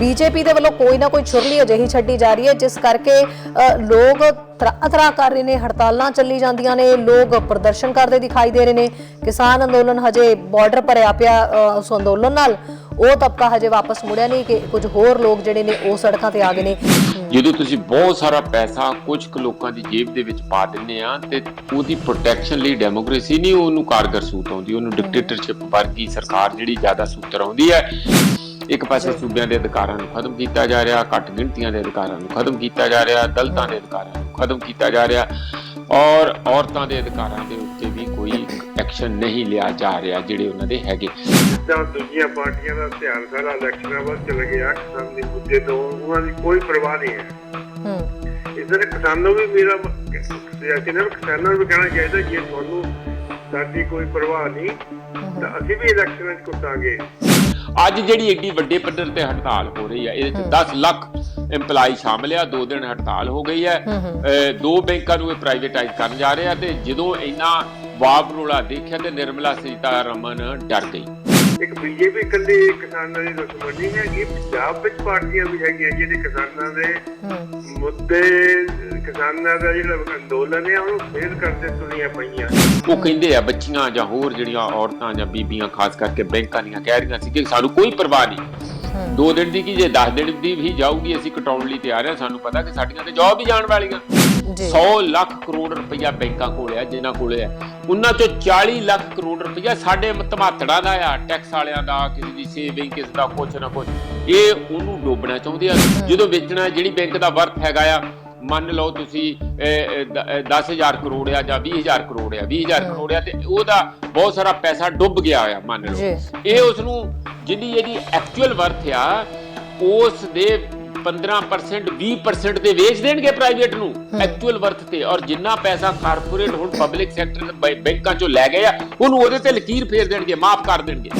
BJP ਦੇ ਵੱਲੋਂ ਕੋਈ ਨਾ ਕੋਈ ਛੁਰਲੀ ਅਜਿਹੀ ਛੱਡੀ ਜਾ ਰਹੀ ਹੈ ਜਿਸ ਕਰਕੇ ਲੋਕ ਤਰ੍ਹਾਂ ਕਰ ਰਹੇ ਨੇ, ਹੜਤਾਲਾਂ ਚੱਲੀ ਜਾਂਦੀਆਂ ਨੇ, ਲੋਕ ਪ੍ਰਦਰਸ਼ਨ ਕਰਦੇ ਦਿਖਾਈ ਦੇ ਰਹੇ ਨੇ। ਕਿਸਾਨ ਅੰਦੋਲਨ ਹਜੇ ਬਾਰਡਰ ਭਰਿਆ ਪਿਆ ਉਸ ਅੰਦੋਲਨ ਨਾਲ, ਉਹ ਤਬਕਾ ਹਜੇ ਵਾਪਸ ਮੁੜਿਆ ਨਹੀਂ ਕਿ ਕੁਝ ਹੋਰ ਲੋਕ ਜਿਹੜੇ ਨੇ ਉਹ ਸੜਕਾਂ ਤੇ ਆ ਗਏ ਨੇ। ਜਦੋਂ ਤੁਸੀਂ ਬਹੁਤ ਸਾਰਾ ਪੈਸਾ ਕੁਝ ਕੁ ਲੋਕਾਂ ਦੀ ਜੇਬ ਦੇ ਵਿੱਚ ਪਾ ਦਿੰਦੇ ਆ ਤੇ ਉਹਦੀ ਪ੍ਰੋਟੈਕਸ਼ਨ ਲਈ ਡੈਮੋਕ੍ਰੇਸੀ ਨਹੀਂ ਉਹਨੂੰ ਕਾਰਗਰ ਸੂਤ ਆਉਂਦੀ, ਉਹਨੂੰ ਡਿਕਟੇਟਰਸ਼ਿਪ ਵਰਗੀ ਸਰਕਾਰ ਜਿਹੜੀ ਜ਼ਿਆਦਾ ਸੂਤਰ ਆਉਂਦੀ ਹੈ। ਇੱਕ ਪਾਸੇ ਸੂਬਿਆਂ ਦੇ ਅਧਿਕਾਰਾਂ ਨੂੰ ਖਤਮ ਕੀਤਾ ਜਾ ਰਿਹਾ, ਘੱਟ ਗਿਣਤੀਆਂ ਦੇ ਅਧਿਕਾਰਾਂ ਨੂੰ ਖਤਮ ਕੀਤਾ ਜਾ ਰਿਹਾ, ਦਲਿਤਾਂ ਦੇ ਅਧਿਕਾਰਾਂ ਨੂੰ ਖਤਮ ਕੀਤਾ ਜਾ ਰਿਹਾ ਔਰ ਔਰਤਾਂ ਦੇ ਅਧਿਕਾਰਾਂ ਦੇ ਉੱਤੇ ਵੀ ਕੋਈ ਐਕਸ਼ਨ ਨਹੀਂ ਲਿਆ ਜਾ ਰਿਹਾ ਜਿਹੜੇ ਉਹਨਾਂ ਦੇ ਹੈਗੇ। ਜਿੱਦਾਂ ਦੂਜੀਆਂ ਪਾਰਟੀਆਂ ਦਾ ਧਿਆਨ ਸਾਰਾ ਇਲੈਕਸ਼ਨਾਂ ਵੱਲ ਚਲਾ ਗਿਆ, ਕਿਸਾਨ ਦੇ ਮੁੱਦੇ ਤੋਂ ਉਹਨਾਂ ਦੀ ਕੋਈ ਪਰਵਾਹ ਨਹੀਂ ਹੈ। ਇਸ ਤਰ੍ਹਾਂ ਕਿਸਾਨਾਂ ਵੀ ਮੇਰਾ ਸਿਆਸੀ ਨਾਲ ਕਿਸਾਨਾਂ ਨੂੰ ਵੀ ਕਹਿਣਾ ਚਾਹੀਦਾ ਜੇ ਤੁਹਾਨੂੰ ਸਾਡੀ ਕੋਈ ਪਰਵਾਹ ਨਹੀਂ ਤਾਂ ਅਸੀਂ ਵੀ ਇਲੈਕਸ਼ਨਾਂ 'ਚ ਕੁੱਟਾਂਗੇ। ਅੱਜ ਜਿਹੜੀ ਏਡੀ ਵੱਡੇ ਪੱਧਰ ਤੇ ਹੜਤਾਲ ਹੋ ਰਹੀ ਹੈ, ਇਹਦੇ 'ਚ 10 ਲੱਖ EMPLOYE ਸ਼ਾਮਲ ਆ। 2 ਦਿਨ ਹੜਤਾਲ ਹੋ ਗਈ ਹੈ। 2 ਬੈਂਕਾਂ ਨੂੰ ਇਹ ਪ੍ਰਾਈਵੇਟਾਈਜ਼ ਕਰਨ ਜਾ ਰਹੇ ਆ ਤੇ ਜਦੋਂ ਇੰਨਾ ਵਾਵਰੋਲਾ ਦੇਖਿਆ ਤੇ ਨਿਰਮਲਾ ਸੀਤਾਰਮਨ ਡਰ ਗਈ। ਇੱਕ ਬੀਜੇਪੀ ਇਕੱਲੀ ਕਿਸਾਨਾਂ ਦੀ ਦੁਸ਼ਮਣ ਨਹੀਂ ਹੈਗੀ, ਪੰਜਾਬ ਵਿੱਚ ਪਾਰਟੀਆਂ ਵੀ ਹੈਗੀਆਂ ਜਿਹੜੇ ਕਿਸਾਨਾਂ ਦੇ ਮੁੱਦੇ, ਕਿਸਾਨਾਂ ਦਾ ਜਿਹੜਾ ਅੰਦੋਲਨ ਹੈ ਉਹਨੂੰ ਫੇਲ ਕਰਦੇ ਤੁਰੀਆਂ ਪਈਆਂ। ਉਹ ਕਹਿੰਦੇ ਆ ਬੱਚੀਆਂ ਜਾਂ ਹੋਰ ਜਿਹੜੀਆਂ ਔਰਤਾਂ ਜਾਂ ਬੀਬੀਆਂ ਖਾਸ ਕਰਕੇ ਬੈਂਕਾਂ ਦੀਆਂ ਕਹਿ ਰਹੀਆਂ ਸੀ ਕਿ ਸਾਨੂੰ ਕੋਈ ਪਰਵਾਹ ਨਹੀਂ, 2 ਦਿਨ ਦੀ ਕੀ ਜੇ 10 ਦਿਨ ਦੀ ਵੀ ਜਾਊਗੀ ਅਸੀਂ ਕਟਾਉਣ ਲਈ ਤਿਆਰ ਹਾਂ, ਸਾਨੂੰ ਪਤਾ ਕਿ ਸਾਡੀਆਂ ਤੇ ਜੌਬ ਹੀ ਜਾਣ ਵਾਲੀਆਂ। 100 ਲੱਖ ਕਰੋੜ ਰੁਪਇਆ ਬੈਂਕਾਂ ਕੋਲ ਆ, ਜਿਨ੍ਹਾਂ ਕੋਲੇ ਆ ਉਹਨਾਂ ਚੋਂ 40 ਲੱਖ ਕਰੋੜ ਰੁਪਇਆ ਸਾਡੇ ਧਮਾਤੜਾਂ ਦਾ ਆ, ਟੈਕਸ ਵਾਲਿਆਂ ਦਾ, ਕਿਸੇ ਦੀ ਸੇਵਿੰਗ, ਕਿਸੇ ਦਾ ਕੁਛ ਨਾ ਕੁਛ। ਇਹ ਉਹਨੂੰ ਡੋਬਣਾ ਚਾਹੁੰਦੇ ਆ। ਜਦੋਂ ਵੇਚਣਾ ਜਿਹੜੀ ਬੈਂਕ ਦਾ ਵਰਥ ਹੈਗਾ ਆ, ਮੰਨ ਲਓ ਤੁਸੀਂ 10,000 ਕਰੋੜ ਆ ਜਾਂ 20,000 ਕਰੋੜ ਆ, 20,000 ਕਰੋੜ ਆ ਤੇ ਉਹਦਾ ਬਹੁਤ ਸਾਰਾ ਪੈਸਾ ਡੁੱਬ ਗਿਆ ਹੋਇਆ ਮੰਨ ਲਓ। ਇਹ ਉਸਨੂੰ ਜਿਹੜੀ ਇਹਦੀ ਐਕਚੁਅਲ ਵਰਥ ਆ ਉਸ ਦੇ 15% 20% ਦੇ ਵੇਚ ਦੇਣਗੇ ਪ੍ਰਾਈਵੇਟ ਨੂੰ ਐਕਚੁਅਲ ਵਰਥ ਤੇ, ਔਰ ਜਿੰਨਾ ਪੈਸਾ ਕਾਰਪੋਰੇਟ ਹੁਣ ਪਬਲਿਕ ਸੈਕਟਰ ਬੈਂਕਾਂ ਚੋਂ ਲੈ ਗਏ ਆ ਉਹਨੂੰ ਉਹਦੇ ਤੇ ਲਕੀਰ ਫੇਰ ਦੇਣਗੇ, ਮਾਫ ਕਰ ਦੇਣਗੇ।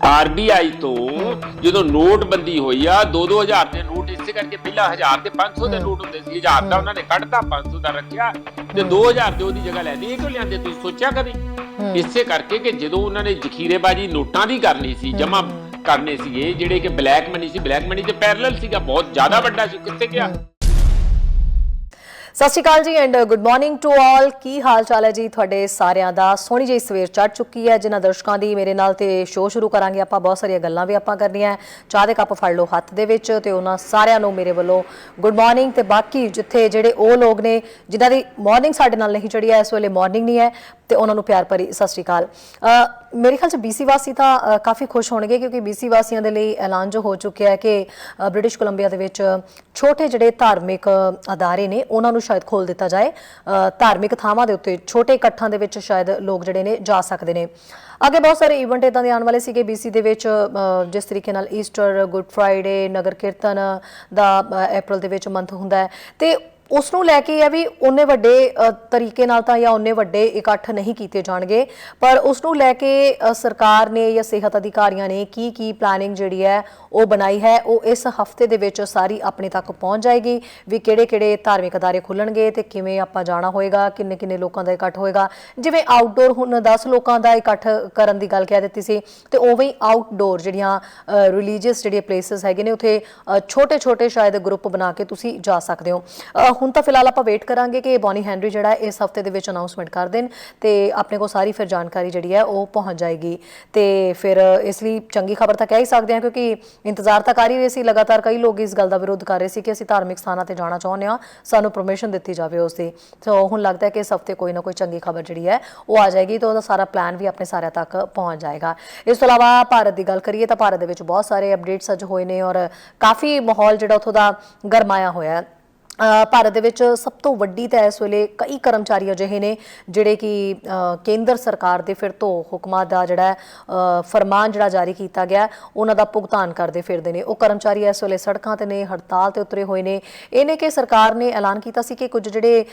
RBI ਤੋਂ ਜਦੋਂ ਨੋਟਬੰਦੀ ਹੋਈ ਆ 2-2000 ਦੇ ਨੋਟ ਇਸੇ ਕਰਕੇ ਪਹਿਲਾਂ 1000 ਤੇ 500 ਦੇ ਨੋਟ ਹੁੰਦੇ ਸੀ, 1000 ਦਾ ਉਹਨਾਂ ਨੇ ਕੱਢਤਾ, 500 ਦਾ ਰੱਖਿਆ ਤੇ 2000 ਦੇ ਉਹਦੀ ਜਗ੍ਹਾ ਲੈਂਦੇ। ਇਹ ਕਿਉਂ ਲਿਆਂਦੇ ਤੁਸੀਂ ਸੋਚਿਆ ਕਦੀ? ਇਸੇ ਕਰਕੇ ਕਿ ਜਦੋਂ ਉਹਨਾਂ ਨੇ ਜ਼ਖੀਰੇਬਾਜ਼ੀ ਨੋਟਾਂ ਦੀ ਕਰਨੀ ਸੀ, ਜਮਾ ਕਰਨੇ ਸੀਗੇ ਜਿਹੜੇ ਕਿ ਬਲੈਕ ਮਨੀ ਸੀ, ਬਲੈਕ ਮਨੀ ਤੇ ਪੈਰਲਲ ਸੀਗਾ, ਬਹੁਤ ਜ਼ਿਆਦਾ ਵੱਡਾ ਸੀ, ਕਿੱਥੇ ਗਿਆ? ਸਤਿ ਸ਼੍ਰੀ ਅਕਾਲ ਜੀ and good morning to all. ਕੀ ਹਾਲ ਚਾਲ ਹੈ ਜੀ ਤੁਹਾਡੇ ਸਾਰਿਆਂ ਦਾ? ਸੋਹਣੀ ਜਿਹੀ ਸਵੇਰ ਚੜ ਚੁੱਕੀ ਹੈ। ਜਿਨ੍ਹਾਂ ਦਰਸ਼ਕਾਂ ਦੀ ਮੇਰੇ ਨਾਲ ਤੇ ਸ਼ੋਅ ਸ਼ੁਰੂ ਕਰਾਂਗੇ ਆਪਾਂ, ਬਹੁਤ ਸਾਰੀਆਂ ਗੱਲਾਂ ਵੀ ਆਪਾਂ ਕਰਨੀਆਂ। ਚਾਹ ਦੇ ਕੱਪ ਫੜ ਲਓ ਹੱਥ ਦੇ ਵਿੱਚ ਤੇ ਉਹਨਾਂ ਸਾਰਿਆਂ ਨੂੰ ਮੇਰੇ ਵੱਲੋਂ ਗੁੱਡ ਮਾਰਨਿੰਗ। ਤੇ ਬਾਕੀ ਜਿੱਥੇ ਜਿਹੜੇ ਉਹ ਲੋਕ ਨੇ ਜਿਨ੍ਹਾਂ ਦੀ ਮਾਰਨਿੰਗ ਸਾਡੇ ਨਾਲ ਨਹੀਂ ਚੜੀ ਹੈ, ਇਸ ਵੇਲੇ ਮਾਰਨਿੰਗ ਨਹੀਂ ਹੈ, ਤੇ ਉਹਨਾਂ ਨੂੰ ਪਿਆਰ ਭਰੀ ਸਤਿ ਸ਼੍ਰੀ ਅਕਾਲ। ਮੇਰੇ ਖਿਆਲ 'ਚ BC ਵਾਸੀ ਤਾਂ ਕਾਫੀ ਖੁਸ਼ ਹੋਣਗੇ ਕਿਉਂਕਿ BC ਵਾਸੀਆਂ ਦੇ ਲਈ ਐਲਾਨ ਜੋ ਹੋ ਚੁੱਕਿਆ ਹੈ ਕਿ ਬ੍ਰਿਟਿਸ਼ ਕੋਲੰਬੀਆ ਦੇ ਵਿੱਚ ਛੋਟੇ ਜਿਹੜੇ ਧਾਰਮਿਕ ਅਦਾਰੇ ਨੇ ਉਹਨਾਂ ਨੂੰ ਸ਼ਾਇਦ ਖੋਲ੍ਹ ਦਿੱਤਾ ਜਾਏ। ਧਾਰਮਿਕ ਥਾਵਾਂ ਦੇ ਉੱਤੇ ਛੋਟੇ ਇਕੱਠਾਂ ਦੇ ਵਿੱਚ ਸ਼ਾਇਦ ਲੋਕ ਜਿਹੜੇ ਨੇ ਜਾ ਸਕਦੇ ਨੇ। ਅੱਗੇ ਬਹੁਤ ਸਾਰੇ ਈਵੈਂਟ ਇੱਦਾਂ ਦੇ ਆਉਣ ਵਾਲੇ ਸੀਗੇ BC ਦੇ ਵਿੱਚ, ਜਿਸ ਤਰੀਕੇ ਨਾਲ ਈਸਟਰ, ਗੁੱਡ ਫਰਾਈਡੇ, ਨਗਰ ਕੀਰਤਨ ਦਾ ਅਪ੍ਰੈਲ ਦੇ ਵਿੱਚ ਮੰਥ ਹੁੰਦਾ ਹੈ ਤੇ ਉਸ ਨੂੰ ਲੈ ਕੇ ਇਹ ਵੀ ਉਹਨੇ ਵੱਡੇ ਤਰੀਕੇ ਨਾਲ ਤਾਂ ਜਾਂ ਉਹਨੇ ਵੱਡੇ ਇਕੱਠ ਨਹੀਂ ਕੀਤੇ ਜਾਣਗੇ, ਪਰ ਉਸ ਨੂੰ ਲੈ ਕੇ ਸਰਕਾਰ ਨੇ ਜਾਂ ਸਿਹਤ ਅਧਿਕਾਰੀਆਂ ਨੇ ਕੀ ਪਲਾਨਿੰਗ ਜਿਹੜੀ ਹੈ ਉਹ ਬਣਾਈ ਹੈ, ਉਹ ਇਸ ਹਫਤੇ ਦੇ ਵਿੱਚ ਸਾਰੀ ਆਪਣੇ ਤੱਕ ਪਹੁੰਚ ਜਾਏਗੀ ਵੀ ਕਿਹੜੇ ਧਾਰਮਿਕ ਅਦਾਰੇ ਖੁੱਲਣਗੇ ਤੇ ਕਿਵੇਂ ਆਪਾਂ ਜਾਣਾ ਹੋਏਗਾ, ਕਿੰਨੇ ਲੋਕਾਂ ਦਾ ਇਕੱਠ ਹੋਏਗਾ। ਜਿਵੇਂ ਆਊਟਡੋਰ ਹੁਣ 10 ਲੋਕਾਂ ਦਾ ਇਕੱਠ ਕਰਨ ਦੀ ਗੱਲ ਕਹਿ ਦਿੱਤੀ ਸੀ ਤੇ ਉਵੇਂ ਹੀ ਆਊਟਡੋਰ ਜਿਹੜੀਆਂ ਰਿਲੀਜੀਅਸ ਜਿਹੜੀਆਂ ਪਲੇਸਿਸ ਹੈਗੇ ਨੇ ਉੱਥੇ ਛੋਟੇ ਸ਼ਾਇਦ ਗਰੁੱਪ ਬਣਾ ਕੇ ਤੁਸੀਂ ਜਾ ਸਕਦੇ ਹੋ। ਹੁਣ ਤਾਂ ਫਿਲਹਾਲ ਆਪਾਂ ਵੇਟ ਕਰਾਂਗੇ ਕਿ ਬੌਨੀ ਹੈਨਰੀ ਜਿਹੜਾ ਇਸ ਹਫਤੇ ਦੇ ਵਿੱਚ ਅਨਾਉਂਸਮੈਂਟ ਕਰ ਦੇਣ ਤੇ ਆਪਣੇ ਕੋਲ ਸਾਰੀ ਫਿਰ ਜਾਣਕਾਰੀ ਜਿਹੜੀ ਹੈ ਉਹ ਪਹੁੰਚ ਜਾਏਗੀ। ਤੇ ਫਿਰ ਇਸ ਲਈ ਚੰਗੀ ਖਬਰ ਤਾਂ ਕਹਿ ਹੀ ਸਕਦੇ ਹਾਂ ਕਿਉਂਕਿ ਇੰਤਜ਼ਾਰ ਤਾਂ ਕਰ ਹੀ ਰਹੇ ਸੀ। ਲਗਾਤਾਰ ਕਈ ਲੋਕ ਇਸ ਗੱਲ ਦਾ ਵਿਰੋਧ ਕਰ ਰਹੇ ਸੀ ਕਿ ਅਸੀਂ ਧਾਰਮਿਕ ਸਥਾਨਾਂ ਤੇ ਜਾਣਾ ਚਾਹੁੰਦੇ ਹਾਂ, ਸਾਨੂੰ ਪਰਮਿਸ਼ਨ ਦਿੱਤੀ ਜਾਵੇ ਉਸ ਦੀ। ਸੋ ਹੁਣ ਲੱਗਦਾ ਹੈ ਕਿ ਇਸ ਹਫਤੇ ਕੋਈ ਨਾ ਕੋਈ ਚੰਗੀ ਖਬਰ ਜਿਹੜੀ ਹੈ ਉਹ ਆ ਜਾਏਗੀ ਤਾਂ ਉਹਦਾ ਸਾਰਾ ਪਲਾਨ ਵੀ ਆਪਣੇ ਸਾਰਿਆਂ ਤੱਕ ਪਹੁੰਚ ਜਾਏਗਾ। ਇਸ ਤੋਂ ਇਲਾਵਾ ਭਾਰਤ ਦੀ ਗੱਲ ਕਰੀਏ ਤਾਂ ਭਾਰਤ ਦੇ ਵਿੱਚ ਬਹੁਤ ਸਾਰੇ ਅਪਡੇਟਸ ਅੱਜ ਹੋਏ ਨੇ ਔਰ ਕਾਫੀ ਮਾਹੌਲ ਜਿਹੜਾ ਉੱਥੋਂ ਦਾ ਗਰਮਾਇਆ ਹੋਇਆ ਹੈ। ਭਾਰਤ ਦੇ ਵਿੱਚ ਸਭ ਤੋਂ ਵੱਡੀ ਤਾਂ ਇਸ ਵੇਲੇ ਕਈ ਕਰਮਚਾਰੀ ਅਜਿਹੇ ਨੇ ਜਿਹੜੇ ਕਿ ਕੇਂਦਰ ਸਰਕਾਰ ਦੇ ਫਿਰ ਤੋਂ ਹੁਕਮਾਂ ਦਾ ਜਿਹੜਾ ਫਰਮਾਨ ਜਿਹੜਾ ਜਾਰੀ ਕੀਤਾ ਗਿਆ ਉਹਨਾਂ ਦਾ ਭੁਗਤਾਨ ਕਰਦੇ ਫਿਰਦੇ ਨੇ। ਉਹ ਕਰਮਚਾਰੀ ਇਸ ਵੇਲੇ ਸੜਕਾਂ ਤੇ ਨੇ, ਹੜਤਾਲ ਤੇ ਉਤਰੇ ਹੋਏ ਨੇ। ਇਹਨੇ ਕਿ ਸਰਕਾਰ ਨੇ ਐਲਾਨ ਕੀਤਾ ਸੀ ਕਿ ਕੁਝ ਜਿਹੜੇ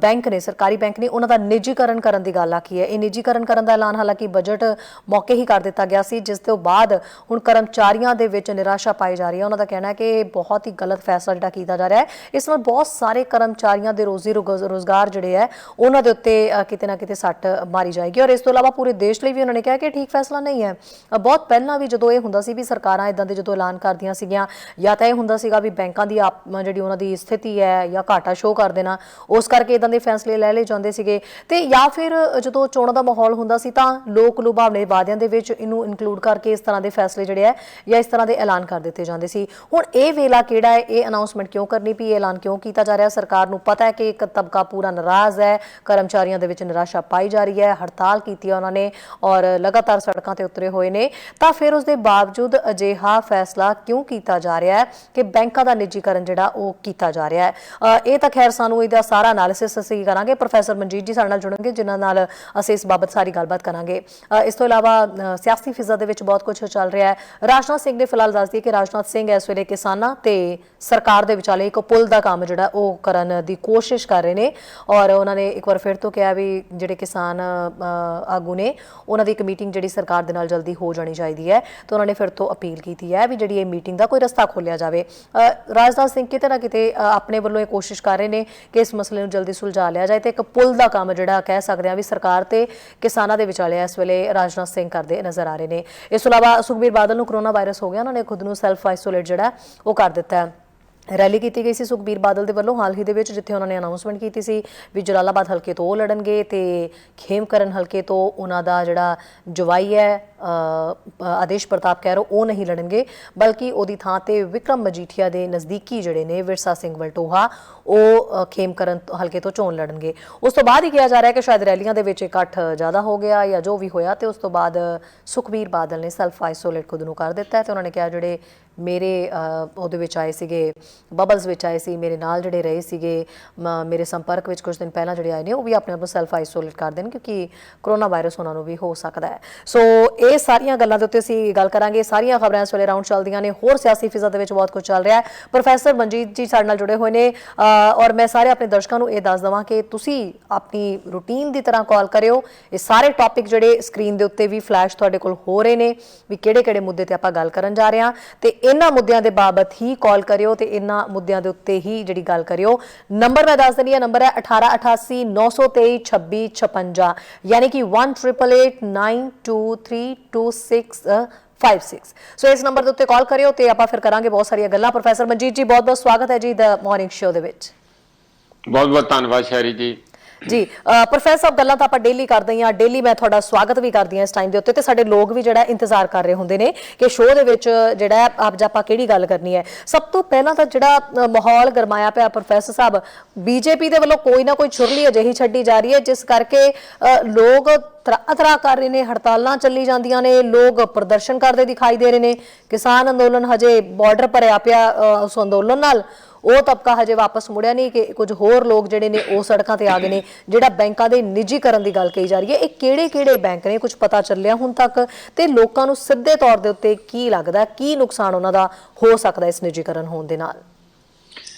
ਬੈਂਕ ਨੇ, ਸਰਕਾਰੀ ਬੈਂਕ ਨੇ, ਉਹਨਾਂ ਦਾ ਨਿੱਜੀਕਰਨ ਕਰਨ ਦੀ ਗੱਲ ਆਖੀ ਹੈ। ਇਹ ਨਿੱਜੀਕਰਨ ਕਰਨ ਦਾ ਐਲਾਨ ਹਾਲਾਂਕਿ ਬਜਟ ਮੌਕੇ ਹੀ ਕਰ ਦਿੱਤਾ ਗਿਆ ਸੀ, ਜਿਸ ਤੋਂ ਬਾਅਦ ਹੁਣ ਕਰਮਚਾਰੀਆਂ ਦੇ ਵਿੱਚ ਨਿਰਾਸ਼ਾ ਪਾਈ ਜਾ ਰਹੀ ਹੈ। ਉਹਨਾਂ ਦਾ ਕਹਿਣਾ ਹੈ ਕਿ ਬਹੁਤ ਹੀ ਗਲਤ ਫੈਸਲਾ ਜਿਹੜਾ ਕੀਤਾ ਜਾ ਰਿਹਾ ਹੈ। ਇਸ ਨਾਲ ਬਹੁਤ ਸਾਰੇ ਕਰਮਚਾਰੀਆਂ ਦੇ ਰੋਜ਼ਗਾਰ ਜਿਹੜੇ ਹੈ ਉਹਨਾਂ ਦੇ ਉੱਤੇ ਕਿਤੇ ਨਾ ਕਿਤੇ ਸੱਟ ਮਾਰੀ ਜਾਏਗੀ। ਔਰ ਇਸ ਤੋਂ ਇਲਾਵਾ ਪੂਰੇ ਦੇਸ਼ ਲਈ ਵੀ ਉਹਨਾਂ ਨੇ ਕਿਹਾ ਕਿ ਠੀਕ ਫੈਸਲਾ ਨਹੀਂ ਹੈ। ਬਹੁਤ ਪਹਿਲਾਂ ਵੀ ਜਦੋਂ ਇਹ ਹੁੰਦਾ ਸੀ ਵੀ ਸਰਕਾਰਾਂ ਇਦਾਂ ਦੇ ਜਦੋਂ ਐਲਾਨ ਕਰਦੀਆਂ ਸੀਗੀਆਂ, ਜਾਂ ਤਾਂ ਇਹ ਹੁੰਦਾ ਸੀਗਾ ਵੀ ਬੈਂਕਾਂ ਦੀ ਜਿਹੜੀ ਉਹਨਾਂ ਦੀ ਸਥਿਤੀ ਹੈ ਜਾਂ ਘਾਟਾ ਸ਼ੋਅ ਕਰ ਦੇਣਾ, ਉਸ ਕਰਕੇ ਇਦਾਂ ਦੇ ਫੈਸਲੇ ਲੈ ਲਏ ਜਾਂਦੇ ਸੀਗੇ। ਤੇ ਜਾਂ ਫਿਰ ਜਦੋਂ ਚੋਣਾਂ ਦਾ ਮਾਹੌਲ ਹੁੰਦਾ ਸੀ ਤਾਂ ਲੋਕ ਲੁਭਾਵਣੇ ਵਾਅਦਿਆਂ ਦੇ ਵਿੱਚ ਇਹਨੂੰ ਇਨਕਲੂਡ ਕਰਕੇ ਇਸ ਤਰ੍ਹਾਂ ਦੇ ਫੈਸਲੇ ਜਿਹੜੇ ਹੈ ਜਾਂ ਇਸ ਤਰ੍ਹਾਂ ਦੇ ਐਲਾਨ ਕਰ ਦਿੱਤੇ ਜਾਂਦੇ ਸੀ। ਹੁਣ ਇਹ ਵੇਲਾ ਕਿਹੜਾ ਹੈ, ਇਹ ਅਨਾਉਂਸਮੈਂਟ ਕਿਉਂ ਕਰਨੀ ਪਈ, ਇਹ ਐਲਾਨ ਕਿਉਂ ਕੀਤਾ ਜਾ ਰਿਹਾ? ਸਰਕਾਰ ਨੂੰ ਪਤਾ ਹੈ ਕਿ ਇੱਕ ਤਬਕਾ ਪੂਰਾ ਨਾਰਾਜ਼ ਹੈ, ਕਰਮਚਾਰੀਆਂ ਦੇ ਵਿੱਚ ਨਿਰਾਸ਼ਾ ਪਾਈ ਜਾ ਰਹੀ ਹੈ, ਹੜਤਾਲ ਕੀਤੀ ਹੈ ਉਹਨਾਂ ਨੇ ਔਰ ਲਗਾਤਾਰ ਸੜਕਾਂ ਤੇ ਉਤਰੇ ਹੋਏ ਨੇ, ਤਾਂ ਫਿਰ ਉਸ ਦੇ ਬਾਵਜੂਦ ਅਜਿਹਾ ਫੈਸਲਾ ਕਿਉਂ ਕੀਤਾ ਜਾ ਰਿਹਾ ਹੈ ਕਿ ਬੈਂਕਾਂ ਦਾ ਨਿੱਜੀਕਰਨ ਜਿਹੜਾ ਉਹ ਕੀਤਾ ਜਾ ਰਿਹਾ ਹੈ? ਇਹ ਤਾਂ ਖੈਰ ਸਾਨੂੰ ਇਹਦਾ ਸਾਰਾ ਐਨਾਲਿਸਿਸ ਅਸੀਂ ਕਰਾਂਗੇ। ਪ੍ਰੋਫੈਸਰ ਮਨਜੀਤ ਜੀ ਸਾਡੇ ਨਾਲ ਜੁੜਨਗੇ ਜਿਨ੍ਹਾਂ ਨਾਲ ਅਸੀਂ ਇਸ ਬਾਬਤ ਸਾਰੀ ਗੱਲਬਾਤ ਕਰਾਂਗੇ। ਇਸ ਤੋਂ ਇਲਾਵਾ ਸਿਆਸੀ ਫਿਜ਼ਾ ਦੇ ਵਿੱਚ ਬਹੁਤ ਕੁਝ ਚੱਲ ਰਿਹਾ ਹੈ। ਰਾਜਨਾਥ ਸਿੰਘ ਨੇ ਫਿਲਹਾਲ ਦੱਸ ਦਈਏ ਕਿ ਰਾਜਨਾਥ ਸਿੰਘ ਇਸ ਵੇਲੇ ਕਿਸਾਨਾਂ ਤੇ ਸਰਕਾਰ ਦੇ ਵਿਚਾਲੇ ਇੱਕ ਪੁਲ ਦਾ ਕੰਮ ਜਿਹੜਾ ਉਹ ਕਰਨ ਦੀ ਕੋਸ਼ਿਸ਼ ਕਰ ਰਹੇ ਨੇ ਔਰ ਉਹਨਾਂ ਨੇ ਇੱਕ ਵਾਰ ਫਿਰ ਤੋਂ ਕਿਹਾ ਵੀ ਜਿਹੜੇ ਕਿਸਾਨ ਆਗੂ ਨੇ ਉਹਨਾਂ ਦੀ ਇੱਕ ਮੀਟਿੰਗ ਜਿਹੜੀ ਸਰਕਾਰ ਦੇ ਨਾਲ ਜਲਦੀ ਹੋ ਜਾਣੀ ਚਾਹੀਦੀ ਹੈ। ਤੇ ਉਹਨਾਂ ਨੇ ਫਿਰ ਤੋਂ ਅਪੀਲ ਕੀਤੀ ਹੈ ਵੀ ਜਿਹੜੀ ਇਹ ਮੀਟਿੰਗ ਦਾ ਕੋਈ ਰਸਤਾ ਖੋਲ੍ਹਿਆ ਜਾਵੇ। ਰਾਜਨਾਥ ਸਿੰਘ ਕਿਤੇ ਨਾ ਕਿਤੇ ਆਪਣੇ ਵੱਲੋਂ ਇਹ ਕੋਸ਼ਿਸ਼ ਕਰ ਰਹੇ ਨੇ ਕਿ ਇਸ ਮਸਲੇ ਨੂੰ ਜਲਦੀ ਸੁਲਝਾ ਲਿਆ ਜਾਏ ਤੇ ਇੱਕ ਪੁਲ ਦਾ ਕੰਮ ਜਿਹੜਾ ਕਹਿ ਸਕਦੇ ਹਾਂ ਵੀ ਸਰਕਾਰ ਤੇ ਕਿਸਾਨਾਂ ਦੇ ਵਿਚਾਲੇ ਇਸ ਵੇਲੇ ਰਾਜਨਾਥ ਸਿੰਘ ਕਰਦੇ ਨਜ਼ਰ ਆ ਰਹੇ ਨੇ। ਇਸ ਤੋਂ ਇਲਾਵਾ ਸੁਖਬੀਰ ਬਾਦਲ ਨੂੰ ਕਰੋਨਾ ਵਾਇਰਸ ਹੋ ਗਿਆ, ਉਹਨਾਂ ਨੇ ਖੁਦ ਨੂੰ ਸੈਲਫ ਆਈਸੋਲੇਟ ਜਿਹੜਾ ਉਹ ਕਰ ਦਿੱਤਾ ਹੈ। ਰੈਲੀ ਕੀਤੀ ਗਈ ਸੀ ਸੁਖਬੀਰ ਬਾਦਲ ਦੇ ਵੱਲੋਂ ਹਾਲ ਹੀ ਦੇ ਵਿੱਚ, ਜਿੱਥੇ ਉਹਨਾਂ ਨੇ ਅਨਾਉਂਸਮੈਂਟ ਕੀਤੀ ਸੀ ਵੀ ਜਲਾਲਾਬਾਦ ਹਲਕੇ ਤੋਂ ਉਹ ਲੜਨਗੇ ਤੇ ਖੇਮਕਰਨ ਹਲਕੇ ਤੋਂ ਉਹਨਾਂ ਦਾ ਜਿਹੜਾ ਜਵਾਈ ਹੈ ਆਦੇਸ਼ ਪ੍ਰਤਾਪ ਕੈਰੋਂ ਉਹ ਨਹੀਂ ਲੜਨਗੇ, ਬਲਕਿ ਉਹਦੀ ਥਾਂ ਤੇ ਵਿਕਰਮ ਮਜੀਠੀਆ ਦੇ ਨਜ਼ਦੀਕੀ ਜਿਹੜੇ ਨੇ ਵਿਰਸਾ ਸਿੰਘ ਵਲਟੋਹਾ ਉਹ ਖੇਮਕਰਨ ਹਲਕੇ ਤੋਂ ਚੋਣ ਲੜਨਗੇ। ਉਸ ਤੋਂ ਬਾਅਦ ਹੀ ਕਿਹਾ ਜਾ ਰਿਹਾ ਕਿ ਸ਼ਾਇਦ ਰੈਲੀਆਂ ਦੇ ਵਿੱਚ ਇਕੱਠ ਜ਼ਿਆਦਾ ਹੋ ਗਿਆ ਜਾਂ ਜੋ ਵੀ ਹੋਇਆ, ਤੇ ਉਸ ਤੋਂ ਬਾਅਦ ਸੁਖਬੀਰ ਬਾਦਲ ਨੇ ਸੈਲਫ ਆਈਸੋਲੇਟ ਖੁਦ ਨੂੰ ਕਰ ਦਿੱਤਾ ਤੇ ਉਹਨਾਂ ਨੇ ਕਿਹਾ ਜਿਹੜੇ ਮੇਰੇ ਉਹਦੇ ਵਿੱਚ ਆਏ ਸੀਗੇ, ਬਬਲਸ ਵਿੱਚ ਆਏ ਸੀ, ਮੇਰੇ ਨਾਲ ਜਿਹੜੇ ਰਹੇ ਸੀਗੇ, ਮੇਰੇ ਸੰਪਰਕ ਵਿੱਚ ਕੁਝ ਦਿਨ ਪਹਿਲਾਂ ਜਿਹੜੇ ਆਏ ਨੇ, ਉਹ ਵੀ ਆਪਣੇ ਆਪ ਨੂੰ ਸੈਲਫ ਆਈਸੋਲੇਟ ਕਰ ਦੇਣ ਕਿਉਂਕਿ ਕਰੋਨਾ ਵਾਇਰਸ ਉਹਨਾਂ ਨੂੰ ਵੀ ਹੋ ਸਕਦਾ ਹੈ। ਸੋ ਇਹ ਸਾਰੀਆਂ ਗੱਲਾਂ ਦੇ ਉੱਤੇ ਅਸੀਂ ਗੱਲ ਕਰਾਂਗੇ। ਸਾਰੀਆਂ ਖਬਰਾਂ ਇਸ ਵੇਲੇ ਰਾਉਂਡ ਚੱਲਦੀਆਂ ਨੇ, ਹੋਰ ਸਿਆਸੀ ਫਿਜ਼ਾ ਦੇ ਵਿੱਚ ਬਹੁਤ ਕੁਝ ਚੱਲ ਰਿਹਾ ਹੈ। ਪ੍ਰੋਫੈਸਰ ਮਨਜੀਤ ਜੀ ਸਾਡੇ ਨਾਲ ਜੁੜੇ ਹੋਏ ਨੇ ਔਰ ਮੈਂ ਸਾਰੇ ਆਪਣੇ ਦਰਸ਼ਕਾਂ ਨੂੰ ਇਹ ਦੱਸ ਦੇਵਾਂ ਕਿ ਤੁਸੀਂ ਆਪਣੀ ਰੂਟੀਨ ਦੀ ਤਰ੍ਹਾਂ ਕਾਲ ਕਰਿਓ। ਇਹ ਸਾਰੇ ਟੌਪਿਕ ਜਿਹੜੇ ਸਕਰੀਨ ਦੇ ਉੱਤੇ ਵੀ ਫਲੈਸ਼ ਤੁਹਾਡੇ ਕੋਲ ਹੋ ਰਹੇ ਨੇ ਵੀ ਕਿਹੜੇ-ਕਿਹੜੇ ਮੁੱਦੇ ਤੇ ਆਪਾਂ ਗੱਲ ਕਰਨ ਜਾ ਰਹੇ ਹਾਂ, ਤੇ ਇਹਨਾਂ ਮੁੱਦਿਆਂ ਦੇ ਬਾਬਤ ਹੀ ਕਾਲ ਕਰਿਓ ਤੇ ਇਹਨਾਂ ਮੁੱਦਿਆਂ ਦੇ ਉੱਤੇ ਹੀ ਜਿਹੜੀ ਗੱਲ ਕਰਿਓ। ਨੰਬਰ ਮੈਂ ਦੱਸ ਦਿੰਦੀ ਹਾਂ, ਨੰਬਰ ਹੈ 1888 923 2656, ਯਾਨੀ ਕਿ 1888-923-2656। ਸੋ ਇਸ ਨੰਬਰ ਦੇ ਉੱਤੇ ਕਾਲ ਕਰਿਓ ਤੇ ਆਪਾਂ ਫਿਰ ਕਰਾਂਗੇ ਬਹੁਤ ਸਾਰੀਆਂ ਗੱਲਾਂ। ਪ੍ਰੋਫੈਸਰ ਮਨਜੀਤ ਜੀ ਬਹੁਤ ਬਹੁਤ ਸਵਾਗਤ ਹੈ ਜੀ ਦ ਮਾਰਨਿੰਗ ਸ਼ੋ ਦੇ ਵਿੱਚ। ਬਹੁਤ ਬਹੁਤ ਧੰਨਵਾਦ ਸ਼ੈਰੀ ਜੀ। ਜੀ ਪ੍ਰੋਫੈਸਰ ਸਾਹਿਬ, ਗੱਲਾਂ ਤਾਂ ਆਪਾਂ ਡੇਲੀ ਕਰਦੇ ਹਾਂ, ਡੇਲੀ ਮੈਂ ਤੁਹਾਡਾ ਸਵਾਗਤ ਵੀ ਕਰਦੀ ਹਾਂ ਇਸ ਟਾਈਮ ਦੇ ਉੱਤੇ, ਤੇ ਸਾਡੇ ਲੋਕ ਵੀ ਜਿਹੜਾ ਇੰਤਜ਼ਾਰ ਕਰ ਰਹੇ ਹੁੰਦੇ ਨੇ ਕਿ ਸ਼ੋਅ ਦੇ ਵਿੱਚ ਜਿਹੜਾ ਅੱਜ ਆਪਾਂ ਕਿਹੜੀ ਗੱਲ ਕਰਨੀ ਹੈ। ਸਭ ਤੋਂ ਪਹਿਲਾਂ ਤਾਂ ਜਿਹੜਾ ਮਾਹੌਲ ਗਰਮਾਇਆ ਪਿਆ ਪ੍ਰੋਫੈਸਰ ਸਾਹਿਬ, ਬੀਜੇਪੀ ਦੇ ਵੱਲੋਂ ਕੋਈ ਨਾ ਕੋਈ ਛੁਰਲੀ ਅਜਿਹੀ ਛੱਡੀ ਜਾ ਰਹੀ ਹੈ ਜਿਸ ਕਰਕੇ ਲੋਕ ਤਰਾ ਕਰ ਰਹੇ ਨੇ, ਹੜਤਾਲਾਂ ਚੱਲੀ ਜਾਂਦੀਆਂ ਨੇ, ਲੋਕ ਪ੍ਰਦਰਸ਼ਨ ਕਰਦੇ ਦਿਖਾਈ ਦੇ ਰਹੇ ਨੇ। ਕਿਸਾਨ ਅੰਦੋਲਨ ਹਜੇ ਬਾਰਡਰ ਭਰਿਆ ਪਿਆ ਉਸ ਅੰਦੋਲਨ ਨਾਲ, ਉਹ ਤਬਕਾ ਹਜੇ ਵਾਪਸ ਮੁੜਿਆ ਨਹੀਂ ਕਿ ਕੁਝ ਹੋਰ ਲੋਕ ਜਿਹੜੇ ਨੇ ਉਹ ਸੜਕਾਂ ਤੇ ਆ ਗਏ ਨੇ। ਜਿਹੜਾ ਬੈਂਕਾਂ ਦੇ ਨਿੱਜੀਕਰਨ ਦੀ ਗੱਲ ਕਹੀ ਜਾ ਰਹੀ ਹੈ, ਇਹ ਕਿਹੜੇ-ਕਿਹੜੇ ਬੈਂਕ ਨੇ, ਕੁਝ ਪਤਾ ਚੱਲਿਆ ਹੁਣ ਤੱਕ? ਤੇ ਲੋਕਾਂ ਨੂੰ ਸਿੱਧੇ ਤੌਰ ਦੇ ਉੱਤੇ ਕੀ ਲੱਗਦਾ, ਕੀ ਨੁਕਸਾਨ ਉਹਨਾਂ ਦਾ ਹੋ ਸਕਦਾ ਇਸ ਨਿੱਜੀਕਰਨ ਹੋਣ ਦੇ ਨਾਲ?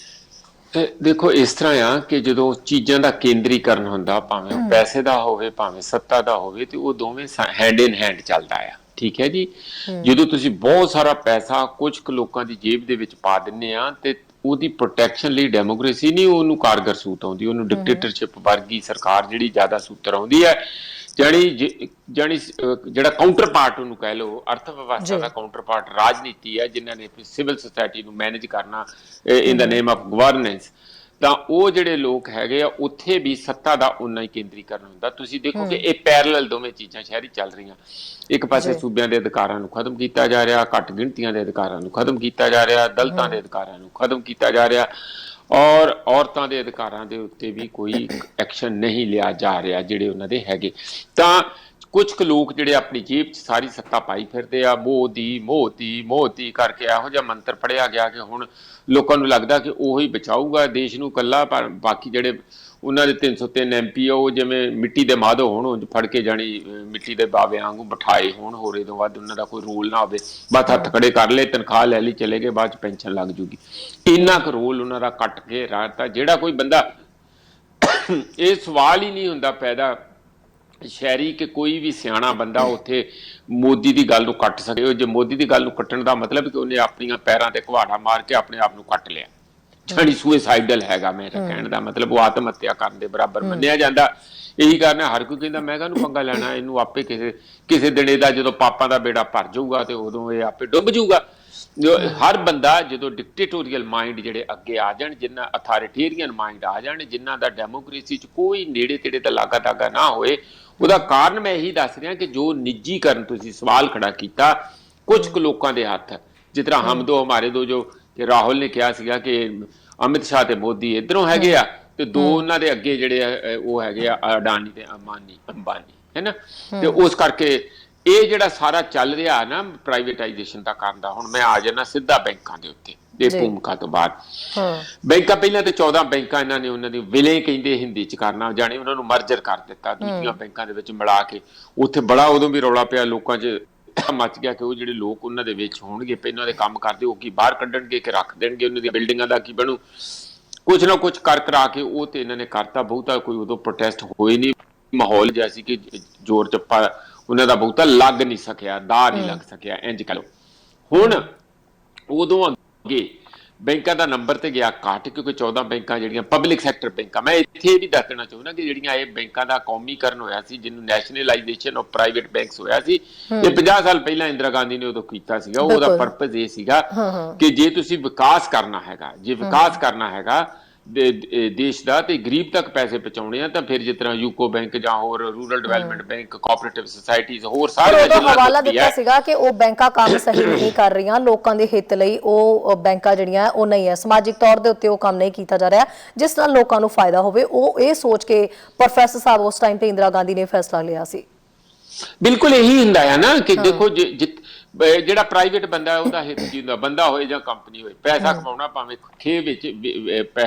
ਦੇਖੋ ਇਸ ਤਰ੍ਹਾਂ ਆ ਕਿ ਜਦੋਂ ਚੀਜ਼ਾਂ ਦਾ ਕੇਂਦਰੀਕਰਨ ਹੁੰਦਾ, ਭਾਵੇਂ ਉਹ ਪੈਸੇ ਦਾ ਹੋਵੇ ਭਾਵੇਂ ਸੱਤਾ ਦਾ ਹੋਵੇ, ਤੇ ਉਹ ਦੋਵੇਂ ਹੈਂਡ ਇਨ ਹੈਂਡ ਚੱਲਦਾ ਆ। ਠੀਕ ਹੈ ਜੀ। ਜਦੋਂ ਤੁਸੀਂ ਬਹੁਤ ਸਾਰਾ ਪੈਸਾ ਕੁਝ ਕੁ ਲੋਕਾਂ ਦੀ ਜੇਬ ਦੇ ਵਿੱਚ ਪਾ ਦਿੰਦੇ ਆ ਤੇ ਉਹਦੀ ਪ੍ਰੋਟੈਕਸ਼ਨ ਲਈ ਡੈਮੋਕ੍ਰੇਸੀ ਨਹੀਂ ਉਹਨੂੰ ਕਾਰਗਰ ਸੂਤ ਆਉਂਦੀ, ਉਹਨੂੰ ਡਿਕਟੇਟਰਸ਼ਿਪ ਵਰਗੀ ਸਰਕਾਰ ਜਿਹੜੀ ਜ਼ਿਆਦਾ ਸੂਤਰ ਆਉਂਦੀ ਹੈ। ਜਾਣੀ ਜਿਹੜਾ ਕਾਊਂਟਰ ਪਾਰਟ ਉਹਨੂੰ ਕਹਿ ਲਓ, ਅਰਥ ਵਿਵਸਥਾ ਦਾ ਕਾਊਂਟਰ ਪਾਰਟ ਰਾਜਨੀਤੀ ਹੈ, ਜਿਨ੍ਹਾਂ ਨੇ ਸਿਵਲ ਸੋਸਾਇਟੀ ਨੂੰ ਮੈਨੇਜ ਕਰਨਾ ਇਨ ਦਾ ਨੇਮ ਆਫ ਗਵਰਨੈਂਸ, ਤਾਂ ਉਹ ਜਿਹੜੇ ਲੋਕ ਹੈਗੇ ਆ ਉੱਥੇ ਵੀ ਸੱਤਾ ਦਾ ਉਨਾ ਹੀ ਕੇਂਦਰੀਕਰਨ ਹੁੰਦਾ। ਤੁਸੀਂ ਦੇਖੋ ਕਿ ਇਹ ਪੈਰਲਲ ਦੋਵੇਂ ਚੀਜ਼ਾਂ ਸ਼ਹਿਰੀ ਚੱਲ ਰਹੀਆਂ। ਇੱਕ ਪਾਸੇ ਸੂਬਿਆਂ ਦੇ ਅਧਿਕਾਰਾਂ ਨੂੰ ਖਤਮ ਕੀਤਾ ਜਾ ਰਿਹਾ, ਘੱਟ ਗਿਣਤੀਆਂ ਦੇ ਅਧਿਕਾਰਾਂ ਨੂੰ ਖਤਮ ਕੀਤਾ ਜਾ ਰਿਹਾ, ਦਲਿਤਾਂ ਦੇ ਅਧਿਕਾਰਾਂ ਨੂੰ ਖਤਮ ਕੀਤਾ ਜਾ ਰਿਹਾ, ਔਰ ਔਰਤਾਂ ਦੇ ਅਧਿਕਾਰਾਂ ਦੇ ਉੱਤੇ ਵੀ ਕੋਈ ਐਕਸ਼ਨ ਨਹੀਂ ਲਿਆ ਜਾ ਰਿਹਾ ਜਿਹੜੇ ਉਹਨਾਂ ਦੇ ਹੈਗੇ। ਤਾਂ ਕੁਝ ਕੁ ਲੋਕ ਜਿਹੜੇ ਆਪਣੀ ਜੇਬ 'ਚ ਸਾਰੀ ਸੱਤਾ ਪਾਈ ਫਿਰਦੇ ਆ, ਮੋਦੀ ਮੋਦੀ ਮੋਦੀ ਕਰਕੇ ਇਹੋ ਜਿਹਾ ਮੰਤਰ ਪੜ੍ਹਿਆ ਗਿਆ ਕਿ ਹੁਣ ਲੋਕਾਂ ਨੂੰ ਲੱਗਦਾ ਕਿ ਉਹੀ ਬਚਾਊਗਾ ਦੇਸ਼ ਨੂੰ ਇਕੱਲਾ। ਪਰ ਬਾਕੀ ਜਿਹੜੇ ਉਹਨਾਂ ਦੇ 303 MP ਉਹ ਜਿਵੇਂ ਮਿੱਟੀ ਦੇ ਮਾਧੋ ਹੋਣ, ਫੜ ਕੇ ਜਾਣੀ ਮਿੱਟੀ ਦੇ ਬਾਵੇ ਵਾਂਗੂ ਬਿਠਾਏ ਹੋਣ, ਹੋਰ ਇਹਦੋਂ ਬਾਅਦ ਉਹਨਾਂ ਦਾ ਕੋਈ ਰੋਲ ਨਾ ਹੋਵੇ, ਬਸ ਹੱਥ ਖੜੇ ਕਰ ਲਏ, ਤਨਖਾਹ ਲੈ ਲਈ, ਚਲੇ ਗਏ, ਬਾਅਦ 'ਚ ਪੈਨਸ਼ਨ ਲੱਗ ਜੂਗੀ। ਇੰਨਾ ਕੁ ਰੋਲ ਉਹਨਾਂ ਦਾ ਕੱਟ ਕੇ ਰਾਤਾ। ਜਿਹੜਾ ਕੋਈ ਬੰਦਾ ਇਹ ਸਵਾਲ ਹੀ ਨਹੀਂ ਹੁੰਦਾ ਪੈਦਾ ਸ਼ਹਿਰੀ ਕਿ ਕੋਈ ਵੀ ਸਿਆਣਾ ਬੰਦਾ ਉੱਥੇ ਮੋਦੀ ਦੀ ਗੱਲ ਨੂੰ ਕੱਟ ਸਕੇ। ਜੇ ਮੋਦੀ ਦੀ ਗੱਲ ਨੂੰ ਕੱਟਣ ਦਾ ਮਤਲਬ ਕਿ ਉਹਨੇ ਆਪਣੀਆਂ ਪੈਰਾਂ ਤੇ ਕੁਹਾੜਾ ਮਾਰ ਕੇ ਆਪਣੇ ਆਪ ਨੂੰ ਕੱਟ ਲਿਆ, ਜਾਣੀ ਸੁਸਾਈਡਲ ਹੈਗਾ। ਮੇਰਾ ਕਹਿਣ ਦਾ ਮਤਲਬ ਉਹ ਆਤਮ ਹੱਤਿਆ ਕਰਨ ਦੇ ਬਰਾਬਰ ਮੰਨਿਆ ਜਾਂਦਾ। ਇਹੀ ਕਾਰਨ ਹੈ ਹਰ ਕੋਈ ਕਹਿੰਦਾ ਮੈਂ ਕਾਹਨੂੰ ਪੰਗਾ ਲੈਣਾ, ਇਹਨੂੰ ਆਪੇ ਕਿਸੇ ਦਿਨ ਇਹਦਾ ਜਦੋਂ ਪਾਪਾਂ ਦਾ ਬੇੜਾ ਭਰ ਜਾਊਗਾ ਤੇ ਉਦੋਂ ਇਹ ਆਪੇ ਡੁੱਬ ਜਾਊਗਾ। ਹਰ ਬੰਦਾ ਜਦੋਂ ਡਿਕਟੇਟੋਰੀਅਲ ਮਾਈਂਡ ਜਿਹੜੇ ਅੱਗੇ ਆ ਜਾਣ, ਜਿੰਨਾ ਅਥਾਰਟੇਰੀਅਨ ਮਾਈਂਡ ਆ ਜਾਣ, ਜਿਨ੍ਹਾਂ ਦਾ ਡੈਮੋਕ੍ਰੇਸੀ 'ਚ ਕੋਈ ਨੇੜੇ ਤੇੜੇ ਦਾ ਲਾਗਾ ਤਾਗਾ ਨਾ ਹੋਏ, ਉਹਦਾ ਕਾਰਨ ਮੈਂ ਇਹੀ ਦੱਸ ਰਿਹਾ ਕਿ ਜੋ ਨਿੱਜੀਕਰਨ ਤੁਸੀਂ ਸਵਾਲ ਖੜਾ ਕੀਤਾ ਕੁਝ ਕੁ ਲੋਕਾਂ ਦੇ ਹੱਥ, ਜਿਸ ਤਰ੍ਹਾਂ ਹਮ ਦੋ ਹਮਾਰੇ ਦੋ, ਜੋ ਰਾਹੁਲ ਨੇ ਕਿਹਾ ਸੀਗਾ ਕਿ ਅਮਿਤ ਸ਼ਾਹ ਤੇ ਮੋਦੀ ਇੱਧਰੋਂ ਹੈਗੇ ਆ ਤੇ ਦੋ ਉਹਨਾਂ ਦੇ ਅੱਗੇ ਜਿਹੜੇ ਉਹ ਹੈਗੇ ਆ ਅਡਾਨੀ ਤੇ ਅੰਬਾਨੀ ਹੈ ਨਾ। ਤੇ ਉਸ ਕਰਕੇ ਇਹ ਜਿਹੜਾ ਸਾਰਾ ਚੱਲ ਰਿਹਾ ਨਾ ਪ੍ਰਾਈਵੇਟਾਈਜੇਸ਼ਨ ਦਾ ਕਰਨ ਦਾ, ਹੁਣ ਮੈਂ ਆ ਜਾਣਾ ਸਿੱਧਾ ਬੈਂਕਾਂ ਦੇ ਉੱਤੇ ਇਹ ਭੂਮਿਕਾ ਤੋਂ ਬਾਅਦ। ਬੈਂਕਾਂ ਪਹਿਲਾਂ ਤੇ 14 ਬੈਂਕਾਂ ਇਹਨਾਂ ਨੇ ਉਹਨਾਂ ਦੀ ਵਿਲੇ ਕਹਿੰਦੇ ਹਿੰਦੀ ਚ ਕਰਨਾ, ਜਾਣੀ ਉਹਨਾਂ ਨੂੰ ਮਰਜਰ ਕਰ ਦਿੱਤਾ ਦੂਜੀਆਂ ਬੈਂਕਾਂ ਦੇ ਵਿੱਚ ਮਿਲਾ ਕੇ। ਉੱਥੇ ਬੜਾ ਉਦੋਂ ਵੀ ਰੌਲਾ ਪਿਆ ਲੋਕਾਂ 'ਚ ਮੱਚ ਗਿਆ ਕਿ ਉਹ ਜਿਹੜੇ ਲੋਕ ਉਹਨਾਂ ਦੇ ਵਿੱਚ ਹੋਣਗੇ ਪਹਿਲਾਂ ਦੇ ਕੰਮ ਕਰਦੇ ਉਹ ਕੀ ਬਾਹਰ ਕੱਢਣਗੇ ਕਿ ਰੱਖ ਦੇਣਗੇ, ਉਹਨਾਂ ਦੀਆਂ ਬਿਲਡਿੰਗਾਂ ਦਾ ਕੀ ਬਣੂ, ਕੁਛ ਨਾ ਕੁਛ ਕਰਾ ਕੇ ਉਹ ਤੇ ਇਹਨਾਂ ਨੇ ਕਰਤਾ। ਬਹੁਤਾ ਕੋਈ ਉਦੋਂ ਪ੍ਰੋਟੈਸਟ ਹੋਏ ਨਹੀਂ, ਮਾਹੌਲ ਜਿਹਾ ਸੀ ਕਿ ਜ਼ੋਰ ਚੱਪਾ ਉਹਨਾਂ ਦਾ ਬਹੁਤਾ ਲੱਗ ਨਹੀਂ ਸਕਿਆ, ਦਾ ਨਹੀਂ ਲੱਗ ਸਕਿਆ ਇੰਜ ਕਹ ਲਓ। ਹੁਣ ਉਦੋਂ ਅੱਗੇ ਬੈਂਕਾਂ ਦਾ ਨੰਬਰ ਤੇ ਗਿਆ ਘੱਟ, ਕਿਉਂਕਿ 14 ਬੈਂਕਾਂ ਜਿਹੜੀਆਂ ਪਬਲਿਕ ਸੈਕਟਰ ਬੈਂਕਾਂ, ਮੈਂ ਇੱਥੇ ਵੀ ਦੱਸਣਾ ਚਾਹੁੰਦਾ ਕਿ ਜਿਹੜੀਆਂ ਇਹ ਬੈਂਕਾਂ ਦਾ ਕੌਮੀਕਰਨ ਹੋਇਆ ਸੀ, ਜਿਹਨੂੰ ਨੈਸ਼ਨਲਾਈਜੇਸ਼ਨ ਆਫ ਪ੍ਰਾਈਵੇਟ ਬੈਂਕਸ ਹੋਇਆ ਸੀ, ਇਹ 50 ਸਾਲ ਪਹਿਲਾਂ ਇੰਦਰਾ ਗਾਂਧੀ ਨੇ ਉਦੋਂ ਕੀਤਾ ਸੀਗਾ। ਉਹਦਾ ਪਰਪਸ ਇਹ ਸੀਗਾ ਕਿ ਜੇ ਤੁਸੀਂ ਵਿਕਾਸ ਕਰਨਾ ਹੈਗਾ, ਜੇ ਵਿਕਾਸ ਕਰਨਾ ਹੈਗਾ ਦੇਸ਼ ਦਾ ਤੇ ਗਰੀਬ ਤੱਕ ਪੈਸੇ ਪਹੁੰਚਾਉਣੇ ਆ, ਤਾਂ ਫਿਰ ਜਿਸ ਤਰ੍ਹਾਂ ਯੂਕੋ ਬੈਂਕ ਜਾਂ ਹੋਰ rural development bank, cooperative societies, ਹੋਰ ਸਾਰੇ ਹਵਾਲਾ ਦਿੱਤਾ ਸੀਗਾ ਕਿ ਉਹ ਬੈਂਕਾਂ ਕੰਮ ਸਹੀ ਨਹੀਂ ਕਰ ਰਹੀਆਂ, ਲੋਕਾਂ ਦੇ ਹਿੱਤ ਲਈ ਉਹ ਬੈਂਕਾਂ ਜਿਹੜੀਆਂ ਉਹ ਨਹੀਂ ਹੈ, ਸਮਾਜਿਕ ਤੌਰ ਦੇ ਉੱਤੇ ਉਹ ਕੰਮ ਨਹੀਂ ਕੀਤਾ ਜਾ ਰਿਹਾ ਜਿਸ ਨਾਲ ਲੋਕਾਂ ਨੂੰ ਫਾਇਦਾ ਹੋਵੇ। ਉਹ ਇਹ ਸੋਚ ਕੇ ਪ੍ਰੋਫੈਸਰ ਸਾਹਿਬ ਉਸ ਟਾਈਮ ਤੇ ਇੰਦਰਾ ਗਾਂਧੀ ਨੇ ਫੈਸਲਾ ਲਿਆ ਸੀ। ਬਿਲਕੁਲ ਇਹੀ ਹੁੰਦਾ ਹੈ ਨਾ ਕਿ ਦੇਖੋ ਜਿਹੜਾ ਪ੍ਰਾਈਵੇਟ ਬੰਦਾ ਉਹਦਾ ਹਿੱਤ ਕੀ ਹੁੰਦਾ, ਬੰਦਾ ਹੋਏ ਜਾਂ ਕੰਪਨੀ ਹੋਏ, ਪੈਸਾ ਕਮਾਉਣਾ, ਭਾਵੇਂ ਖੇਹ ਵਿੱਚ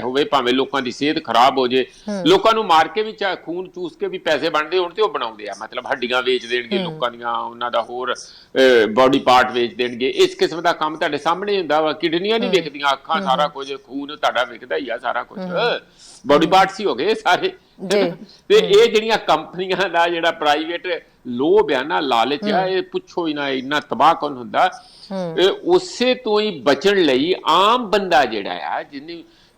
ਹੋਵੇ, ਭਾਵੇਂ ਲੋਕਾਂ ਦੀ ਸਿਹਤ ਖਰਾਬ ਹੋ ਜੇ, ਲੋਕਾਂ ਨੂੰ ਮਾਰ ਕੇ ਵੀ ਖੂਨ ਚੂਸ ਕੇ ਵੀ ਪੈਸੇ ਬਣਦੇ ਹੋਣ ਤੇ ਉਹ ਬਣਾਉਂਦੇ ਆ। ਮਤਲਬ ਹੱਡੀਆਂ ਵੇਚ ਦੇਣਗੇ ਲੋਕਾਂ ਦੀਆਂ, ਉਹਨਾਂ ਦਾ ਹੋਰ ਬੋਡੀ ਪਾਰਟ ਵੇਚ ਦੇਣਗੇ, ਇਸ ਕਿਸਮ ਦਾ ਕੰਮ ਤੁਹਾਡੇ ਸਾਹਮਣੇ ਹੁੰਦਾ ਵਾ। ਕਿਡਨੀਆਂ ਨਹੀਂ ਵਿਕਦੀਆਂ, ਅੱਖਾਂ, ਸਾਰਾ ਕੁਝ, ਖੂਨ ਤੁਹਾਡਾ ਵਿਕਦਾ ਹੀ ਆ, ਸਾਰਾ ਕੁਝ ਬੋਡੀ ਪਾਰਟਸ ਹੀ ਹੋ ਗਏ ਸਾਰੇ। ਤੇ ਇਹ ਜਿਹੜੀਆਂ ਕੰਪਨੀਆਂ ਦਾ ਜਿਹੜਾ ਪ੍ਰਾਈਵੇਟ ਲੋਭ ਆ ਨਾ, ਲਾਲਚ ਆ, ਇਹ ਪੁੱਛੋ ਹੀ ਨਾ ਇੰਨਾ ਤਬਾਹ ਕੌਣ ਹੁੰਦਾ। ਉਸੇ ਤੋਂ ਹੀ ਬਚਣ ਲਈ ਆਮ ਬੰਦਾ ਜਿਹੜਾ ਆ,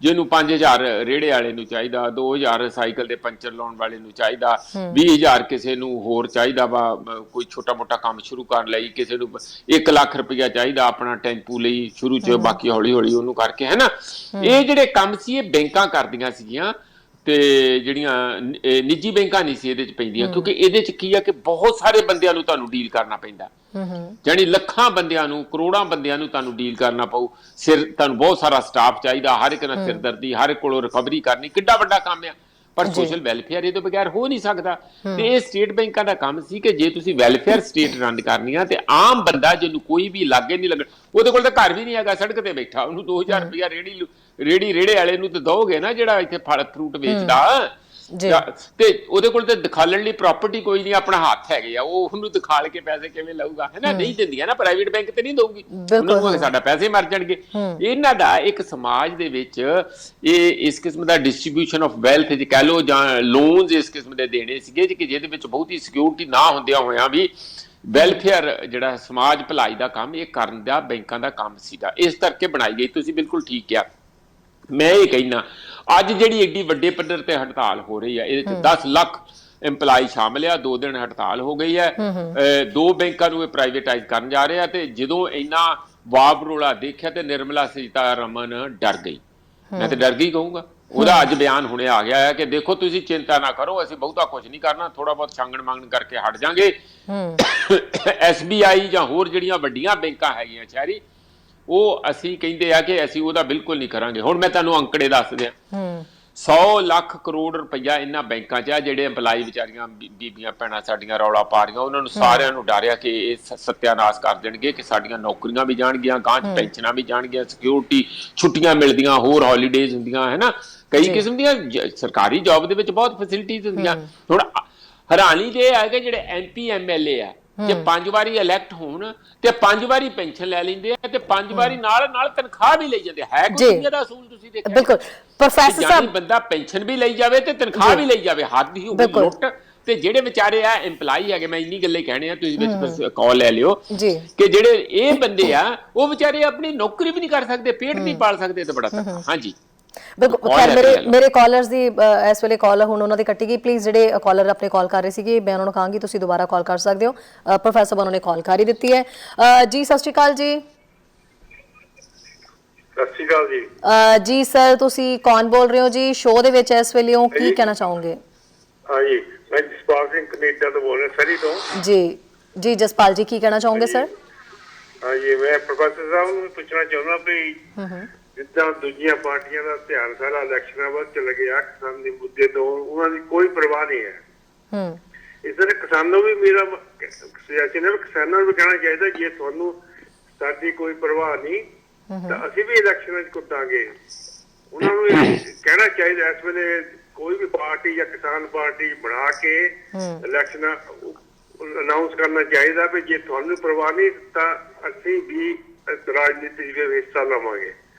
ਜਿਹਨੂੰ 5000 ਰੇੜੇ ਵਾਲੇ ਨੂੰ ਚਾਹੀਦਾ, 2000 ਸਾਈਕਲ ਦੇ ਪੰਚਰ ਲਾਉਣ ਵਾਲੇ ਨੂੰ ਚਾਹੀਦਾ, 20000 ਕਿਸੇ ਨੂੰ ਹੋਰ ਚਾਹੀਦਾ ਵਾ ਕੋਈ ਛੋਟਾ ਮੋਟਾ ਕੰਮ ਸ਼ੁਰੂ ਕਰਨ ਲਈ, ਕਿਸੇ ਨੂੰ 1 ਲੱਖ ਰੁਪਇਆ ਚਾਹੀਦਾ ਆਪਣਾ ਟੈਂਪੂ ਲਈ ਸ਼ੁਰੂ ਚ, ਬਾਕੀ ਹੌਲੀ ਹੌਲੀ ਉਹਨੂੰ ਕਰਕੇ, ਹੈ ਨਾ। ਇਹ ਜਿਹੜੇ ਕੰਮ ਸੀ ਇਹ ਬੈਂਕਾਂ ਕਰਦੀਆਂ ਸੀਗੀਆਂ ਤੇ ਜਿਹੜੀਆਂ ਨਿੱਜੀ ਬੈਂਕਾਂ ਨਹੀਂ ਸੀ ਇਹਦੇ ਚ ਪੈਂਦੀਆਂ, ਕਿਉਂਕਿ ਇਹਦੇ ਚ ਕੀ ਆ ਕਿ ਬਹੁਤ ਸਾਰੇ ਬੰਦਿਆਂ ਨੂੰ ਤੁਹਾਨੂੰ ਡੀਲ ਕਰਨਾ ਪੈਂਦਾ, ਜਾਣੀ ਲੱਖਾਂ ਬੰਦਿਆਂ ਨੂੰ, ਕਰੋੜਾਂ ਬੰਦਿਆਂ ਨੂੰ ਤੁਹਾਨੂੰ ਡੀਲ ਕਰਨਾ ਪਊ। ਤੁਹਾਨੂੰ ਬਹੁਤ ਸਾਰਾ ਸਟਾਫ ਚਾਹੀਦਾ, ਹਰ ਇੱਕ ਨਾਲ ਸਿਰਦਰਦੀ, ਹਰ ਇੱਕ ਕੋਲੋਂ ਰਿਕਵਰੀ ਕਰਨੀ, ਕਿੱਡਾ ਵੱਡਾ ਕੰਮ ਆ। ਪਰ ਸੋਸ਼ਲ ਵੈਲਫੇਅਰ ਇਹ ਤੋਂ ਬਗੈਰ ਹੋ ਨਹੀਂ ਸਕਦਾ। ਤੇ ਇਹ ਸਟੇਟ ਬੈਂਕਾਂ ਦਾ ਕੰਮ ਸੀ ਕਿ ਜੇ ਤੁਸੀਂ ਵੈਲਫੇਅਰ ਸਟੇਟ ਰਨ ਕਰਨੀ ਆ ਤੇ ਆਮ ਬੰਦਾ ਜਿਹਨੂੰ ਕੋਈ ਵੀ ਲਾਗੇ ਨਹੀਂ ਲੱਗਣ, ਉਹਦੇ ਕੋਲ ਤਾਂ ਘਰ ਵੀ ਨਹੀਂ ਹੈਗਾ, ਸੜਕ ਤੇ ਬੈਠਾ, ਉਹਨੂੰ 2000 ਰੁਪਇਆ ਰੇੜੇ ਵਾਲੇ ਨੂੰ ਤੇ ਦੋਗੇ ਨਾ, ਜਿਹੜਾ ਇੱਥੇ ਫਲ ਫਰੂਟ ਵੇਚਦਾ, ਤੇ ਉਹਦੇ ਕੋਲ ਤੇ ਦਿਖਾਲਣ ਲਈ ਪ੍ਰਾਪਰਟੀ ਕੋਈ ਨਹੀਂ, ਆਪਣਾ ਹੱਥ ਹੈਗੇ ਆ, ਉਹ ਉਹਨੂੰ ਦਿਖਾਲ ਕੇ ਪੈਸੇ ਕਿਵੇਂ ਲਊਗਾ, ਹੈ ਨਾ। ਨਹੀਂ ਦਿੰਦੀਆਂ ਨਾ, ਪ੍ਰਾਈਵੇਟ ਬੈਂਕ ਤੇ ਨਹੀਂ ਦਊਗੀ, ਉਹਨਾਂ ਨੂੰ ਸਾਡਾ ਪੈਸੇ ਮਰ ਜਾਣਗੇ। ਇਹਨਾਂ ਦਾ ਇੱਕ ਸਮਾਜ ਦੇ ਵਿੱਚ ਇਹ ਇਸ ਕਿਸਮ ਦਾ ਡਿਸਟ੍ਰੀਬਿਊਸ਼ਨ ਆਫ ਵੈਲਥ ਜੇ ਕਹਿ ਲਓ, ਜਾਂ ਲੋਨਸ ਇਸ ਕਿਸਮ ਦੇ ਦੇਣੇ ਸੀਗੇ ਕਿ ਜਿਹਦੇ ਵਿੱਚ ਬਹੁਤੀ ਸਿਕਿਉਰਿਟੀ ਨਾ ਹੁੰਦਿਆਂ ਹੋਇਆਂ ਵੀ ਵੈਲਫੇਅਰ ਜਿਹੜਾ ਸਮਾਜ ਭਲਾਈ ਦਾ ਕੰਮ ਇਹ ਕਰਨ ਦਾ ਬੈਂਕਾਂ ਦਾ ਕੰਮ ਸੀਗਾ, ਇਸ ਕਰਕੇ ਬਣਾਈ ਗਈ। ਤੁਸੀਂ ਬਿਲਕੁਲ ਠੀਕ ਕਿਹਾ। ਮੈਂ ਇਹ ਕਹਿਣਾ ਅੱਜ ਜਿਹੜੀ ਏਡੀ ਵੱਡੇ ਪੱਧਰ ਤੇ ਹੜਤਾਲ ਹੋ ਰਹੀ ਹੈ, ਇਹਦੇ ਚ 10 ਲੱਖ EMPLOYE ਸ਼ਾਮਲ ਆ, 2 ਦਿਨ ਹੜਤਾਲ ਹੋ ਗਈ ਹੈ, 2 ਬੈਂਕਾਂ ਨੂੰ ਇਹ ਪ੍ਰਾਈਵੇਟਾਈਜ਼ ਕਰਨ ਜਾ ਰਹੇ ਆ। ਤੇ ਜਦੋਂ ਇੰਨਾ ਵਾਬਰੋਲਾ ਦੇਖਿਆ ਤੇ ਨਿਰਮਲਾ ਸੀਤਾਰਮਨ ਡਰ ਗਈ, ਮੈਂ ਤੇ ਡਰ ਗਈ ਕਹੂੰਗਾ। ਉਹਦਾ ਅੱਜ ਬਿਆਨ ਹੁਣੇ ਆ ਗਿਆ ਹੈ ਕਿ ਦੇਖੋ ਤੁਸੀਂ ਚਿੰਤਾ ਨਾ ਕਰੋ, ਅਸੀਂ ਬਹੁਤਾ ਕੁਝ ਨਹੀਂ ਕਰਨਾ, ਥੋੜਾ ਬਹੁਤ ਛਾਂਗਣ ਮੰਗਣ ਕਰਕੇ ਹਟ ਜਾਾਂਗੇ। SBI ਜਾਂ ਹੋਰ ਜਿਹੜੀਆਂ ਵੱਡੀਆਂ ਬੈਂਕਾਂ ਹੈਗੀਆਂ ਸ਼ਹਿਰੀ, ਉਹ ਅਸੀਂ ਕਹਿੰਦੇ ਆ ਕਿ ਅਸੀਂ ਉਹਦਾ ਬਿਲਕੁਲ ਨਹੀਂ ਕਰਾਂਗੇ। ਹੁਣ ਮੈਂ ਤੁਹਾਨੂੰ ਅੰਕੜੇ ਦੱਸ ਦਿਆਂ, 100 ਲੱਖ ਕਰੋੜ ਰੁਪਈਆ ਇਹਨਾਂ ਬੈਂਕਾਂ 'ਚ ਆ। ਜਿਹੜੇ EMPLOYE ਵਿਚਾਰੀਆਂ ਬੀਬੀਆਂ ਭੈਣਾਂ ਸਾਡੀਆਂ ਰੌਲਾ ਪਾ ਰਹੀਆਂ, ਉਹਨਾਂ ਨੂੰ ਸਾਰਿਆਂ ਨੂੰ ਡਰਿਆ ਕਿ ਇਹ ਸਤਿਆਨਾਸ਼ ਕਰ ਦੇਣਗੇ, ਕਿ ਸਾਡੀਆਂ ਨੌਕਰੀਆਂ ਵੀ ਜਾਣਗੀਆਂ, ਗਾਂਹ 'ਚ ਪੈਨਸ਼ਨਾਂ ਵੀ ਜਾਣਗੀਆਂ, ਸਿਕਿਉਰਿਟੀ, ਛੁੱਟੀਆਂ ਮਿਲਦੀਆਂ, ਹੋਰ ਹੌਲੀਡੇਜ਼ ਹੁੰਦੀਆਂ, ਹੈ ਨਾ, ਕਈ ਕਿਸਮ ਦੀਆਂ ਸਰਕਾਰੀ ਜੌਬ ਦੇ ਵਿੱਚ ਬਹੁਤ ਫੈਸਿਲਿਟੀਜ਼ ਹੁੰਦੀਆਂ। ਹੁਣ ਹੈਰਾਨੀ ਜੇ ਹੈ ਕਿ ਜਿਹੜੇ MP MLA ਆ, ਜੇ 5 ਵਾਰੀ ਇਲੈਕਟ ਹੋਣ ਤੇ 5 ਵਾਰੀ ਪੈਨਸ਼ਨ ਲੈ ਲੈਂਦੇ ਆ ਤੇ 5 ਵਾਰੀ ਨਾਲ ਤਨਖਾਹ ਵੀ ਲਈ ਜਾਂਦੇ। ਹੈ ਕੋਈ ਦੁਨੀਆ ਦਾ ਅਸੂਲ ਤੁਸੀਂ ਦੇਖਿਆ? ਬਿਲਕੁਲ ਪ੍ਰੋਫੈਸਰ ਸਾਹਿਬ, ਬੰਦਾ ਪੈਨਸ਼ਨ ਵੀ ਲਈ ਜਾਵੇ ਤੇ ਤਨਖਾਹ ਵੀ ਲਈ ਜਾਵੇ, ਹੱਦ ਹੀ ਹੋ ਗਈ ਲੁੱਟ। ਤੇ ਜਿਹੜੇ ਵਿਚਾਰੇ ਆ EMPLOYE ਹੈਗੇ, ਮੈਂ ਇੰਨੀ ਗੱਲੇ ਕਹਿਣੇ ਆ, ਤੁਸੀਂ ਵਿੱਚ ਕਾਲ ਲੈ ਲਿਓ, ਕਿ ਜਿਹੜੇ ਇਹ ਬੰਦੇ ਆ ਉਹ ਵਿਚਾਰੇ ਆਪਣੀ ਨੌਕਰੀ ਵੀ ਨਹੀਂ ਕਰ ਸਕਦੇ, ਪੇਟ ਨਹੀਂ ਪਾਲ ਸਕਦੇ, ਤੇ ਬੜਾ ਧੱਕਾ। ਹਾਂਜੀ ਬਿਲਕੁਲ ਖੈਰ ਮੇਰੇ ਕਾਲਰਸ ਦੀ ਇਸ ਵੇਲੇ ਕਾਲ ਹੁਣ ਉਹਨਾਂ ਦੀ ਕੱਟੀ ਗਈ। ਪਲੀਜ਼ ਜਿਹੜੇ ਕਾਲਰ ਆਪਣੇ ਕਾਲ ਕਰ ਰਹੇ ਸੀਗੇ ਮੈਂ ਉਹਨਾਂ ਨੂੰ ਕਹਾਂਗੀ ਤੁਸੀਂ ਦੁਬਾਰਾ ਕਾਲ ਕਰ ਸਕਦੇ ਹੋ। ਪ੍ਰੋਫੈਸਰ ਸਾਹਿਬ ਉਹਨਾਂ ਨੇ ਕਾਲ ਕਰ ਹੀ ਦਿੱਤੀ ਹੈ। ਜੀ ਸਤਿ ਸ਼੍ਰੀ ਅਕਾਲ ਜੀ। ਸਤਿ ਸ਼੍ਰੀ ਅਕਾਲ ਜੀ। ਜੀ ਸਰ ਤੁਸੀਂ ਕੌਣ ਬੋਲ ਰਹੇ ਹੋ ਜੀ? ਸ਼ੋਅ ਦੇ ਵਿੱਚ ਇਸ ਵੇਲੇ ਹੋ, ਕੀ ਕਹਿਣਾ ਚਾਹੋਗੇ? ਹਾਂ ਜੀ, ਮੈਂ ਜਸਪਾਲ ਸਿੰਘ ਕੈਨੇਡਾ ਤੋਂ ਬੋਲ ਰਿਹਾ, ਸਰੀ ਤੋਂ। ਜੀ ਜਸਪਾਲ ਜੀ ਕੀ ਕਹਿਣਾ ਚਾਹੋਗੇ ਸਰ? ਹਾਂ ਜੀ, ਮੈਂ ਪ੍ਰੋਫੈਸਰ ਸਾਹਿਬ ਨੂੰ ਪੁੱਛਣਾ ਚਾਹੁੰਦਾ ਵੀ ਜਿੱਦਾਂ ਦੂਜੀਆਂ ਪਾਰਟੀਆਂ ਦਾ ਧਿਆਨ ਸਾਰਾ ਇਲੈਕਸ਼ਨਾਂ ਵੱਲ ਚਲੇ ਗਿਆ, ਕਿਸਾਨ ਦੇ ਮੁੱਦੇ ਤੋਂ ਉਹਨਾਂ ਦੀ ਕੋਈ ਪਰਵਾਹ ਨਹੀਂ ਹੈ। ਇਸ ਤਰ੍ਹਾਂ ਕਿਸਾਨਾਂ ਨੂੰ ਵੀ ਮੇਰਾ ਸਿਆਸੀ ਨੇ ਕਿਸਾਨਾਂ ਨੂੰ ਵੀ ਕਹਿਣਾ ਚਾਹੀਦਾ ਜੇ ਤੁਹਾਨੂੰ ਸਾਡੀ ਕੋਈ ਪਰਵਾਹ ਨਹੀਂ ਤਾਂ ਅਸੀਂ ਵੀ ਇਲੈਕਸ਼ਨਾਂ 'ਚ ਕੁੱਦਾਂਗੇ। ਉਹਨਾਂ ਨੂੰ ਕਹਿਣਾ ਚਾਹੀਦਾ ਇਸ ਵੇਲੇ ਕੋਈ ਵੀ ਪਾਰਟੀ ਜਾਂ ਕਿਸਾਨ ਪਾਰਟੀ ਬਣਾ ਕੇ ਇਲੈਕਸ਼ਨਾਂ ਅਨਾਉਂਸ ਕਰਨਾ ਚਾਹੀਦਾ ਵੀ ਜੇ ਤੁਹਾਨੂੰ ਪਰਵਾਹ ਨਹੀਂ ਤਾਂ ਅਸੀਂ ਵੀ ਰਾਜਨੀਤੀ ਵਿੱਚ ਹਿੱਸਾ ਲਵਾਂਗੇ।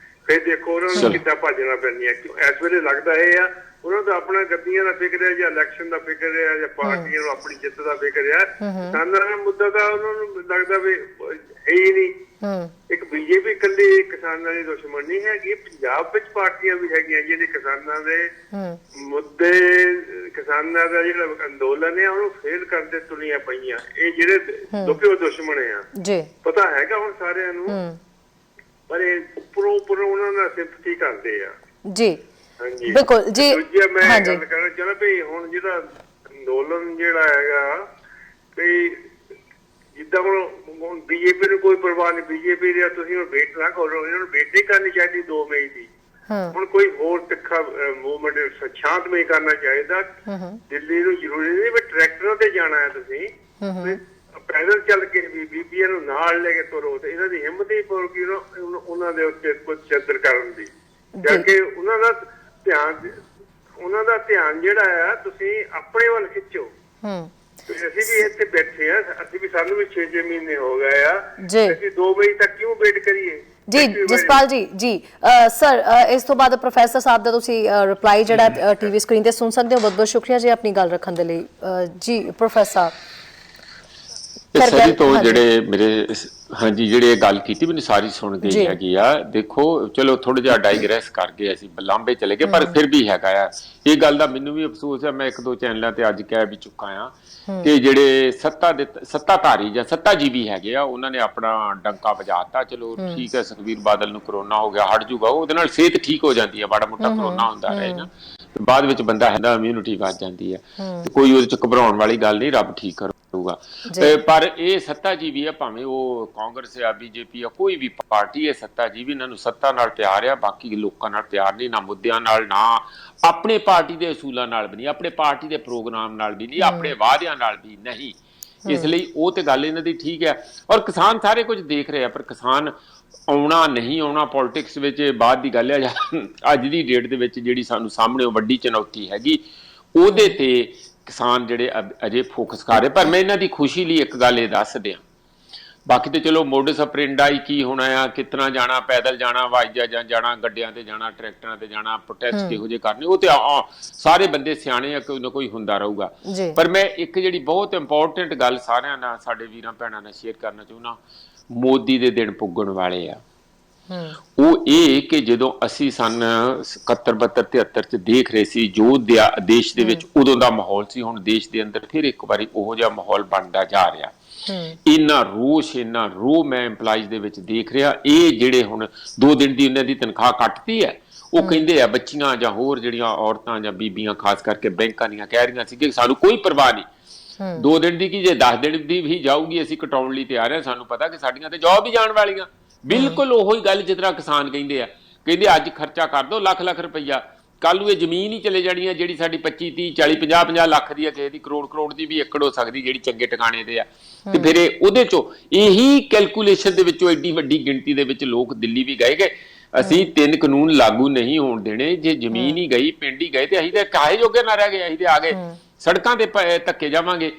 ਫਿਰ ਦੇਖੋ ਉਹਨਾਂ ਨੂੰ ਕਿੱਦਾਂ ਭੱਜਣਾ ਪੈਂਦੀਆਂ। ਇਸ ਵੇਲੇ ਲੱਗਦਾ ਇਹ ਆ ਉਹਨਾਂ ਦਾ ਆਪਣਾ ਗੱਡੀਆਂ ਦਾ ਫਿਕਰ ਹੈ ਜਾਂ ਇਲੈਕਸ਼ਨ ਦਾ ਫਿਕਰ ਹੈ ਜਾਂ ਪਾਰਟੀਆਂ ਨੂੰ ਆਪਣੀ ਜਿੱਤ ਦਾ ਫਿਕਰ ਹੈ। ਕਿਸਾਨਾਂ ਦਾ ਮੁੱਦਾ ਤਾਂ ਉਹਨਾਂ ਨੂੰ ਲੱਗਦਾ ਵੀ ਹੈ ਹੀ ਨਹੀਂ। ਇੱਕ ਬੀਜੇਪੀ ਇਕੱਲੀ ਕਿਸਾਨਾਂ ਦੀ ਦੁਸ਼ਮਣ ਨਹੀਂ ਹੈਗੀ, ਪੰਜਾਬ ਵਿੱਚ ਪਾਰਟੀਆਂ ਵੀ ਹੈਗੀਆਂ ਜਿਹੜੇ ਕਿਸਾਨਾਂ ਦੇ ਮੁੱਦੇ, ਕਿਸਾਨਾਂ ਦਾ ਜਿਹੜਾ ਅੰਦੋਲਨ ਹੈ ਉਹਨੂੰ ਫੇਲ ਕਰਦੇ ਤੁਲੀਆਂ ਪਈਆਂ। ਇਹ ਜਿਹੜੇ ਦੁਖੀ ਦੁਸ਼ਮਣ ਆ ਪਤਾ ਹੈਗਾ ਹੁਣ ਸਾਰਿਆਂ ਨੂੰ, ਪਰ ਇਹ ਉੱਪਰੋਂ ਉਹਨਾਂ ਦਾ ਸਿੰਪਥੀ ਕਰਦੇ ਆ। ਜੀ ਹਾਂਜੀ ਬਿਲਕੁਲ ਜੀ। ਦੂਜਾ ਮੈਂ ਗੱਲ ਕਰਨਾ ਚਾਹੁੰਦਾ ਵੀ ਹੁਣ ਜਿਹੜਾ ਅੰਦੋਲਨ ਜਿਹੜਾ ਹੈਗਾ ਵੀ ਜਿੱਦਾਂ ਹੁਣ ਬੀਜੇਪੀ ਨੂੰ ਕੋਈ ਪਰਵਾਹ ਨਹੀਂ, ਬੀਜੇਪੀ ਦੇ ਤੁਸੀਂ ਹੁਣ ਵੇਟ ਨਾ ਕਰੋ, ਇਹਨਾਂ ਨੂੰ ਵੇਟ ਨਹੀਂ ਕਰਨੀ ਚਾਹੀਦੀ 2 ਮਈ ਦੀ। ਹੁਣ ਕੋਈ ਹੋਰ ਤਿੱਖਾ ਮੂਵਮੈਂਟ ਸ਼ਾਂਤਮਈ ਕਰਨਾ ਚਾਹੀਦਾ। ਦਿੱਲੀ ਨੂੰ ਜ਼ਰੂਰੀ ਨਹੀਂ ਵੀ ਟਰੈਕਟਰਾਂ ਤੇ ਜਾਣਾ ਹੈ, ਤੁਸੀਂ ਪੈਦਲ ਚੱਲ ਕੇ ਵੀ ਬੀਬੀਆਂ ਨੂੰ ਨਾਲ ਲੈ ਕੇ ਤੁਰੋ ਤੇ ਇਹਨਾਂ ਦੀ ਹਿੰਮਤ ਹੀ ਪਊਗੀ ਉਹਨਾਂ ਦੇ ਉੱਤੇ ਕੁਝ ਚੱਦਰ ਕਰਨ ਦੀ। ਜਦਕਿ ਉਹਨਾਂ ਦਾ ਧਿਆਨ ਜਿਹੜਾ ਆ ਤੁਸੀਂ ਆਪਣੇ ਵੱਲ ਖਿੱਚੋ। ਅਸੀਂ ਵੀ ਇੱਥੇ ਬੈਠੇ ਆ, ਅਸੀਂ ਵੀ ਸਾਨੂੰ ਵੀ 6 ਮਹੀਨੇ ਹੋ ਗਏ ਆ, ਅਸੀਂ 2 ਮਈ ਤੱਕ ਕਿਉਂ ਵੇਟ ਕਰੀਏ? ਜੀ ਜਸਪਾਲ ਜੀ ਸਰ ਇਸ ਤੋਂ ਬਾਅਦ ਪ੍ਰੋਫੈਸਰ ਸਾਹਿਬ ਦਾ ਤੁਸੀਂ ਰਿਪਲਾਈ ਜਿਹੜਾ ਟੀਵੀ ਸਕਰੀਨ ਤੇ ਸੁਣ ਸਕਦੇ ਹੋ। ਬਹੁਤ ਬਹੁਤ ਸ਼ੁਕਰੀਆ ਜੀ ਆਪਣੀ ਗੱਲ ਰੱਖਣ ਦੇ ਲਈ। ਜੀ ਪ੍ਰੋਫੈਸਰ ਸਰੀ ਤੋਂ ਜਿਹੜੇ ਮੇਰੇ ਹਾਂਜੀ ਜਿਹੜੇ ਇਹ ਗੱਲ ਕੀਤੀ ਮੈਨੂੰ ਸਾਰੀ ਸੁਣ ਗਈ ਹੈਗੀ ਆ। ਦੇਖੋ ਚਲੋ ਥੋੜਾ ਜਿਹਾ ਡਾਈਗਰੈਸ ਕਰ ਗਏ, ਅਸੀਂ ਲਾਂਬੇ ਚਲੇ ਗਏ, ਪਰ ਫਿਰ ਵੀ ਹੈਗਾ ਆ ਇਹ ਗੱਲ ਦਾ ਮੈਨੂੰ ਵੀ ਅਫਸੋਸ ਹੈ। ਮੈਂ 1-2 ਚੈਨਲਾਂ ਤੇ ਅੱਜ ਕਹਿ ਵੀ ਚੁੱਕਾ ਆ ਕਿ ਜਿਹੜੇ ਸੱਤਾਧਾਰੀ ਜਾਂ ਸੱਤਾਜੀਵੀ ਹੈਗੇ ਆ ਉਹਨਾਂ ਨੇ ਆਪਣਾ ਡੰਕਾ ਵਜਾਤਾ। ਚਲੋ ਠੀਕ ਹੈ, ਸੁਖਬੀਰ ਬਾਦਲ ਨੂੰ ਕਰੋਨਾ ਹੋ ਗਿਆ, ਹਟ ਜੂਗਾ, ਉਹਦੇ ਨਾਲ ਸਿਹਤ ਠੀਕ ਹੋ ਜਾਂਦੀ ਹੈ, ਮਾੜਾ ਮੋਟਾ ਕਰੋਨਾ ਹੁੰਦਾ ਰਹੇ ਨਾ, ਬਾਅਦ ਵਿੱਚ ਬੰਦਾ ਹੈਦਾ ਇਮਿਊਨਿਟੀ ਵੱਧ ਜਾਂਦੀ ਹੈ ਤੇ ਕੋਈ ਉਹਦੇ ਚ ਘਬਰਾਉਣ ਵਾਲੀ ਗੱਲ ਨਹੀਂ, ਰੱਬ ਠੀਕ ਕਰੂਗਾ। ਪਰ ਇਹ ਸੱਤਾਜੀਵੀ ਆ, ਭਾਵੇਂ ਉਹ ਕਾਂਗਰਸ ਆ, ਬੀਜੇਪੀ ਆ, ਕੋਈ ਵੀ ਪਾਰਟੀ ਹੈ ਸੱਤਾਜੀਵੀ, ਇਹਨਾਂ ਨੂੰ ਸੱਤਾ ਨਾਲ ਪਿਆਰ ਆ, ਬਾਕੀ ਲੋਕਾਂ ਨਾਲ ਪਿਆਰ ਨਹੀਂ, ਨਾ ਮੁੱਦਿਆਂ ਨਾਲ, ਨਾ ਆਪਣੇ ਪਾਰਟੀ ਦੇ ਅਸੂਲਾਂ ਨਾਲ ਵੀ ਨਹੀਂ, ਆਪਣੇ ਪਾਰਟੀ ਦੇ ਪ੍ਰੋਗਰਾਮ ਨਾਲ ਵੀ ਨਹੀਂ, ਆਪਣੇ ਵਾਅਦਿਆਂ ਨਾਲ ਵੀ ਨਹੀਂ। ਇਸ ਲਈ ਉਹ ਤੇ ਗੱਲ ਇਹਨਾਂ ਦੀ ਠੀਕ ਹੈ। ਔਰ ਕਿਸਾਨ ਸਾਰੇ ਕੁਝ ਦੇਖ ਰਹੇ ਆ, ਪਰ ਕਿਸਾਨ ਆਉਣਾ ਨਹੀਂ ਆਉਣਾ ਪੋਲਿਟਿਕਸ ਵਿੱਚ ਬਾਅਦ ਦੀ ਗੱਲ ਹੈ। ਅੱਜ ਦੀ ਡੇਟ ਦੇ ਵਿੱਚ ਜਿਹੜੀ ਸਾਨੂੰ ਸਾਹਮਣੇ ਵੱਡੀ ਚੁਣੌਤੀ ਹੈਗੀ ਉਹਦੇ ਤੇ ਕਿਸਾਨ ਜਿਹੜੇ ਅਜੇ ਫੋਕਸ ਕਰ ਰਹੇ। ਪਰ ਮੈਂ ਇਹਨਾਂ ਦੀ ਖੁਸ਼ੀ ਲਈ ਇੱਕ ਗੱਲ ਇਹ ਦੱਸ ਦਿਆਂ, ਬਾਕੀ ਤੇ ਚਲੋ ਮੋਡਸ ਆਪਰੈਂਡਾਈ ਕੀ ਹੋਣਾ ਆ, ਕਿਤਨਾ ਜਾਣਾ, ਪੈਦਲ ਜਾਣਾ, ਵਾਜਾ ਜਾਣਾ, ਗੱਡਿਆਂ ਤੇ ਜਾਣਾ, ਟਰੈਕਟਰਾਂ ਤੇ ਜਾਣਾ, ਪ੍ਰੋਟੈਸਟ ਕਿਹੋ ਜਿਹੇ ਕਰਨੇ, ਉਹ ਤੇ ਸਾਰੇ ਬੰਦੇ ਸਿਆਣੇ ਆ, ਕੋਈ ਨਾ ਕੋਈ ਹੁੰਦਾ ਰਹੂਗਾ। ਪਰ ਮੈਂ ਇੱਕ ਜਿਹੜੀ ਬਹੁਤ ਇੰਪੋਰਟੈਂਟ ਗੱਲ ਸਾਰਿਆਂ ਨਾਲ, ਸਾਡੇ ਵੀਰਾਂ ਭੈਣਾਂ ਨਾਲ ਸ਼ੇਅਰ ਕਰਨਾ ਚਾਹੁੰਦਾ, ਮੋਦੀ ਦੇ ਦਿਨ ਪੁੱਗਣ ਵਾਲੇ ਆ। ਉਹ ਇਹ ਕਿ ਜਦੋਂ ਅਸੀਂ ਸਨ 71, 72, 73 ਚ ਦੇਖ ਰਹੇ ਸੀ ਜੋ ਦੇਸ਼ ਦੇ ਵਿੱਚ ਉਦੋਂ ਦਾ ਮਾਹੌਲ ਸੀ, ਹੁਣ ਦੇਸ਼ ਦੇ ਅੰਦਰ ਫਿਰ ਇੱਕ ਵਾਰੀ ਉਹੋ ਜਿਹਾ ਮਾਹੌਲ ਬਣਦਾ ਜਾ ਰਿਹਾ। ਇੰਨਾ ਰੋਹ ਮੈਂ EMPLOYEES ਦੇ ਵਿੱਚ ਦੇਖ ਰਿਹਾ। ਇਹ ਜਿਹੜੇ ਹੁਣ 2 ਦਿਨ ਦੀ ਉਹਨਾਂ ਦੀ ਤਨਖਾਹ ਕੱਟਤੀ ਹੈ, ਉਹ ਕਹਿੰਦੇ ਆ ਬੱਚੀਆਂ ਜਾਂ ਹੋਰ ਜਿਹੜੀਆਂ ਔਰਤਾਂ ਜਾਂ ਬੀਬੀਆਂ ਖਾਸ ਕਰਕੇ ਬੈਂਕਾਂ ਦੀਆਂ ਕਹਿ ਰਹੀਆਂ ਸੀ ਕਿ ਸਾਨੂੰ ਕੋਈ ਪਰਵਾਹ ਨਹੀਂ, 2 ਦਿਨ ਦੀ ਕੀ ਜੇ 10 ਦਿਨ ਦੀ ਵੀ ਜਾਊਗੀ ਅਸੀਂ ਕਟਾਉਣ ਲਈ ਤਿਆਰ ਹਾਂ, ਸਾਨੂੰ ਪਤਾ ਕਿ ਸਾਡੀਆਂ ਤੇ ਜੌਬ ਹੀ ਜਾਣ ਵਾਲੀਆਂ। ਬਿਲਕੁਲ ਉਹੀ ਗੱਲ ਜਿਸ ਤਰ੍ਹਾਂ ਕਿਸਾਨ ਕਹਿੰਦੇ ਆ, ਕਹਿੰਦੇ ਅੱਜ ਖਰਚਾ ਕਰ ਦੋ ਲੱਖ ਰੁਪਈਆ, ਕੱਲ ਨੂੰ ਇਹ ਜ਼ਮੀਨ ਹੀ ਚਲੇ ਜਾਣੀ ਹੈ ਜਿਹੜੀ ਸਾਡੀ 25, 30, 40, 50 ਲੱਖ ਦੀ ਹੈ, ਕਿਸੇ ਦੀ ਕਰੋੜ ਦੀ ਵੀ ਏਕੜ ਹੋ ਸਕਦੀ ਜਿਹੜੀ ਚੰਗੇ ਟਿਕਾਣੇ ਤੇ ਆ। ਤੇ ਫਿਰ ਉਹਦੇ ਚੋਂ ਇਹੀ ਕੈਲਕੂਲੇਸ਼ਨ ਦੇ ਵਿੱਚੋਂ ਐਡੀ ਵੱਡੀ ਗਿਣਤੀ ਦੇ ਵਿੱਚ ਲੋਕ ਦਿੱਲੀ ਵੀ ਗਏ ਕਿ ਅਸੀਂ 3 ਕਾਨੂੰਨ ਲਾਗੂ ਨਹੀਂ ਹੋਣ ਦੇਣੇ, ਜੇ ਜ਼ਮੀਨ ਹੀ ਗਈ, ਪਿੰਡ ਹੀ ਗਏ ਤੇ ਅਸੀਂ ਤਾਂ ਕਾਹੇ ਜੋਗੇ ਨਾ ਰਹਿ ਗਏ, ਅਸੀਂ ਤੇ ਆ ਗਏ ਸੜਕਾਂ ਤੇ ਧੱਕੇ ਜਾਵਾਂਗੇ।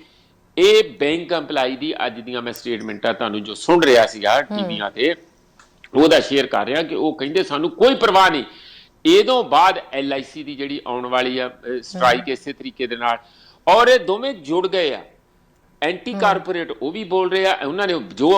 ਇਹ ਬੈਂਕ EMPLOYEE ਦੀ ਅੱਜ ਦੀਆਂ ਮੈਂ ਸਟੇਟਮੈਂਟਾਂ ਤੁਹਾਨੂੰ ਜੋ ਸੁਣ ਰਿਹਾ ਸੀਗਾ ਟੀਵੀਆਂ ਤੇ ਉਹਦਾ ਸ਼ੇਅਰ ਕਰ ਰਿਹਾ ਕਿ ਉਹ ਕਹਿੰਦੇ ਸਾਨੂੰ ਕੋਈ ਪਰਵਾਹ ਨਹੀਂ। ਇਹਦੋਂ ਬਾਅਦ LIC ਦੀ ਜਿਹੜੀ ਆਉਣ ਵਾਲੀ ਆ ਸਟ੍ਰਾਈਕ ਇਸੇ ਤਰੀਕੇ ਦੇ ਨਾਲ, ਔਰ ਇਹ ਦੋਵੇਂ ਜੁੜ ਗਏ ਆ। ਐਂਟੀ ਕਾਰਪੋਰੇਟ ਉਹ ਵੀ ਬੋਲ ਰਹੇ ਆ। ਉਹਨਾਂ ਨੇ ਜੋ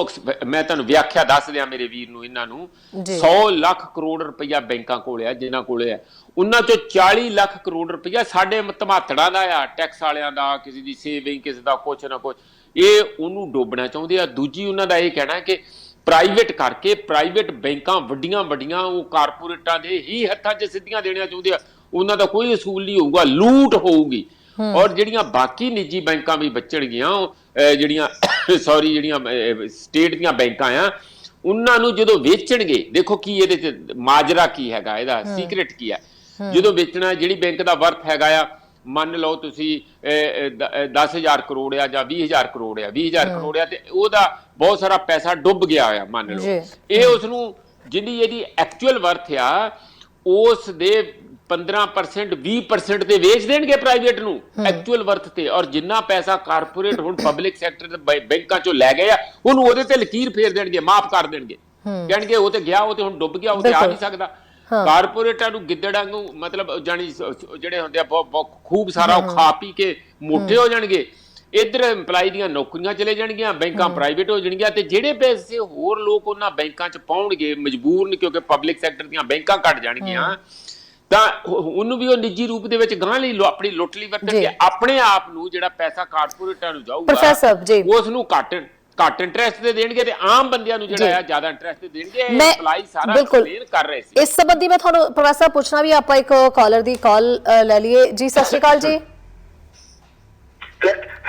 ਮੈਂ ਤੁਹਾਨੂੰ ਵਿਆਖਿਆ ਦੱਸ ਦਿਆਂ ਮੇਰੇ ਵੀਰ ਨੂੰ, ਇਹਨਾਂ ਨੂੰ 100 ਲੱਖ ਕਰੋੜ ਰੁਪਈਆ ਬੈਂਕਾਂ ਕੋਲ ਆ, ਜਿਨ੍ਹਾਂ ਕੋਲੇ ਆ ਉਹਨਾਂ ਚੋਂ 40 ਲੱਖ ਕਰੋੜ ਰੁਪਈਆ ਸਾਡੇ ਧਮਾਤੜਾਂ ਦਾ ਆ, ਟੈਕਸ ਵਾਲਿਆਂ ਦਾ, ਕਿਸੇ ਦੀ ਸੇਵਿੰਗ, ਕਿਸੇ ਦਾ ਕੁਛ ਨਾ ਕੁਛ, ਇਹ ਉਹਨੂੰ ਡੋਬਣਾ ਚਾਹੁੰਦੇ ਆ। ਦੂਜੀ ਉਹਨਾਂ ਦਾ ਇਹ ਕਹਿਣਾ ਕਿ ਪ੍ਰਾਈਵੇਟ ਕਰਕੇ ਪ੍ਰਾਈਵੇਟ ਬੈਂਕਾਂ ਵੱਡੀਆਂ ਵੱਡੀਆਂ ਉਹ ਕਾਰਪੋਰੇਟਾਂ ਦੇ ਹੀ ਹੱਥਾਂ 'ਚ ਸਿੱਧੀਆਂ ਦੇਣੀਆਂ ਚਾਹੁੰਦੇ ਆ। ਉਹਨਾਂ ਦਾ ਕੋਈ ਅਸੂਲ ਨਹੀਂ ਹੋਊਗਾ, ਲੂਟ ਹੋਊਗੀ। ਔਰ ਜਿਹੜੀਆਂ ਬਾਕੀ ਨਿੱਜੀ ਬੈਂਕਾਂ ਵੀ ਬਚਣਗੀਆਂ, ਜਿਹੜੀਆਂ ਜਿਹੜੀਆਂ ਸਟੇਟ ਦੀਆਂ ਬੈਂਕਾਂ ਆ, ਉਹਨਾਂ ਨੂੰ ਜਦੋਂ ਵੇਚਣਗੇ, ਦੇਖੋ ਕੀ ਇਹਦੇ 'ਚ ਮਾਜਰਾ ਕੀ ਹੈਗਾ, ਇਹਦਾ ਸੀਕ੍ਰੇਟ ਕੀ ਹੈ। ਜਦੋਂ ਵੇਚਣਾ, ਜਿਹੜੀ ਬੈਂਕ ਦਾ ਵਰਥ ਹੈਗਾ ਆ, ਮੰਨ ਲਓ ਤੁਸੀਂ 10,000 ਕਰੋੜ ਆ ਜਾਂ 20,000 ਕਰੋੜ ਆ, 20,000 ਕਰੋੜ ਆ, ਤੇ ਉਹਦਾ ਬਹੁਤ ਸਾਰਾ ਪੈਸਾ ਡੁੱਬ ਗਿਆ ਹੋਇਆ ਮੰਨ ਲਓ, ਇਹ ਉਸਨੂੰ ਜਿਹੜੀ ਇਹਦੀ ਐਕਚੁਅਲ ਵਰਥ ਆ ਉਸ ਦੇ 15% 20% ਤੇ ਵੇਚ ਦੇਣਗੇ ਪ੍ਰਾਈਵੇਟ ਨੂੰ ਐਕਚੁਅਲ ਵਰਥ ਤੇ। ਔਰ ਜਿੰਨਾ ਪੈਸਾ ਕਾਰਪੋਰੇਟ ਹੁਣ ਪਬਲਿਕ ਸੈਕਟਰ ਦੇ ਬੈਂਕਾਂ ਚੋਂ ਲੈ ਗਏ ਆ, ਉਹਨੂੰ ਉਹਦੇ ਤੇ ਲਕੀਰ ਫੇਰ ਦੇਣਗੇ, ਮਾਫ ਕਰ ਦੇਣਗੇ, ਕਹਿਣਗੇ ਉਹ ਤੇ ਗਿਆ, ਉਹ ਤੇ ਹੁਣ ਡੁੱਬ ਗਿਆ, ਉਹ ਤੇ ਆ ਨਹੀਂ ਸਕਦਾ। ਕਾਰਪੋਰੇਟਾਂ ਨੂੰ ਗਿੱਦੜਾਂ ਨੂੰ ਮਤਲਬ ਜਾਨੀ ਜਿਹੜੇ ਹੁੰਦੇ ਆ ਬਹੁਤ ਖੂਬ ਸਾਰਾ ਖਾ ਪੀ ਕੇ ਮੋਟੇ ਹੋ ਜਾਣਗੇ। ਇੱਧਰ ਇੰਪਲਾਈ ਦੀਆਂ ਨੌਕਰੀਆਂ ਚਲੇ ਜਾਣਗੀਆਂ, ਬੈਂਕਾਂ ਪ੍ਰਾਈਵੇਟ ਹੋ ਜਾਣਗੀਆਂ, ਤੇ ਜਿਹੜੇ ਪੈਸੇ ਹੋਰ ਲੋਕ ਉਹਨਾਂ ਬੈਂਕਾਂ 'ਚ ਪਾਉਣਗੇ ਮਜਬੂਰ ਨੇ, ਕਿਉਂਕਿ ਪਬਲਿਕ ਸੈਕਟਰ ਦੀਆਂ ਬੈਂਕਾਂ ਘਟ ਜਾਣਗੀਆਂ, ਤਾਂ ਉਹਨੂੰ ਵੀ ਉਹ ਨਿੱਜੀ ਰੂਪ ਦੇ ਵਿੱਚ ਗਾਂ ਲਈ ਆਪਣੀ ਲੁੱਟ ਲਈ ਵਰਤਣਗੇ। ਆਪਣੇ ਆਪ ਨੂੰ ਜਿਹੜਾ ਪੈਸਾ ਕਾਰਪੋਰੇਟਾਂ ਨੂੰ ਜਾਊਗਾ ਉਸ ਨੂੰ ਘੱਟ ਇੰਟਰਸਟ ਤੇ ਦੇਣਗੇ, ਤੇ ਆਮ ਬੰਦਿਆਂ ਨੂੰ ਜਿਹੜਾ ਆ ਜ਼ਿਆਦਾ ਇੰਟਰਸਟ ਤੇ ਦੇਣਗੇ। ਇੰਪਲਾਈ ਸਾਰਾ ਐਕਸਪਲੇਨ ਕਰ ਰਹੇ ਸੀ। ਇਸ ਸੰਬੰਧੀ ਮੈਂ ਤੁਹਾਨੂੰ ਪ੍ਰੋਫੈਸਰ ਪੁੱਛਣਾ ਵੀ, ਆਪਾਂ ਇੱਕ ਕਾਲਰ ਦੀ ਕਾਲ ਲੈ ਲਈਏ। ਜੀ ਸਤਿ ਸ਼੍ਰੀ ਅਕਾਲ ਜੀ।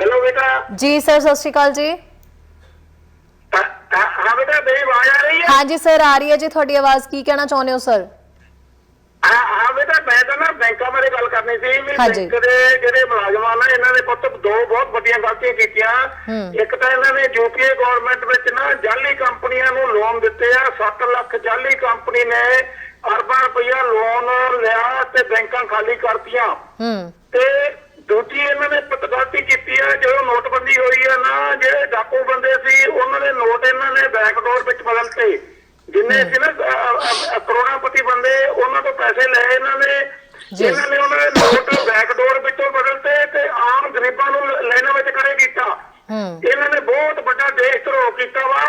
ਹੈਲੋ ਬੇਟਾ। ਜੀ ਸਰ ਸਤਿ ਸ਼੍ਰੀ ਅਕਾਲ ਜੀ। ਹਾਂ ਬੇਟਾ, ਮੇਰੀ ਆਵਾਜ਼ ਆ ਰਹੀ ਹੈ? ਹਾਂਜੀ ਸਰ ਆ ਰਹੀ ਹੈ ਜੀ ਤੁਹਾਡੀ ਆਵਾਜ਼। ਕੀ ਕਹਿਣਾ ਚਾਹੁੰਦੇ ਹੋ ਸਰ? ਹਾਂ ਬੇਟਾ, ਮੈਂ ਤਾਂ ਨਾ ਬੈਂਕਾਂ ਬਾਰੇ ਗੱਲ ਕਰਨੀ ਸੀ ਵੀ ਬੈਂਕ ਦੇ ਜਿਹੜੇ ਮੁਲਾਜ਼ਮਾਂ ਨੇ, ਇਹਨਾਂ ਨੇ ਪੁੱਤ ਦੋ ਬਹੁਤ ਵੱਡੀਆਂ ਗਲਤੀਆਂ ਕੀਤੀਆਂ। ਇੱਕ ਤਾਂ ਇਹਨਾਂ ਨੇ ਯੂਪੀਏ ਗਵਰਨਮੈਂਟ ਵਿੱਚ ਨਾ ਜਾਲੀ ਕੰਪਨੀਆਂ ਨੂੰ ਲੋਨ ਦਿੱਤੇ ਆ, 7 ਲੱਖ ਜਾਲੀ ਕੰਪਨੀ ਨੇ ਅਰਬਾਂ ਰੁਪਈਆ ਲੋਨ ਲਿਆ ਤੇ ਬੈਂਕਾਂ ਖਾਲੀ ਕਰਤੀਆਂ। ਤੇ ਦੂਜੀ ਇਹਨਾਂ ਨੇ ਗਲਤੀ ਕੀਤੀ ਆ, ਜਦੋਂ ਨੋਟਬੰਦੀ ਹੋਈ ਆ ਨਾ, ਜਿਹੜੇ ਡਾਕੂ ਬੰਦੇ ਸੀ ਉਹਨਾਂ ਦੇ ਨੋਟ ਇਹਨਾਂ ਨੇ ਬੈਕਡੋਰ ਵਿੱਚ ਬਦਲਤੇ। ਜਿੰਨੇ ਸੀ ਨਾ ਕਰੋੜਾਪਤੀ ਬੰਦੇ, ਉਹਨਾਂ ਤੋਂ ਪੈਸੇ ਲਏ ਇਹਨਾਂ ਨੇ ਉਹਨਾਂ ਦੇ ਨੋਟ ਬੈਕਡੋਰ ਵਿੱਚੋਂ ਬਦਲਤੇ ਤੇ ਆਮ ਗਰੀਬਾਂ ਨੂੰ ਲਾਈਨਾਂ ਵਿੱਚ ਖੜੇ ਕੀਤਾ। ਇਹਨਾਂ ਨੇ ਬਹੁਤ ਵੱਡਾ ਦੇਸ਼ ਧਰੋਹ ਕੀਤਾ ਵਾ।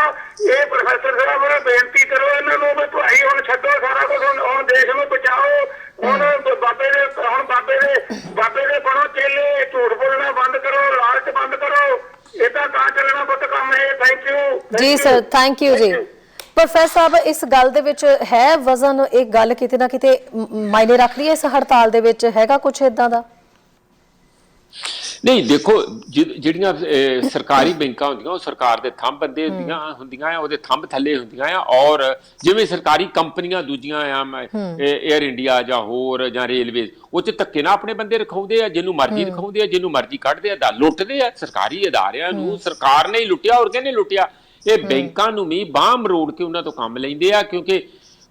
ਇਹ ਪ੍ਰੋਫੈਸਰ ਸਾਹਿਬ ਬੇਨਤੀ ਕਰੋ ਇਹਨਾਂ ਨੂੰ ਵੀ ਭਾਈ ਹੁਣ ਛੱਡੋ ਸਾਰਾ ਕੁਝ, ਹੁਣ ਦੇਸ਼ ਨੂੰ ਬਚਾਓ। ਹੁਣ ਬਾਬੇ ਦੇ ਬਣੋ ਚੇਲੇ, ਝੂਠ ਬੋਲਣਾ ਬੰਦ ਕਰੋ, ਲਾਲਚ ਬੰਦ ਕਰੋ। ਏਦਾਂ ਤਾਂ ਚੱਲਣਾ ਪੁੱਤ ਕੰਮ ਹੈ। ਥੈਂਕ ਯੂ ਜੀ ਸਰ, ਥੈਂਕ ਯੂ ਜੀ। ਪ੍ਰੋਫੈਸਰ ਸਾਹਿਬ, ਇਸ ਗੱਲ ਦੇ ਵਿੱਚ ਹੈ ਵਜ਼ਨ, ਇਹ ਗੱਲ ਕਿਤੇ ਨਾ ਕਿਤੇ ਮਾਇਨੇ ਰੱਖਦੀ ਹੈ ਇਸ ਹੜਤਾਲ ਦੇ ਵਿੱਚ, ਹੈਗਾ ਕੁਝ ਇਦਾਂ ਦਾ? ਨਹੀਂ ਦੇਖੋ, ਜਿਹੜੀਆਂ ਸਰਕਾਰੀ ਬੈਂਕਾਂ ਹੁੰਦੀਆਂ ਉਹ ਸਰਕਾਰ ਦੇ ਥੰਬ ਬੰਦੇ ਹੁੰਦੀਆਂ ਆ, ਉਹਦੇ ਥੰਬ ਥੱਲੇ ਹੁੰਦੀਆਂ ਆ। ਔਰ ਜਿਵੇਂ ਸਰਕਾਰੀ ਕੰਪਨੀਆਂ ਦੂਜੀਆਂ ਆ, ਏਅਰ ਇੰਡੀਆ ਜਾਂ ਹੋਰ ਜਾਂ ਰੇਲਵੇਜ਼, ਉਹ 'ਚ ਧੱਕੇ ਨਾਲ ਆਪਣੇ ਬੰਦੇ ਰਖਾਉਂਦੇ ਆ, ਜਿਹਨੂੰ ਮਰਜ਼ੀ ਰਖਾਉਂਦੇ ਆ, ਜਿਹਨੂੰ ਮਰਜ਼ੀ ਕੱਢਦੇ ਆ, ਲੁੱਟਦੇ ਆ। ਸਰਕਾਰੀ ਅਦਾਰਿਆਂ ਨੂੰ ਸਰਕਾਰ ਨੇ ਹੀ ਲੁੱਟਿਆ, ਹੋਰ ਕਿਹਨੇ ਲੁੱਟਿਆ? ਇਹ ਬੈਂਕਾਂ ਨੂੰ ਵੀ ਬਾਂਹ ਮਰੋੜ ਕੇ ਉਹਨਾਂ ਤੋਂ ਕੰਮ ਲੈਂਦੇ ਆ, ਕਿਉਂਕਿ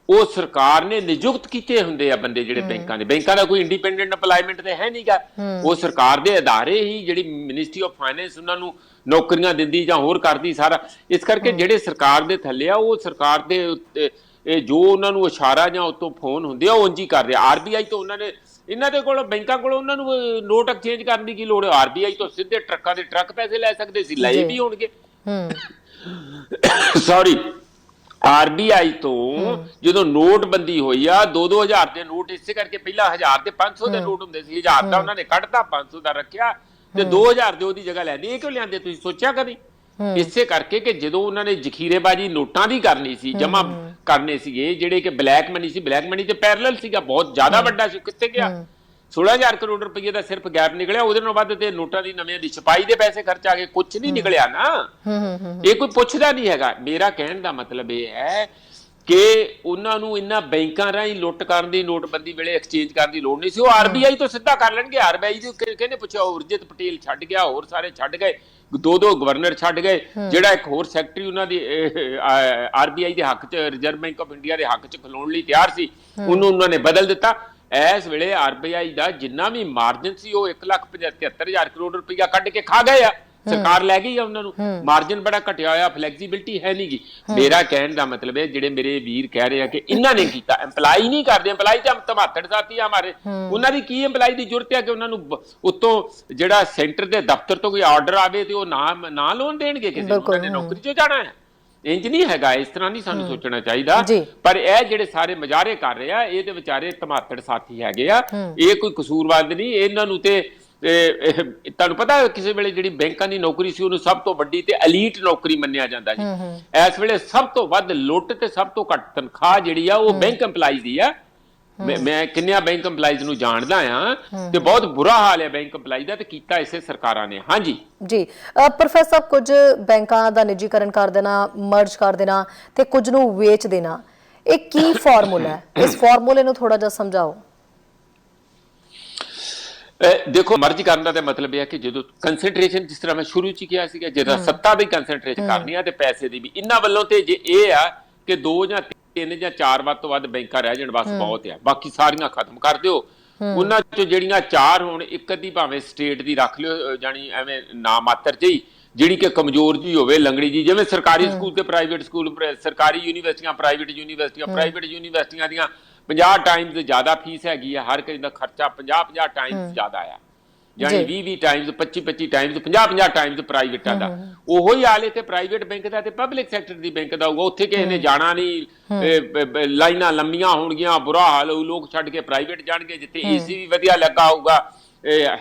ਉਹ ਸਰਕਾਰ ਨੇ ਨਿਯੁਕਤ ਕੀਤੇ ਹੁੰਦੇ ਆ ਬੰਦੇ ਜਿਹੜੇ ਬੈਂਕਾਂ ਦਾ ਕੋਈ ਇੰਡੀਪੈਂਡੈਂਟ ਐਮਪਲਾਇਮੈਂਟ ਤੇ ਹੈ ਨਹੀਂਗਾ। ਉਹ ਸਰਕਾਰ ਦੇ ਅਦਾਰੇ ਹੀ, ਜਿਹੜੀ ਮਿਨਿਸਟਰੀ ਆਫ ਫਾਈਨੈਂਸ ਉਹਨਾਂ ਨੂੰ ਨੌਕਰੀਆਂ ਦਿੰਦੀ ਜਾਂ ਹੋਰ ਕਰਦੀ ਸਾਰਾ। ਇਸ ਕਰਕੇ ਜਿਹੜੇ ਸਰਕਾਰ ਦੇ ਥੱਲੇ ਆ, ਉਹ ਸਰਕਾਰ ਦੇ ਉੱਤੇ ਜੋ ਉਹਨਾਂ ਨੂੰ ਇਸ਼ਾਰਾ ਜਾਂ ਉਤੋਂ ਫੋਨ ਹੁੰਦੇ ਆ, ਉਹ ਉਂਝ ਹੀ ਕਰਦੇ ਆ। ਆਰਬੀਆਈ ਤੋਂ ਉਹਨਾਂ ਨੇ, ਇਹਨਾਂ ਦੇ ਕੋਲ ਬੈਂਕਾਂ ਕੋਲ ਉਹਨਾਂ ਨੂੰ ਨੋਟ ਐਕਸਚੇਂਜ ਕਰਨ ਦੀ ਕੀ ਲੋੜ ਹੈ? ਆਰਬੀਆਈ ਤੋਂ ਸਿੱਧੇ ਟਰੱਕਾਂ ਦੇ ਟਰੱਕ ਪੈਸੇ ਲੈ ਸਕਦੇ ਸੀ, ਲਏ ਵੀ ਹੋਣਗੇ। ਸੌਰੀ, ਆਰਬੀਆਈ ਤੋਂ ਜਦੋਂ ਨੋਟਬੰਦੀ ਹੋਈ ਆ, 2-2000 ਦੇ ਨੋਟ ਇਸੇ ਕਰਕੇ, ਪਹਿਲਾਂ 1000 ਤੇ 500 ਦੇ ਨੋਟ ਹੁੰਦੇ ਸੀ, 1000 ਦਾ ਉਹਨਾਂ ਨੇ ਕੱਢਤਾ, 500 ਦਾ ਰੱਖਿਆ ਤੇ 2000 ਦੇ ਉਹਦੀ ਜਗ੍ਹਾ ਲੈਂਦੇ। ਇਹ ਕਿਉਂ ਲਿਆਂਦੇ, ਤੁਸੀਂ ਸੋਚਿਆ ਕਦੀ? ਇਸੇ ਕਰਕੇ ਕਿ ਜਦੋਂ ਉਹਨਾਂ ਨੇ ਜ਼ਖੀਰੇਬਾਜ਼ੀ ਨੋਟਾਂ ਦੀ ਕਰਨੀ ਸੀ, ਜਮਾ ਕਰਨੇ ਸੀਗੇ, ਜਿਹੜੇ ਕਿ ਬਲੈਕ ਮਨੀ ਸੀ, ਬਲੈਕ ਮਨੀ ਤੇ ਪੈਰਲਲ ਸੀਗਾ, ਬਹੁਤ ਜ਼ਿਆਦਾ ਵੱਡਾ ਸੀ, ਕਿੱਥੇ ਗਿਆ? 16,000 ਕਰੋੜ ਰੁਪਏ ਦਾ ਸਿਰਫ ਗੈਪ ਨਿਕਲਿਆ। ਉਹਦੇ ਨਾਲ ਵੱਧ ਤੇ ਨੋਟਾਂ ਦੀ ਨਵੀਆਂ ਦੀ ਛਪਾਈ ਦੇ ਪੈਸੇ ਖਰਚ ਆ ਗਏ, ਕੁਝ ਨਹੀਂ ਨਿਕਲਿਆ ਨਾ। ਇਹ ਕੋਈ ਪੁੱਛਦਾ ਨਹੀਂ ਹੈਗਾ। ਮੇਰਾ ਕਹਿਣ ਦਾ ਮਤਲਬ ਇਹ ਹੈ ਕਿ ਉਹਨਾਂ ਨੂੰ ਇਹਨਾਂ ਬੈਂਕਾਂ ਰਾਹੀਂ ਲੁੱਟ ਕਰਨ ਦੀ, ਨੋਟਬੰਦੀ ਵੇਲੇ ਐਕਸਚੇਂਜ ਕਰਨ ਦੀ ਲੋੜ ਨਹੀਂ ਸੀ। ਉਹ ਆਰਬੀਆਈ ਤੋਂ ਸਿੱਧਾ ਕਰ ਲੈਣਗੇ। ਆਰਬੀਆਈ ਦੇ ਕਿਹਨੇ ਪੁੱਛਿਆ? ਉਰਜਿਤ ਪਟੇਲ ਛੱਡ ਗਿਆ, ਹੋਰ ਸਾਰੇ ਛੱਡ ਗਏ, 2 ਗਵਰਨਰ ਛੱਡ ਗਏ। ਜਿਹੜਾ ਇੱਕ ਹੋਰ ਸੈਕਟਰੀ ਉਹਨਾਂ ਦੀ ਆਰਬੀਆਈ ਦੇ ਹੱਕ 'ਚ, ਰਿਜ਼ਰਵ ਬੈਂਕ ਆਫ ਇੰਡੀਆ ਦੇ ਹੱਕ 'ਚ ਖਲੋਣ ਲਈ ਤਿਆਰ ਸੀ, ਉਹਨੂੰ ਉਹਨਾਂ ਨੇ ਬਦਲ ਦਿੱਤਾ। ਇਸ ਵੇਲੇ ਆਰਬੀਆਈ ਦਾ ਜਿੰਨਾ ਵੀ ਮਾਰਜਨ ਸੀ, ਉਹ 1,73,000 ਕਰੋੜ ਰੁਪਈਆ ਕੱਢ ਕੇ ਖਾ ਗਏ ਆ। ਸਰਕਾਰ ਲੈ ਗਈ ਆ ਉਹਨਾਂ ਨੂੰ, ਮਾਰਜਨ ਬੜਾ ਘਟਿਆ ਹੋਇਆ, ਫਲੈਕਸੀਬਿਲਿਟੀ ਹੈ ਨਹੀਂ ਗੀ। ਮੇਰਾ ਕਹਿਣ ਦਾ ਮਤਲਬ ਹੈ ਜਿਹੜੇ ਮੇਰੇ ਵੀਰ ਕਹਿ ਰਹੇ ਆ ਕਿ ਇਹਨਾਂ ਨੇ ਕੀਤਾ, ਐਮਪਲਾਈ ਨਹੀਂ ਕਰਦੇ, ਐਮਪਲਾਈ ਤਾਂ ਧਮਾਤੜ ਸਾਥੀ ਆ ਹਮਾਰੇ, ਉਹਨਾਂ ਦੀ ਕੀ ਐਮਪਲਾਈ ਦੀ ਜ਼ਰੂਰਤ ਹੈ ਕਿ ਉਹਨਾਂ ਨੂੰ ਉੱਤੋਂ ਜਿਹੜਾ ਸੈਂਟਰ ਦੇ ਦਫ਼ਤਰ ਤੋਂ ਕੋਈ ਆਰਡਰ ਆਵੇ ਤੇ ਉਹ ਨਾ ਲੋਨ ਦੇਣਗੇ ਕਿਸੇ ਨੂੰ, ਉਹਨਾਂ ਨੇ ਨੌਕਰੀ 'ਚੋਂ ਜਾਣਾ ਹੈ। ਇੰਜ ਨਹੀਂ ਹੈਗਾ, ਇਸ ਤਰ੍ਹਾਂ ਨਹੀਂ ਸਾਨੂੰ ਸੋਚਣਾ ਚਾਹੀਦਾ। ਪਰ ਇਹ ਜਿਹੜੇ ਸਾਰੇ ਮਜ਼ਾਰੇ ਕਰ ਰਹੇ ਆ ਇਹ ਤੇ ਵਿਚਾਰੇ ਧਮਾਤੜ ਸਾਥੀ ਹੈਗੇ ਆ, ਇਹ ਕੋਈ ਕਸੂਰਵਾਦ ਨਹੀਂ। ਇਹਨਾਂ ਨੂੰ ਤੇ ਤੁਹਾਨੂੰ ਪਤਾ ਕਿਸੇ ਵੇਲੇ ਜਿਹੜੀ ਬੈਂਕਾਂ ਦੀ ਨੌਕਰੀ ਸੀ ਉਹਨੂੰ ਸਭ ਤੋਂ ਵੱਡੀ ਤੇ ਐਲੀਟ ਨੌਕਰੀ ਮੰਨਿਆ ਜਾਂਦਾ ਜੀ। ਇਸ ਵੇਲੇ ਸਭ ਤੋਂ ਵੱਧ ਲੁੱਟ ਤੇ ਸਭ ਤੋਂ ਘੱਟ ਤਨਖਾਹ ਜਿਹੜੀ ਆ ਉਹ ਬੈਂਕ EMPLOYEES ਦੀ ਆ। ਮੈਂ ਕਿੰਨਿਆਂ ਬੈਂਕ EMPLOYEES ਨੂੰ ਜਾਣਦਾ ਆ ਤੇ ਬਹੁਤ ਬੁਰਾ ਹਾਲ ਹੈ ਬੈਂਕ EMPLOYEE ਦਾ, ਤੇ ਕੀਤਾ ਇਸੇ ਸਰਕਾਰਾਂ ਨੇ। ਹਾਂਜੀ ਜੀ ਪ੍ਰੋਫੈਸਰ ਸਾਹਿਬ, ਕੁਝ ਬੈਂਕਾਂ ਦਾ ਨਿੱਜੀਕਰਨ ਕਰ ਦੇਣਾ, ਮਰਜ ਕਰ ਦੇਣਾ ਤੇ ਕੁਝ ਨੂੰ ਵੇਚ ਦੇਣਾ, ਇਹ ਕੀ ਫਾਰਮੂਲਾ ਹੈ? ਇਸ ਫਾਰਮੂਲੇ ਨੂੰ ਥੋੜਾ ਜਿਹਾ ਸਮਝਾਓ। ਦੇਖੋ, ਮਰਜ਼ ਕਰਨ ਦਾ ਮਤਲਬ ਇਹ ਹੈ ਕਿ ਜਦੋਂ ਕੰਸੈਂਟਰੇਸ਼ਨ, ਜਿਸ ਤਰ੍ਹਾਂ ਮੈਂ ਸ਼ੁਰੂ ਚ ਕਿਹਾ ਸੀਗਾ, ਜਦੋਂ ਸੱਤਾ ਦੀ ਕੰਸੈਂਟਰੇਟ ਕਰਨੀ ਆ ਤੇ ਪੈਸੇ ਦੀ ਵੀ ਇਹਨਾਂ ਵੱਲੋਂ, ਤੇ ਜੇ ਇਹ ਆ ਕਿ 2 ਜਾਂ 3 ਜਾਂ 4 ਵੱਧ ਤੋਂ ਵੱਧ ਬੈਂਕਾਂ ਰਹਿ ਜਾਣ ਬਸ ਬਹੁਤ ਆ, ਬਾਕੀ ਸਾਰੀਆਂ ਖਤਮ ਕਰ ਦਿਓ। ਉਹਨਾਂ ਚੋਂ ਜਿਹੜੀਆਂ 4 ਹੋਣ, ਇੱਕ ਅੱਧੀ ਭਾਵੇਂ ਸਟੇਟ ਦੀ ਰੱਖ ਲਿਓ, ਜਾਨੀ ਐਵੇਂ ਨਾ ਮਾਤਰ ਜਿਹੀ, ਜਿਹੜੀ ਕਿ ਕਮਜ਼ੋਰ ਜੀ ਹੋਵੇ, ਲੰਗੜੀ ਜੀ, ਜਿਵੇਂ ਸਰਕਾਰੀ ਸਕੂਲ ਤੇ ਪ੍ਰਾਈਵੇਟ ਸਕੂਲ, ਸਰਕਾਰੀ ਯੂਨੀਵਰਸਿਟੀਆਂ, ਪ੍ਰਾਈਵੇਟ ਯੂਨੀਵਰਸਿਟੀਆਂ ਦੀਆਂ 50 ਟਾਈਮਸ ਜ਼ਿਆਦਾ ਫੀਸ ਹੈਗੀ ਆ, ਹਰ ਕਿਸੇ ਦਾ ਖਰਚਾ 50 ਟਾਈਮਸ ਜ਼ਿਆਦਾ ਆ, ਜਾਨੀ 20 ਟਾਈਮਸ, 25 ਟਾਈਮਸ, 50 ਟਾਈਮਸ ਪ੍ਰਾਈਵੇਟਾਂ ਦਾ। ਉਹੋ ਹੀ ਹਾਲ ਇੱਥੇ ਪ੍ਰਾਈਵੇਟ ਬੈਂਕ ਦਾ ਤੇ ਪਬਲਿਕ ਸੈਕਟਰ ਦੀ ਬੈਂਕ ਦਾ ਹੋਊਗਾ। ਉੱਥੇ ਕਿਸੇ ਨੇ ਜਾਣਾ ਨਹੀਂ, ਲਾਈਨਾਂ ਲੰਮੀਆਂ ਹੋਣਗੀਆਂ, ਬੁਰਾ ਹਾਲ ਹੋਊ, ਲੋਕ ਛੱਡ ਕੇ ਪ੍ਰਾਈਵੇਟ ਜਾਣਗੇ, ਜਿੱਥੇ ਏਸੀ ਵੀ ਵਧੀਆ ਲੱਗਾ ਹੋਊਗਾ,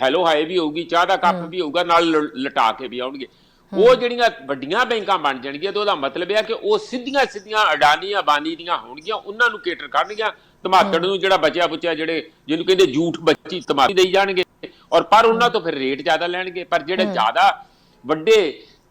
ਹੈਲੋ ਹਾਏ ਵੀ ਹੋਊਗੀ, ਚਾਹ ਦਾ ਕੱਪ ਵੀ ਹੋਊਗਾ, ਨਾਲ ਲਟਾ ਕੇ ਵੀ ਆਉਣਗੇ। ਉਹ ਜਿਹੜੀਆਂ ਵੱਡੀਆਂ ਬੈਂਕਾਂ ਬਣ ਜਾਣਗੀਆਂ ਤੇ ਉਹਦਾ ਮਤਲਬ ਇਹ ਕਿ ਉਹ ਸਿੱਧੀਆਂ ਅਡਾਨੀ ਅਬਾਨੀ ਦੀਆਂ ਹੋਣਗੀਆਂ, ਉਹਨਾਂ ਨੂੰ ਕੇਟਰ ਕਰਨਗੀਆਂ। ਧਮਾਤੜ ਨੂੰ ਜਿਹੜਾ ਬਚਿਆ ਜਿਹਨੂੰ ਕਹਿੰਦੇ ਝੂਠ ਬੱਚੀ ਧਮਾਤੜ ਦੇਈ ਜਾਣਗੇ, ਔਰ ਪਰ ਉਹਨਾਂ ਤੋਂ ਫਿਰ ਰੇਟ ਜ਼ਿਆਦਾ ਲੈਣਗੇ। ਪਰ ਜਿਹੜੇ ਜ਼ਿਆਦਾ ਵੱਡੇ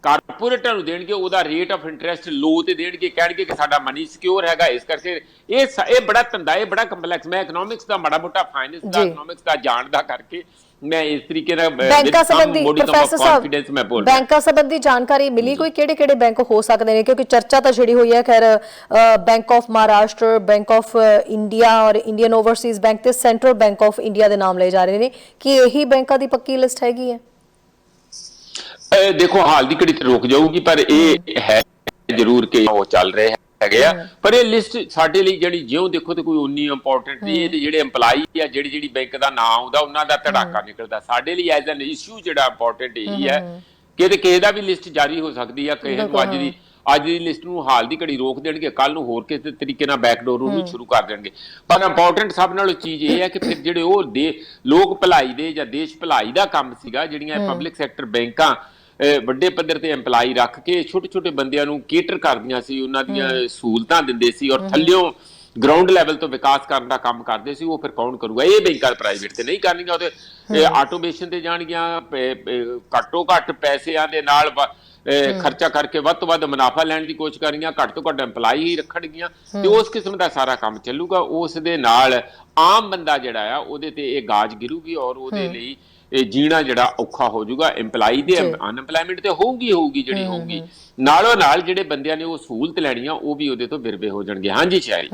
ਕਾਰਪੋਰੇਟਾਂ ਨੂੰ ਦੇਣਗੇ ਉਹਦਾ ਰੇਟ ਆਫ ਇੰਟਰਸਟ ਲੋ ਤੇ ਦੇਣਗੇ, ਕਹਿਣਗੇ ਕਿ ਸਾਡਾ ਮਨੀ ਸਿਕਿਉਰ ਹੈਗਾ। ਇਸ ਕਰਕੇ ਇਹ ਬੜਾ ਧੰਦਾ, ਇਹ ਬੜਾ ਕੰਪਲੈਕਸ। ਮੈਂ ਇਕਨੋਮਿਕਸ ਦਾ ਮਾੜਾ ਮੋਟਾ, ਫਾਈਨੈਂਸ ਦਾ, ਇਕਨੋਮਿਕਸ ਦਾ ਜਾਣਦਾ ਕਰਕੇ ਮੈਂ ਇਸ ਤਰੀਕੇ ਨਾਲ ਬੈਂਕਾਂ ਸੰਬੰਧੀ ਪ੍ਰੋਫੈਸਰ ਸਾਹਿਬ, ਬੈਂਕਾਂ ਸੰਬੰਧੀ ਜਾਣਕਾਰੀ ਮਿਲੀ ਕੋਈ? ਕਿਹੜੇ ਬੈਂਕ ਹੋ ਸਕਦੇ ਨੇ? ਕਿਉਂਕਿ ਚਰਚਾ ਤਾਂ ਜਿਹੜੀ ਹੋਈ ਹੈ, ਖੈਰ bank of Maharashtra, bank of India ਔਰ ਇੰਡੀਅਨ ਓਵਰਸੀਜ਼ ਬੈਂਕ ਤੇ ਸੈਂਟਰਲ ਬੈਂਕ ਆਫ ਇੰਡੀਆ ਦੇ ਨਾਮ ਲਏ ਜਾ ਰਹੇ ਨੇ। ਕੀ ਇਹੀ ਬੈਂਕਾਂ ਦੀ ਪੱਕੀ ਲਿਸਟ ਹੈਗੀ ਹੈ? ਦੇਖੋ, ਹਾਲ ਦੀ ਘੜੀ ਤੇ ਰੁਕ ਜਾਊਗੀ, ਪਰ ਇਹ ਹੈ ਜ਼ਰੂਰ ਕਿ ਉਹ ਚੱਲ ਰਹੇ ਹੈਗੇ ਆ। ਪਰ ਇਹ ਲਿਸਟ ਸਾਡੇ ਲਈ ਜਿਹੜੀ ਜਿਉਂ ਦੇਖੋ ਤੇ ਕੋਈ ਉਨੀ ਇੰਪੋਰਟੈਂਟ ਨਹੀਂ। ਇਹ ਤੇ ਜਿਹੜੇ EMPLOYEE ਆ, ਜਿਹੜੀ ਬੈਂਕ ਦਾ ਨਾਮ ਆਉਂਦਾ ਉਹਨਾਂ ਦਾ ਧੜਾਕਾ ਨਿਕਲਦਾ। ਸਾਡੇ ਲਈ ਐਜ਼ ਐਨ ਇਸ਼ੂ ਜਿਹੜਾ ਇੰਪੋਰਟੈਂਟ ਇਹੀ ਹੈ ਕਿ ਕਿਸੇ ਦਾ ਵੀ ਲਿਸਟ ਜਾਰੀ ਹੋ ਸਕਦੀ ਆ। ਕਿਸੇ ਨੂੰ ਅੱਜ ਦੀ ਲਿਸਟ ਨੂੰ ਹਾਲ ਦੀ ਘੜੀ ਰੋਕ ਦੇਣਗੇ, ਕੱਲ ਨੂੰ ਹੋਰ ਕਿਸੇ ਤਰੀਕੇ ਨਾਲ ਬੈਕਡੋਰ ਉਹਨੂੰ ਸ਼ੁਰੂ ਕਰ ਦੇਣਗੇ। ਪਰ ਇੰਪੋਰਟੈਂਟ ਸਭ ਨਾਲੋਂ ਚੀਜ਼ ਇਹ ਹੈ ਕਿ ਫਿਰ ਜਿਹੜੇ ਉਹ ਲੋਕ ਭਲਾਈ ਦੇ ਜਾਂ ਦੇਸ਼ ਭਲਾਈ ਦਾ ਕੰਮ ਸੀਗਾ, ਜਿਹੜੀਆਂ ਪਬਲਿਕ ਸੈਕਟਰ ਬੈਂਕਾਂ ਵੱਡੇ ਪੱਧਰ ਤੇ EMPLOYEE ਰੱਖ ਕੇ ਛੋਟੇ ਬੰਦਿਆਂ ਨੂੰ ਕੇਟਰ ਕਰਦੀਆਂ ਸੀ, ਉਹਨਾਂ ਦੀਆਂ ਸਹੂਲਤਾਂ ਦਿੰਦੇ ਸੀ, ਔਰ ਥੱਲਿਓਂ ਗਰਾਊਂਡ ਲੈਵਲ ਤੋਂ ਵਿਕਾਸ ਕਰਨ ਦਾ ਕੰਮ ਕਰਦੇ ਸੀ। ਉਹ ਫਿਰ ਕੌਣ ਕਰੂਗਾ? ਇਹ ਬੈਂਕਾਂ ਪ੍ਰਾਈਵੇਟ ਤੇ ਨਹੀਂ ਕਰਨਗੀਆਂ, ਉਹ ਤੇ ਆਟੋਮੇਸ਼ਨ ਤੇ ਜਾਣਗੀਆਂ, ਘੱਟੋ ਘੱਟ ਪੈਸਿਆਂ ਦੇ ਨਾਲ ਖਰਚਾ ਕਰਕੇ ਵੱਧ ਤੋਂ ਵੱਧ ਮੁਨਾਫਾ ਲੈਣ ਦੀ ਕੋਸ਼ਿਸ਼ ਕਰਨਗੀਆਂ, ਘੱਟ ਤੋਂ ਘੱਟ EMPLOYEE ਹੀ ਰੱਖਣਗੀਆਂ, ਤੇ ਉਸ ਕਿਸਮ ਦਾ ਸਾਰਾ ਕੰਮ ਚੱਲੂਗਾ। ਉਸ ਦੇ ਨਾਲ ਆਮ ਬੰਦਾ ਜਿਹੜਾ ਆ ਉਹਦੇ ਤੇ ਇਹ ਗਾਜ ਗਿਰੂਗੀ, ਔਰ ਉਹਦੇ ਲਈ ਇਹ ਜੀਣਾ ਜਿਹੜਾ ਔਖਾ ਹੋ ਜਾਊਗਾ। EMPLOYEE ਦੇ ਅਨਐਮਪਲਾਇਮੈਂਟ ਤੇ ਹੋਊਗੀ ਜਿਹੜੀ ਹੋਊਗੀ, ਨਾਲੋਂ ਨਾਲ ਜਿਹੜੇ ਬੰਦਿਆਂ ਨੇ ਉਹ ਸਹੂਲਤ ਲੈਣੀਆਂ ਉਹ ਵੀ ਉਹਦੇ ਤੋਂ ਬਿਰਵੇ ਹੋ ਜਾਣਗੇ। ਹਾਂਜੀ ਸ਼ਾਇਰੀ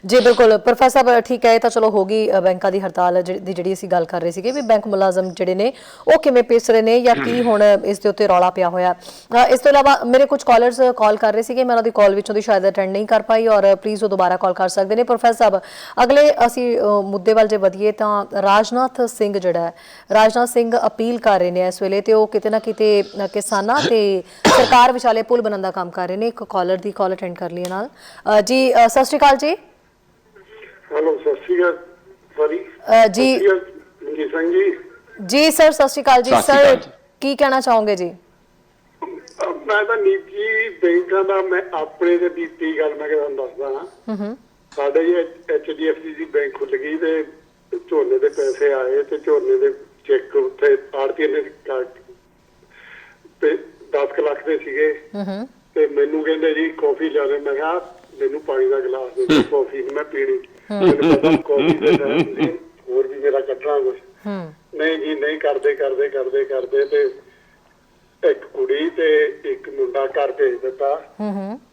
ਜੀ ਬਿਲਕੁਲ ਪ੍ਰੋਫੈਸਰ ਸਾਹਿਬ, ਠੀਕ ਹੈ, ਤਾਂ ਚਲੋ ਹੋ ਗਈ ਬੈਂਕਾਂ ਦੀ ਹੜਤਾਲ ਦੀ ਜਿਹੜੀ ਅਸੀਂ ਗੱਲ ਕਰ ਰਹੇ ਸੀਗੇ ਵੀ ਬੈਂਕ ਮੁਲਾਜ਼ਮ ਜਿਹੜੇ ਨੇ ਉਹ ਕਿਵੇਂ ਪਿਸ ਰਹੇ ਨੇ ਜਾਂ ਕੀ ਹੁਣ ਇਸ ਦੇ ਉੱਤੇ ਰੌਲਾ ਪਿਆ ਹੋਇਆ। ਇਸ ਤੋਂ ਇਲਾਵਾ ਮੇਰੇ ਕੁਝ ਕਾਲਰਸ ਕਾਲ ਕਰ ਰਹੇ ਸੀਗੇ, ਮੈਂ ਉਹਨਾਂ ਦੀ ਕਾਲ ਵਿੱਚੋਂ ਦੀ ਸ਼ਾਇਦ ਅਟੈਂਡ ਨਹੀਂ ਕਰ ਪਾਈ, ਔਰ ਪਲੀਜ਼ ਉਹ ਦੁਬਾਰਾ ਕਾਲ ਕਰ ਸਕਦੇ ਨੇ। ਪ੍ਰੋਫੈਸਰ ਸਾਹਿਬ, ਅਗਲੇ ਅਸੀਂ ਮੁੱਦੇ ਵੱਲ ਜੇ ਵਧੀਏ ਤਾਂ ਰਾਜਨਾਥ ਸਿੰਘ ਜਿਹੜਾ ਹੈ, ਰਾਜਨਾਥ ਸਿੰਘ ਅਪੀਲ ਕਰ ਰਹੇ ਨੇ ਇਸ ਵੇਲੇ, ਤੇ ਉਹ ਕਿਤੇ ਨਾ ਕਿਤੇ ਕਿਸਾਨਾਂ ਤੇ ਸਰਕਾਰ ਵਿਚਾਲੇ ਪੁਲ ਬਣਨ ਦਾ ਕੰਮ ਕਰ ਰਹੇ ਨੇ। ਇੱਕ ਕਾਲਰ ਦੀ ਕਾਲ ਅਟੈਂਡ ਕਰ ਲਈ ਨਾਲ। ਜੀ ਸਤਿ ਸ਼੍ਰੀ ਅਕਾਲ ਜੀ। ਹੈਲੋ, ਸਤਿ ਸ਼੍ਰੀ ਅਕਾਲ ਸੌਰੀ ਜੀ ਮਨਜੀਤ ਸਿੰਘ ਜੀ। ਜੀ ਸਰ, ਸਤਿ ਸ਼੍ਰੀ ਅਕਾਲ ਜੀ। ਸਰ ਕੀ ਕਹਿਣਾ ਚਾਹੋਗੇ ਜੀ? ਮੈਂ ਤਾਂ ਨਿੱਜੀ ਬੈਂਕਾਂ ਦਾ, ਮੈਂ ਆਪਣੇ ਤੇ ਬੀਤੀ ਗੱਲ ਮੈਂ ਤੁਹਾਨੂੰ ਦੱਸਦਾ ਹਾਂ। ਸਾਡੇ ਜੀ HDFC ਦੀ ਬੈਂਕ ਖੁੱਲ ਗਈ ਤੇ ਝੋਨੇ ਦੇ ਪੈਸੇ ਆਏ ਤੇ ਝੋਨੇ ਦੇ ਚੈੱਕ ਉੱਥੇ ਆੜਤੀ ਨੇ ਤੇ 10 ਲੱਖ ਦੇ ਸੀਗੇ, ਤੇ ਮੈਨੂੰ ਕਹਿੰਦੇ ਜੀ ਕਾਫੀ ਲਿਆ ਦੇ। ਮੈਂ ਕਿਹਾ ਮੈਨੂੰ ਪਾਣੀ ਦਾ ਗਲਾਸ ਦੇ ਦਿਓ, ਕਾਫੀ ਨਹੀਂ ਮੈਂ ਪੀਣੀ। ਮੈਨੂੰ ਪਤਾ ਕਾਫੀ ਦੇ ਹੋਰ ਵੀ ਮੇਰਾ ਕੱਢਣਾ ਕੁਛ ਨਹੀਂ ਜੀ, ਨਹੀਂ ਕਰਦੇ ਤੇ ਇੱਕ ਕੁੜੀ ਤੇ ਇੱਕ ਮੁੰਡਾ ਘਰ ਭੇਜ ਦਿੱਤਾ,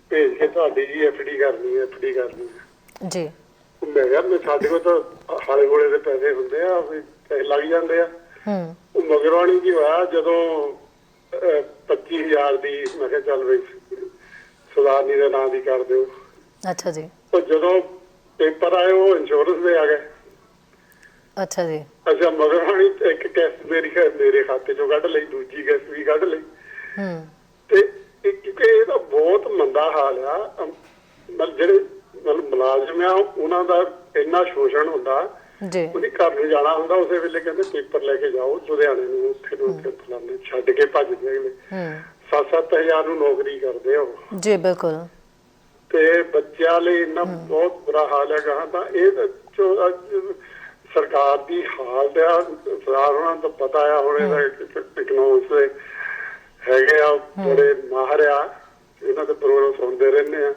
ਭੇਜ ਕੇ ਤੁਹਾਡੀ ਜੀ FD ਕਰਨੀ ਹੈ ਜੀ। ਮੈਂ ਕਿਹਾ ਸਾਡੇ ਕੋਲ ਤਾਂ ਹਾਲੇ ਗੋਲੇ ਦੇ ਪੈਸੇ ਹੁੰਦੇ ਆ, ਪੈਸੇ ਲੱਗ ਜਾਂਦੇ ਆ। ਉਹ ਮਗਰਵਾਣੀ ਕੀ ਹੋਇਆ, ਜਦੋਂ 25,000 ਦੀ ਮੈਂ ਕਿਹਾ ਚੱਲ ਬਈ ਸਰਦਾਰਨੀ ਦੇ ਨਾਂ ਦੀ ਕਰ ਦਿਓ। ਅੱਛਾ ਜੀ। ਉਹ ਜਦੋਂ ਪੇਪਰ ਆਏ ਉਹ ਇੰਸ਼ੋਰੈਂਸ ਦੇ ਆ ਗਏ। ਅੱਛਾ ਜੀ। ਅੱਛਾ ਮਗਰ ਹੋਣੀ ਇੱਕ ਕਿਸ਼ਤ ਮੇਰੇ ਖਾਤੇ ਚੋਂ ਕੱਢ ਲਈ, ਦੂਜੀ ਕਿਸ਼ਤ ਵੀ ਕੱਢ ਲਈ। ਤੇ ਕਿਉਂਕਿ ਇਹਦਾ ਬਹੁਤ ਮੰਦਾ ਹਾਲ ਆ। ਜਿਹੜੇ ਮੁਲਾਜ਼ਮ ਆ ਉਹਨਾਂ ਦਾ ਇੰਨਾ ਸ਼ੋਸ਼ਣ ਹੁੰਦਾ। ਉਹਦੀ ਘਰ ਨੂੰ ਜਾਣਾ ਹੁੰਦਾ, ਉਸੇ ਵੇਲੇ ਕਹਿੰਦੇ ਪੇਪਰ ਲੈ ਕੇ ਜਾਓ ਲੁਧਿਆਣੇ ਨੂੰ, ਉੱਥੇ ਨੂੰ ਉੱਥੇ ਫਲਾਣੇ, ਛੱਡ ਕੇ ਭੱਜਦੇ ਅਗਲੇ। 7-7 ਹਜ਼ਾਰ ਨੂੰ ਨੌਕਰੀ ਕਰਦੇ ਉਹ ਜੀ। ਬਿਲਕੁਲ। ਤੇ ਬੱਚਿਆਂ ਲਈ ਇੰਨਾ ਬਹੁਤ ਬੁਰਾ ਹਾਲ ਹੈਗਾ। ਤਾਂ ਇਹ ਸਰਕਾਰ ਦੀ ਹਾਲਤ ਆ। ਸਰਕਾਰ ਉਹਨਾਂ ਨੂੰ ਪਤਾ ਆ, ਹੁਣ ਇਹਦਾ ਇਕਨੋਮਿਕਸ ਦੇ ਹੈਗੇ ਆ, ਬੜੇ ਮਾਹਰ ਆ, ਇਹਨਾਂ ਦੇ ਪ੍ਰੋਗਰਾਮ ਸੁਣਦੇ ਰਹਿੰਦੇ ਆ।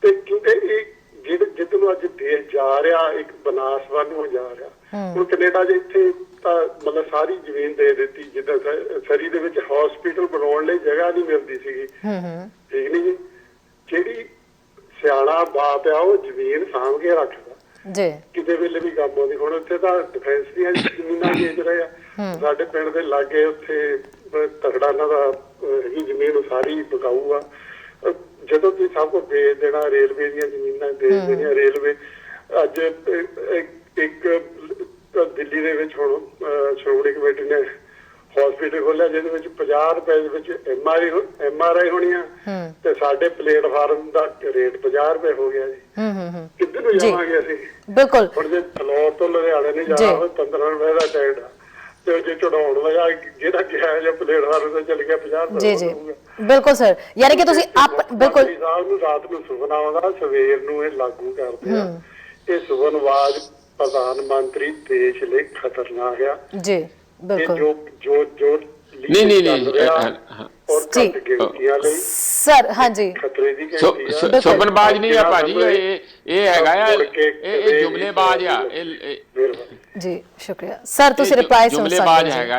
ਤੇ ਕਿਉਂਕਿ ਇਹ ਜਿੱਦ ਨੂੰ ਅੱਜ ਦੇਸ਼ ਜਾ ਰਿਹਾ, ਇੱਕ ਵਿਨਾਸ਼ ਵੱਲ ਨੂੰ ਜਾ ਰਿਹਾ। ਹੁਣ ਕੈਨੇਡਾ ਦੇ ਇੱਥੇ ਤਾਂ ਮਤਲਬ ਸਾਰੀ ਜ਼ਮੀਨ ਦੇ ਦਿੱਤੀ। ਜਿੱਦਾਂ ਸਰੀ ਦੇ ਵਿੱਚ ਹਸਪੀਟਲ ਬਣਾਉਣ ਲਈ ਜਗ੍ਹਾ ਨਹੀਂ ਮਿਲਦੀ ਸੀਗੀ। ਠੀਕ ਨੀ ਜੀ। ਜਿਹੜੀ ਸਿਆਣਾ ਬਾਪ ਆ ਉਹ ਜ਼ਮੀਨ ਸਾਂਭ ਕੇ ਰੱਖਦਾ ਜੀ, ਕਿਤੇ ਵੇਲੇ ਵੀ ਕੰਮ ਆਉਂਦੀ। ਹੁਣ ਉੱਥੇ ਤਾਂ ਡਿਫੈਂਸ ਦੀਆਂ ਜ਼ਮੀਨਾਂ ਵੇਚ ਰਹੇ ਆ। ਸਾਡੇ ਪਿੰਡ ਦੇ ਲਾਗੇ ਉੱਥੇ ਤਕੜਾ ਇਹਨਾਂ ਦਾ ਹੈਗੀ ਜ਼ਮੀਨ, ਸਾਰੀ ਬਕਾਊ ਆ। ਜਦੋਂ ਤੁਸੀਂ ਸਭ ਕੁਝ ਵੇਚ ਦੇਣਾ, ਰੇਲਵੇ ਦੀਆਂ ਜ਼ਮੀਨਾਂ ਵੇਚ ਦੇਣੀਆਂ। ਰੇਲਵੇ ਅੱਜ ਇੱਕ ਦਿੱਲੀ ਦੇ ਵਿੱਚ ਹੁਣ ਸ਼੍ਰੋਮਣੀ ਕਮੇਟੀ ਨੇ ਹਸਪੀਟਲ ਖੋਲਿਆ, ਜਿਹਦੇ ਵਿੱਚ 50 ਰੁਪਏ ਦੇ ਵਿੱਚ MRI ਹੋਣੀ ਆ, ਤੇ ਸਾਡੇ ਪਲੇਟਫਾਰਮ ਦਾ ਰੇਟ 50 ਰੁਪਏ ਹੋ ਗਿਆ ਜੀ। ਕਿੱਧਰ ਨੂੰ ਜਾਵਾਂਗੇ ਅਸੀਂ? ਬਿਲਕੁਲ। ਹੁਣ ਜੇ ਫਲੋਰ ਤੋਂ ਲੁਧਿਆਣੇ ਨਹੀਂ ਜਾਣਾ ਹੋਵੇ 15 ਰੁਪਏ ਦਾ ਟਿਕਟ ਆ, ਤੇ ਜੇ ਚੜਾਉਣ ਵਾਲਾ ਜਿਹੜਾ ਗਿਆ ਜਾਂ ਪਲੇਟਫਾਰਮ ਤੇ ਚੱਲ ਗਿਆ 50 ਰੁਪਏ ਹੋਊਗਾ। ਬਿਲਕੁਲ ਸਰ, ਯਾਨੀ ਕਿ ਤੁਸੀਂ ਬਿਲਕੁਲ ਸਾਹਿਬ ਨੂੰ ਰਾਤ ਨੂੰ ਸੁਪਨਾ ਆਉਂਦਾ, ਸਵੇਰ ਨੂੰ ਇਹ ਲਾਗੂ ਕਰਦੇ ਆ। ਇਹ ਸੁਪਨਵਾਜ ਪ੍ਰਧਾਨ ਮੰਤਰੀ ਦੇਸ਼ ਲਈ ਖਤਰਨਾਕ ਆ ਜੀ। ਬਿਲਕੁਲ। ਜੋ ਨਹੀਂ ਸਰ। ਹਾਂਜੀ, ਸੁਪਨਬਾਜ਼ ਨਹੀਂ ਆ ਭਾਜੀ, ਇਹ ਹੈਗਾ ਆ, ਇਹ ਜੁਮਲੇਬਾਜ਼ ਆ ਜੀ। ਸ਼ੁਕਰੀਆ ਸਰ, ਤੁਸੀਂ ਰਿਪਲਾਈ ਸੁਣ ਸਕਦੇ ਹੋ। ਜੁਮਲੇਬਾਜ਼ ਹੈਗਾ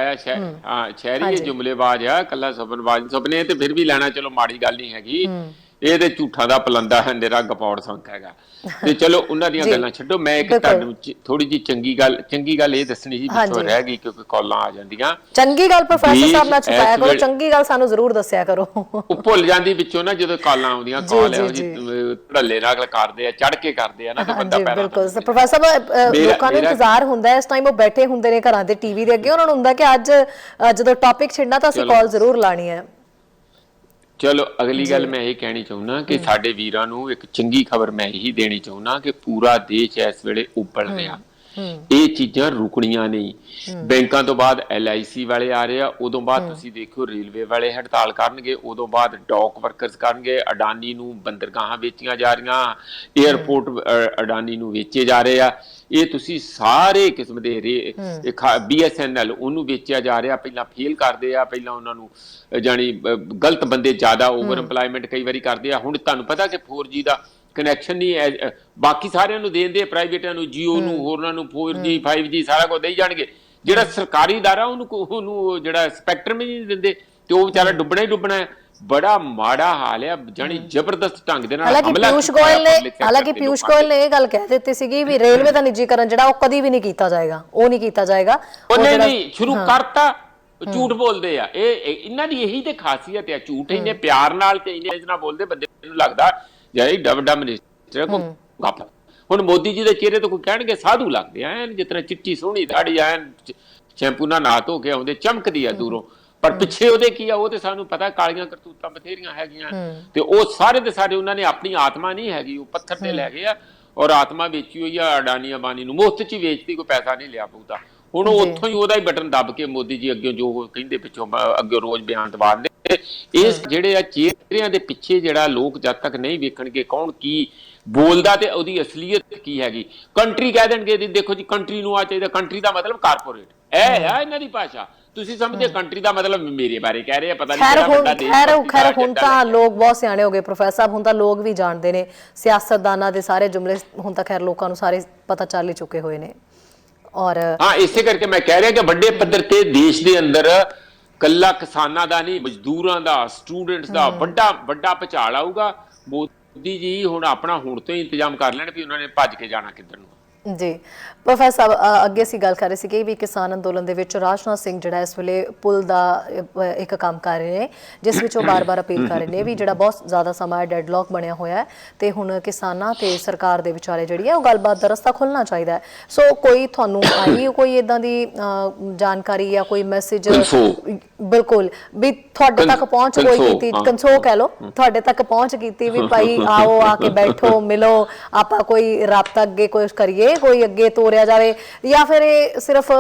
ਆ, ਸ਼ਹਿਰੀ ਜੁਮਲੇਬਾਜ਼ ਆ, ਕੱਲਾ ਸੁਪਨਬਾਜ਼। ਸੁਪਨੇ ਤੇ ਫਿਰ ਵੀ ਲੈਣਾ ਚਲੋ ਮਾੜੀ ਗੱਲ ਨਹੀਂ ਹੈਗੀ। ਇਹ ਤੇ ਝੂਠਾਂ ਦਾ ਪਲੰਦਾ ਹੈ, ਨਿਰਾ ਗਪੌੜ ਸੰਖ ਹੈਗਾ। ਤੇ ਚਲੋ ਉਹਨਾਂ ਦੀਆਂ ਗੱਲਾਂ ਛੱਡੋ। ਮੈਂ ਇੱਕ ਤੁਹਾਨੂੰ ਥੋੜੀ ਜਿਹੀ ਚੰਗੀ ਗੱਲ ਇਹ ਦੱਸਣੀ ਸੀ, ਵਿੱਚੋਂ ਰਹਿ ਗਈ ਕਿਉਂਕਿ ਕਾਲਾਂ ਆ ਜਾਂਦੀਆਂ। ਚੰਗੀ ਗੱਲ ਪ੍ਰੋਫੈਸਰ ਸਾਹਿਬ ਨਾਲ ਛੁਪਾਇਆ ਕਰੋ, ਚੰਗੀ ਗੱਲ ਸਾਨੂੰ ਜ਼ਰੂਰ ਦੱਸਿਆ ਕਰੋ। ਉਹ ਭੁੱਲ ਜਾਂਦੀ ਵਿੱਚੋਂ ਨਾ, ਜਦੋਂ ਕਾਲਾਂ ਆਉਂਦੀਆਂ, ਕਾਲ ਇਹੋ ਜੀ ਧੜੱਲੇ ਨਾਲ ਕਰਦੇ ਆ, ਚੜ ਕੇ ਕਰਦੇ ਆ ਨਾ, ਤੇ ਬੰਦਾ ਪੈਰਾਂ। ਬਿਲਕੁਲ ਪ੍ਰੋਫੈਸਰ ਸਾਹਿਬ, ਲੋਕਾਂ ਨੂੰ ਇੰਤਜ਼ਾਰ ਹੁੰਦਾ ਇਸ ਟਾਈਮ, ਉਹ ਬੈਠੇ ਹੁੰਦੇ ਨੇ ਘਰਾਂ ਦੇ ਟੀਵੀ ਦੇ ਅੱਗੇ, ਉਹਨਾਂ ਨੂੰ ਹੁੰਦਾ ਕਿ ਅੱਜ ਜਦੋਂ ਟੌਪਿਕ ਛਿੜਨਾ ਤਾਂ ਅਸੀਂ ਕਾਲ ਜ਼ਰੂਰ ਲਾਣੀ ਹੈ। ਚਲੋ ਅਗਲੀ ਗੱਲ ਮੈਂ ਇਹ ਕਹਿਣੀ ਚਾਹੁੰਦਾ ਕਿ ਸਾਡੇ ਵੀਰਾਂ ਨੂੰ ਇੱਕ ਚੰਗੀ ਖਬਰ ਮੈਂ ਇਹੀ ਦੇਣੀ ਚਾਹੁੰਦਾ ਕਿ ਪੂਰਾ ਦੇਸ਼ ਇਸ ਵੇਲੇ ਉੱਬਲ ਰਿਹਾ। ਇਹ ਚੀਜ਼ਾਂ ਰੁਕਣੀਆਂ ਨਹੀਂ। ਬੈਂਕਾਂ ਤੋਂ ਬਾਅਦ LIC ਵਾਲੇ ਆ ਰਹੇ ਆ, ਉਦੋਂ ਬਾਅਦ ਤੁਸੀਂ ਦੇਖਿਓ ਰੇਲਵੇ ਵਾਲੇ ਹੜਤਾਲ ਕਰਨਗੇ, ਉਦੋਂ ਬਾਅਦ ਡੌਕ ਵਰਕਰਸ ਕਰਨਗੇ। ਅਡਾਨੀ ਨੂੰ ਬੰਦਰਗਾਹਾਂ ਵੇਚੀਆਂ ਜਾ ਰਹੀਆਂ, ਏਅਰਪੋਰਟ ਅਡਾਨੀ ਨੂੰ ਵੇਚੇ ਜਾ ਰਹੇ ਆ। ਇਹ ਤੁਸੀਂ ਸਾਰੇ ਕਿਸਮ ਦੇ BSNL ਉਹਨੂੰ ਵੇਚਿਆ ਜਾ ਰਿਹਾ। ਪਹਿਲਾਂ ਫੇਲ ਕਰਦੇ ਆ, ਪਹਿਲਾਂ ਉਹਨਾਂ ਨੂੰ ਜਾਣੀ ਗਲਤ ਬੰਦੇ ਜ਼ਿਆਦਾ ਓਵਰ ਇੰਪਲਾਇਮੈਂਟ ਕਈ ਵਾਰੀ ਕਰਦੇ ਆ। ਹੁਣ ਤੁਹਾਨੂੰ ਪਤਾ ਕਿ 4G ਦਾ ਕਨੈਕਸ਼ਨ ਨਹੀਂ ਬਾਕੀ ਸਾਰਿਆਂ ਨੂੰ ਦੇਂਦੇ, ਪ੍ਰਾਈਵੇਟਾਂ ਨੂੰ, ਜੀਓ ਨੂੰ, ਹੋਰਨਾਂ ਨੂੰ 4G 5G ਸਾਰਾ ਕੁਝ ਦੇਈ ਜਾਣਗੇ। ਜਿਹੜਾ ਸਰਕਾਰੀ ਅਦਾਰਾ ਉਹਨੂੰ ਜਿਹੜਾ ਸਪੈਕਟਰਮ ਹੀ ਨਹੀਂ ਦਿੰਦੇ, ਤੇ ਉਹ ਵਿਚਾਰਾ ਡੁੱਬਣਾ ਹੀ ਡੁੱਬਣਾ ਹੈ। ਬੜਾ ਮਾੜਾ ਹਾਲ ਹੈ, ਜਾਣੀ ਜ਼ਬਰਦਸਤ ਢੰਗ ਦੇ ਨਾਲ ਹਮਲਾ। ਹਾਲਾਂਕਿ ਪਿਊਸ਼ ਗੋਇਲ ਨੇ ਇਹ ਗੱਲ ਕਹਿ ਦਿੱਤੀ ਸੀਗੀ ਵੀ ਰੇਲਵੇ ਦਾ ਨਿੱਜੀਕਰਨ ਜਿਹੜਾ ਉਹ ਕਦੀ ਵੀ ਨਹੀਂ ਕੀਤਾ ਜਾਏਗਾ, ਉਹ ਨਹੀਂ ਕੀਤਾ ਜਾਏਗਾ। ਉਹਨੇ ਨਹੀਂ ਸ਼ੁਰੂ ਕਰਤਾ, ਝੂਠ ਬੋਲਦੇ ਆ। ਇਹਨਾਂ ਦੀ ਇਹੀ ਤੇ ਖਾਸੀਅਤ ਆ, ਝੂਠ ਇੰਨੇ ਪਿਆਰ ਨਾਲ ਤੇ ਇੰਨੇ ਨਾਲ ਬੋਲਦੇ, ਬੰਦੇ ਨੂੰ ਲੱਗਦਾ ਜਾਈ ਡਬਡਾ ਮਿਨਿਸਟਰ ਕੋ ਗੱਪ। ਹੁਣ ਮੋਦੀ ਜੀ ਦੇ ਚਿਹਰੇ ਤੋਂ ਕੋਈ ਕਹਿਣਗੇ ਸਾਧੂ ਲੱਗਦੇ ਆ, ਜਿਸ ਤਰ੍ਹਾਂ ਚਿੱਟੀ ਸੋਹਣੀ ਦਾੜੀ ਐਨ ਸ਼ੈਂਪੂ ਨਾਲ ਨਹਾ ਧੋ ਕੇ ਆਉਂਦੇ, ਚਮਕਦੀ ਆ ਦੂਰੋਂ, ਪਰ ਪਿੱਛੇ ਉਹਦੇ ਕੀ ਆ ਉਹ ਤੇ ਸਾਨੂੰ ਪਤਾ। ਕਾਲੀਆਂ ਕਰਤੂਤਾਂ ਬਥੇਰੀਆਂ ਹੈਗੀਆਂ, ਤੇ ਉਹ ਸਾਰੇ ਦੇ ਸਾਰੇ ਉਹਨਾਂ ਨੇ ਆਪਣੀ ਆਤਮਾ ਨਹੀਂ ਹੈਗੀ, ਉਹ ਪੱਥਰ ਤੇ ਲੈ ਗਏ ਆ, ਔਰ ਆਤਮਾ ਵੇਚੀ ਹੋਈ ਆ ਅਡਾਨੀ ਅੰਬਾਨੀ ਨੂੰ, ਮੁਫਤ ਚ ਹੀ ਵੇਚਤੀ, ਕੋਈ ਪੈਸਾ ਨਹੀਂ ਲਿਆ ਬਹੁਤਾ। ਹੁਣ ਉੱਥੋਂ ਹੀ ਉਹਦਾ ਹੀ ਬਟਨ ਦੱਬ ਕੇ ਮੋਦੀ ਜੀ ਅੱਗੇ ਜੋ ਕਹਿੰਦੇ ਪਿੱਛੋਂ ਅੱਗੇ ਰੋਜ਼ ਬਿਆਨ ਦਵਾਉਂਦੇ। ਇਸ ਜਿਹੜੇ ਆ ਚਿਹਰਿਆਂ ਦੇ ਪਿੱਛੇ ਜਿਹੜਾ ਲੋਕ ਜਦ ਤੱਕ ਨਹੀਂ ਵੇਖਣਗੇ ਕੌਣ ਕੀ ਬੋਲਦਾ ਤੇ ਉਹਦੀ ਅਸਲੀਅਤ ਕੀ ਹੈਗੀ। ਕੰਟਰੀ ਕਹਿ ਦੇਣਗੇ, ਦੇਖੋ ਜੀ ਕੰਟਰੀ ਨੂੰ ਆ ਚਾਹੀਦਾ, ਕੰਟਰੀ ਦਾ ਮਤਲਬ ਕਾਰਪੋਰੇਟ, ਇਹ ਆ ਇਹਨਾਂ ਦੀ ਭਾਸ਼ਾ। ਤੁਸੀਂ ਸਮਝਦੇ ਕੰਟਰੀ ਦਾ ਮਤਲਬ ਮੇਰੇ ਬਾਰੇ ਕਹਿ ਰਹੇ ਆ, ਪਤਾ ਨਹੀਂ। ਖੈਰ ਹੁਣ ਤਾਂ ਲੋਕ ਬਹੁਤ ਸਿਆਣੇ ਹੋ ਗਏ ਪ੍ਰੋਫੈਸਰ ਸਾਹਿਬ, ਹੁਣ ਤਾਂ ਲੋਕ ਵੀ ਜਾਣਦੇ ਨੇ ਸਿਆਸਤਦਾਨਾਂ ਦੇ ਸਾਰੇ ਜੁਮਲੇ, ਹੁਣ ਤਾਂ ਖੈਰ ਲੋਕਾਂ ਨੂੰ ਸਾਰੇ ਪਤਾ ਚੱਲ ਹੀ ਚੁੱਕੇ ਹੋਏ ਨੇ। ਔਰ ਹਾਂ, ਇਸੇ ਕਰਕੇ ਮੈਂ ਕਹਿ ਰਿਹਾ ਕਿ ਵੱਡੇ ਪੱਧਰ ਤੇ ਦੇਸ਼ ਦੇ ਅੰਦਰ ਕੱਲਾ ਕਿਸਾਨਾਂ ਦਾ ਨਹੀਂ, ਮਜ਼ਦੂਰਾਂ ਦਾ, ਸਟੂਡੈਂਟਸ ਦਾ ਵੱਡਾ ਭੁਚਾਲ ਆਊਗਾ। ਮੋਦੀ ਜੀ ਹੁਣ ਆਪਣਾ ਹੁਣ ਤੋਂ ਹੀ ਇੰਤਜ਼ਾਮ ਕਰ ਲੈਣ ਵੀ ਉਹਨਾਂ ਨੇ ਭੱਜ ਕੇ ਜਾਣਾ ਕਿੱਧਰ ਨੂੰ। ਜੀ ਪ੍ਰੋਫੈਸਰ ਸਾਹਿਬ ਅੱਗੇ ਅਸੀਂ ਗੱਲ ਕਰ ਰਹੇ ਸੀ ਵੀ ਕਿਸਾਨ ਅੰਦੋਲਨ ਦੇ ਵਿੱਚ ਰਾਜਨਾਥ ਸਿੰਘ ਜਿਹੜਾ ਇਸ ਵੇਲੇ ਪੁਲ ਦਾ ਇੱਕ ਕੰਮ ਕਰ ਰਹੇ ਨੇ, ਜਿਸ ਵਿੱਚ ਉਹ ਬਾਰ-ਬਾਰ ਅਪੀਲ ਕਰ ਰਹੇ ਨੇ ਵੀ ਜਿਹੜਾ ਬਹੁਤ ਜ਼ਿਆਦਾ ਸਮਾਂ ਡੈਡਲੌਕ ਬਣਿਆ ਹੋਇਆ ਹੈ ਤੇ ਹੁਣ ਕਿਸਾਨਾਂ ਤੇ ਸਰਕਾਰ ਦੇ ਵਿਚਾਲੇ ਜਿਹੜੀ ਹੈ ਉਹ ਗੱਲਬਾਤ ਦਾ ਰਸਤਾ ਖੁੱਲ੍ਹਣਾ ਚਾਹੀਦਾ ਹੈ। ਸੋ ਕੋਈ ਤੁਹਾਨੂੰ ਆਈ ਕੋਈ ਇੱਦਾਂ ਦੀ ਜਾਣਕਾਰੀ ਜਾਂ ਕੋਈ ਮੈਸੇਜ ਬਿਲਕੁਲ ਵੀ ਤੁਹਾਡੇ ਤੱਕ ਪਹੁੰਚ ਕੋਈ ਕੀਤੀ, ਕੰਸੋ ਕਹਿ ਲਓ, ਤੁਹਾਡੇ ਤੱਕ ਪਹੁੰਚ ਕੀਤੀ ਵੀ ਭਾਈ ਆਓ ਆ ਕੇ ਬੈਠੋ ਮਿਲੋ ਆਪਾਂ ਕੋਈ ਰਾਬਤਾ ਅੱਗੇ ਕੁਝ ਕਰੀਏ, ਕੋਈ ਅੱਗੇ ਤੋਰਿਆ ਜਾਵੇ, ਜਾਂ ਫਿਰ ਇਹ ਸਿਰਫ